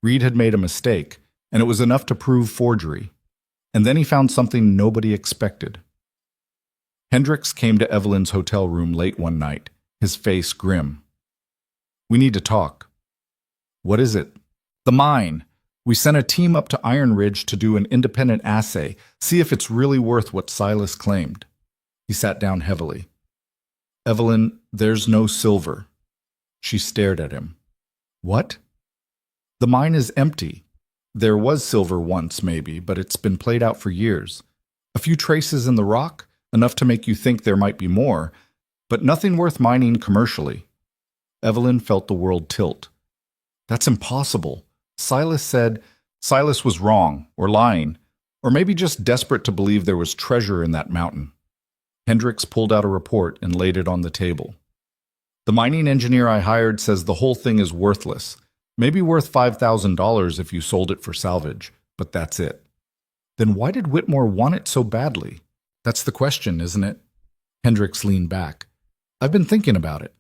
Reed had made a mistake, and it was enough to prove forgery. And then he found something nobody expected. Hendricks came to Evelyn's hotel room late one night, his face grim. "We need to talk." "What is it?" "The mine. We sent a team up to Iron Ridge to do an independent assay, see if it's really worth what Silas claimed." He sat down heavily. "Evelyn, there's no silver." She stared at him. "What?" "The mine is empty. There was silver once, maybe, but it's been played out for years. A few traces in the rock, enough to make you think there might be more, but nothing worth mining commercially." Evelyn felt the world tilt. "That's impossible. Silas said Silas was wrong, or lying, or maybe just desperate to believe there was treasure in that mountain." Hendricks pulled out a report and laid it on the table. "The mining engineer I hired says the whole thing is worthless. Maybe worth $5,000 if you sold it for salvage, but that's it." "Then why did Whitmore want it so badly?" "That's the question, isn't it?" Hendricks leaned back. "I've been thinking about it.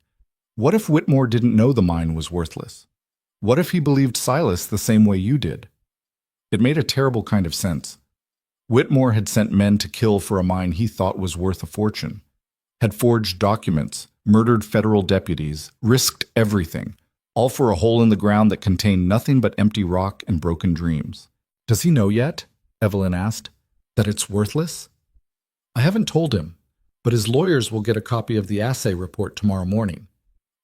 What if Whitmore didn't know the mine was worthless? What if he believed Silas the same way you did?" It made a terrible kind of sense. Whitmore had sent men to kill for a mine he thought was worth a fortune, had forged documents, murdered federal deputies, risked everything, all for a hole in the ground that contained nothing but empty rock and broken dreams. "Does he know yet?" Evelyn asked. "That it's worthless?" "I haven't told him, but his lawyers will get a copy of the assay report tomorrow morning."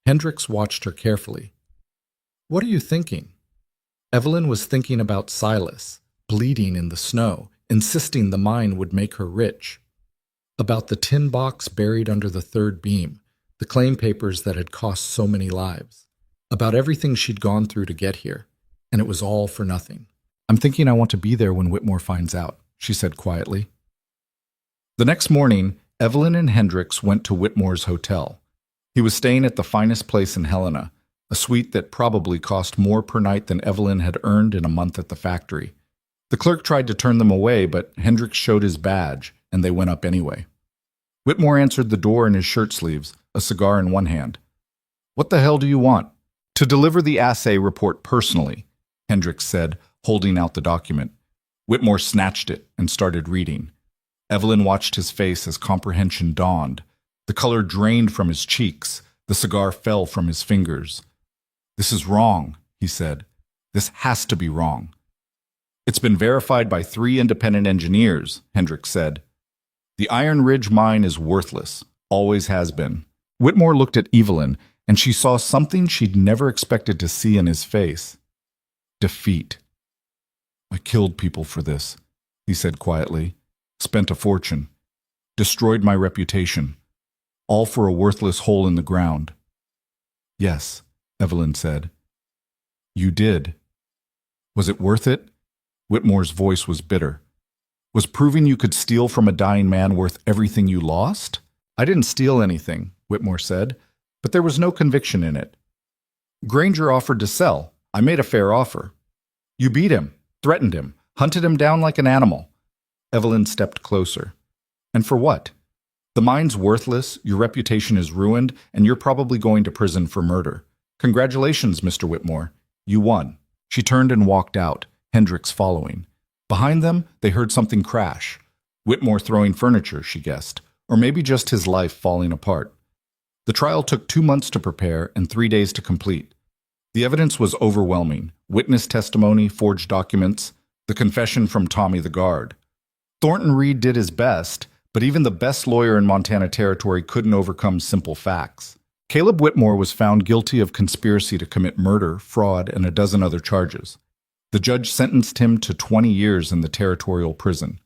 Hendricks watched her carefully. "What are you thinking?" Evelyn was thinking about Silas, bleeding in the snow, insisting the mine would make her rich. About the tin box buried under the third beam, the claim papers that had cost so many lives. About everything she'd gone through to get here, and it was all for nothing. "I'm thinking I want to be there when Whitmore finds out," she said quietly. The next morning, Evelyn and Hendricks went to Whitmore's hotel. He was staying at the finest place in Helena, a suite that probably cost more per night than Evelyn had earned in a month at the factory. The clerk tried to turn them away, but Hendricks showed his badge, and they went up anyway. Whitmore answered the door in his shirt sleeves, a cigar in one hand. "What the hell do you want?" "To deliver the assay report personally," Hendricks said, holding out the document. Whitmore snatched it and started reading. Evelyn watched his face as comprehension dawned. The color drained from his cheeks. The cigar fell from his fingers. "This is wrong," he said. "This has to be wrong." "It's been verified by 3 independent engineers," Hendricks said. "The Iron Ridge mine is worthless. Always has been." Whitmore looked at Evelyn, and she saw something she'd never expected to see in his face. Defeat. "I killed people for this," he said quietly. "Spent a fortune. Destroyed my reputation. All for a worthless hole in the ground." "Yes," Evelyn said. "You did. Was it worth it?" Whitmore's voice was bitter. "Was proving you could steal from a dying man worth everything you lost?" "I didn't steal anything," Whitmore said, "but there was no conviction in it. Granger offered to sell. I made a fair offer. You beat him, threatened him, hunted him down like an animal." Evelyn stepped closer. "And for what? The mine's worthless, your reputation is ruined, and you're probably going to prison for murder. Congratulations, Mr. Whitmore. You won." She turned and walked out, Hendricks following. Behind them, they heard something crash. Whitmore throwing furniture, she guessed, or maybe just his life falling apart. The trial took 2 months to prepare and 3 days to complete. The evidence was overwhelming: witness testimony, forged documents, the confession from Tommy the guard. Thornton Reed did his best, but even the best lawyer in Montana Territory couldn't overcome simple facts. Caleb Whitmore was found guilty of conspiracy to commit murder, fraud, and a dozen other charges. The judge sentenced him to 20 years in the territorial prison.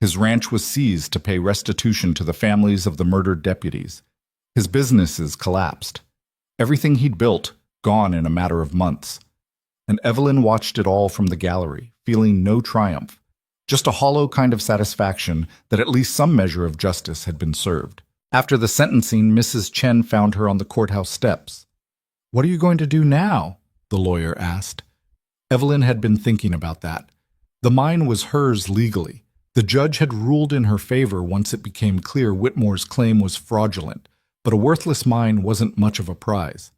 His ranch was seized to pay restitution to the families of the murdered deputies. His businesses collapsed. Everything he'd built, gone in a matter of months. And Evelyn watched it all from the gallery, feeling no triumph, just a hollow kind of satisfaction that at least some measure of justice had been served. After the sentencing, Mrs. Chen found her on the courthouse steps. "What are you going to do now?" the lawyer asked. Evelyn had been thinking about that. The mine was hers legally. The judge had ruled in her favor once it became clear Whitmore's claim was fraudulent, but a worthless mine wasn't much of a prize.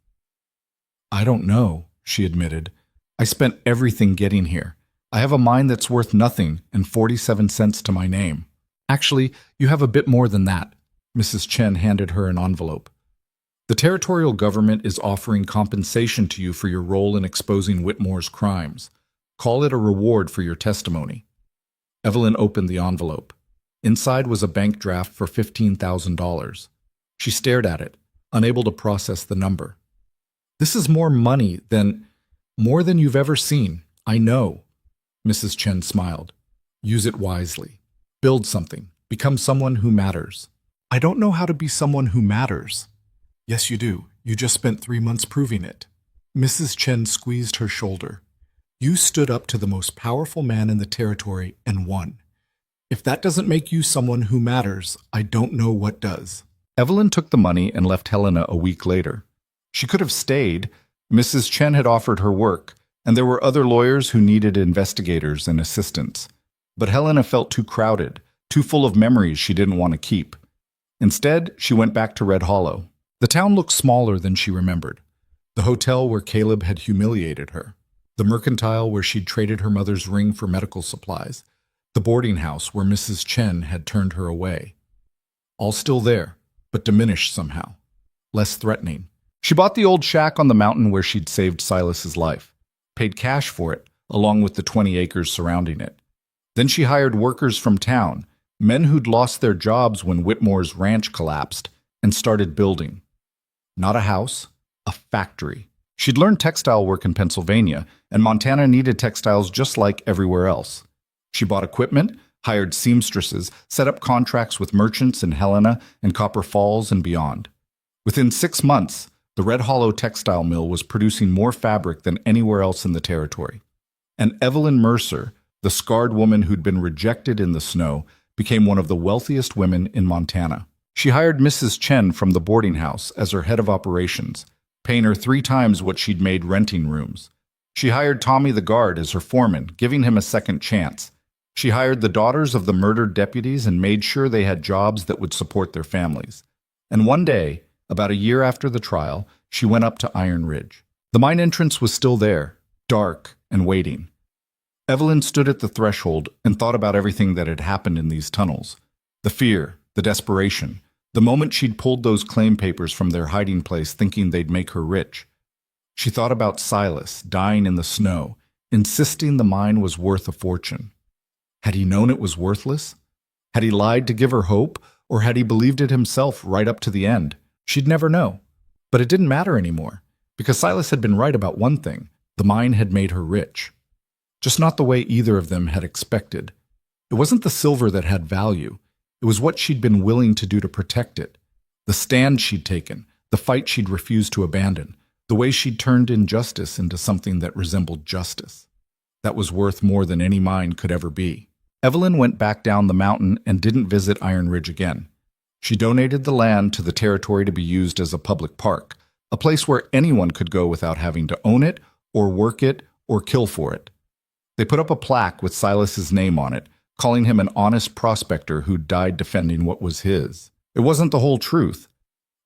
"I don't know," she admitted. "I spent everything getting here. I have a mine that's worth nothing and 47 cents to my name." "Actually, you have a bit more than that." Mrs. Chen handed her an envelope. "The territorial government is offering compensation to you for your role in exposing Whitmore's crimes. Call it a reward for your testimony." Evelyn opened the envelope. Inside was a bank draft for $15,000. She stared at it, unable to process the number. "This is more money than you've ever seen. I know." Mrs. Chen smiled. "Use it wisely. Build something. Become someone who matters." "I don't know how to be someone who matters." "Yes, you do. You just spent 3 months proving it." Mrs. Chen squeezed her shoulder. "You stood up to the most powerful man in the territory and won. If that doesn't make you someone who matters, I don't know what does." Evelyn took the money and left Helena a week later. She could have stayed. Mrs. Chen had offered her work, and there were other lawyers who needed investigators and assistants. But Helena felt too crowded, too full of memories she didn't want to keep. Instead, she went back to Red Hollow. The town looked smaller than she remembered. The hotel where Caleb had humiliated her. The mercantile where she'd traded her mother's ring for medical supplies. The boarding house where Mrs. Chen had turned her away. All still there, but diminished somehow. Less threatening. She bought the old shack on the mountain where she'd saved Silas's life. Paid cash for it, along with the 20 acres surrounding it. Then she hired workers from town, men who'd lost their jobs when Whitmore's ranch collapsed, and started building. Not a house, a factory. She'd learned textile work in Pennsylvania, and Montana needed textiles just like everywhere else. She bought equipment, hired seamstresses, set up contracts with merchants in Helena and Copper Falls and beyond. Within 6 months, the Red Hollow textile mill was producing more fabric than anywhere else in the territory. And Evelyn Mercer, the scarred woman who'd been rejected in the snow, became one of the wealthiest women in Montana. She hired Mrs. Chen from the boarding house as her head of operations, paying her 3 times what she'd made renting rooms. She hired Tommy the guard as her foreman, giving him a second chance. She hired the daughters of the murdered deputies and made sure they had jobs that would support their families. And one day, about a year after the trial, she went up to Iron Ridge. The mine entrance was still there, dark and waiting. Evelyn stood at the threshold and thought about everything that had happened in these tunnels. The fear, the desperation, the moment she'd pulled those claim papers from their hiding place thinking they'd make her rich. She thought about Silas dying in the snow, insisting the mine was worth a fortune. Had he known it was worthless? Had he lied to give her hope, or had he believed it himself right up to the end? She'd never know. But it didn't matter anymore, because Silas had been right about one thing: the mine had made her rich. Just not the way either of them had expected. It wasn't the silver that had value. It was what she'd been willing to do to protect it. The stand she'd taken, the fight she'd refused to abandon, the way she'd turned injustice into something that resembled justice. That was worth more than any mine could ever be. Evelyn went back down the mountain and didn't visit Iron Ridge again. She donated the land to the territory to be used as a public park, a place where anyone could go without having to own it, or work it, or kill for it. They put up a plaque with Silas's name on it, calling him an honest prospector who died defending what was his. It wasn't the whole truth,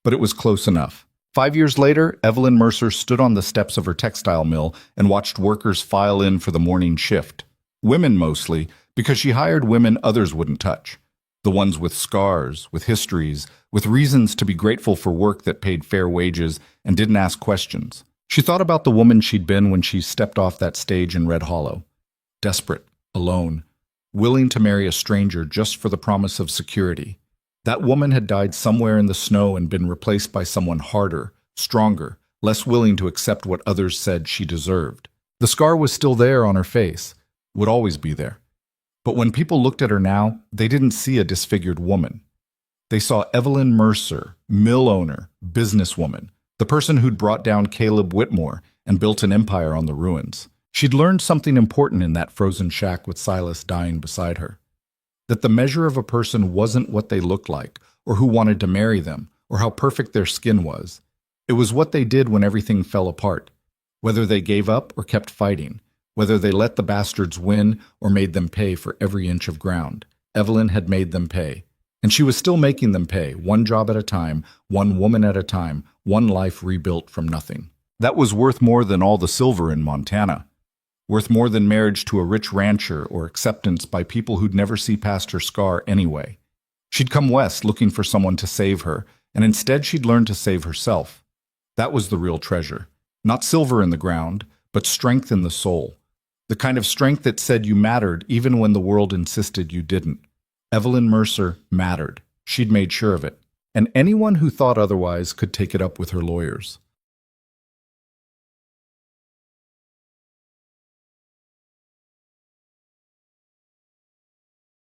but it was close enough. 5 years later, Evelyn Mercer stood on the steps of her textile mill and watched workers file in for the morning shift. Women mostly, because she hired women others wouldn't touch. The ones with scars, with histories, with reasons to be grateful for work that paid fair wages and didn't ask questions. She thought about the woman she'd been when she stepped off that stage in Red Hollow. Desperate, alone, willing to marry a stranger just for the promise of security. That woman had died somewhere in the snow and been replaced by someone harder, stronger, less willing to accept what others said she deserved. The scar was still there on her face, would always be there. But when people looked at her now, they didn't see a disfigured woman. They saw Evelyn Mercer, mill owner, businesswoman, the person who'd brought down Caleb Whitmore and built an empire on the ruins. She'd learned something important in that frozen shack with Silas dying beside her. That the measure of a person wasn't what they looked like, or who wanted to marry them, or how perfect their skin was. It was what they did when everything fell apart. Whether they gave up or kept fighting, whether they let the bastards win or made them pay for every inch of ground. Evelyn had made them pay. And she was still making them pay, one job at a time, one woman at a time, one life rebuilt from nothing. That was worth more than all the silver in Montana. Worth more than marriage to a rich rancher or acceptance by people who'd never see past her scar anyway. She'd come west looking for someone to save her, and instead she'd learned to save herself. That was the real treasure. Not silver in the ground, but strength in the soul. The kind of strength that said you mattered even when the world insisted you didn't. Evelyn Mercer mattered. She'd made sure of it. And anyone who thought otherwise could take it up with her lawyers.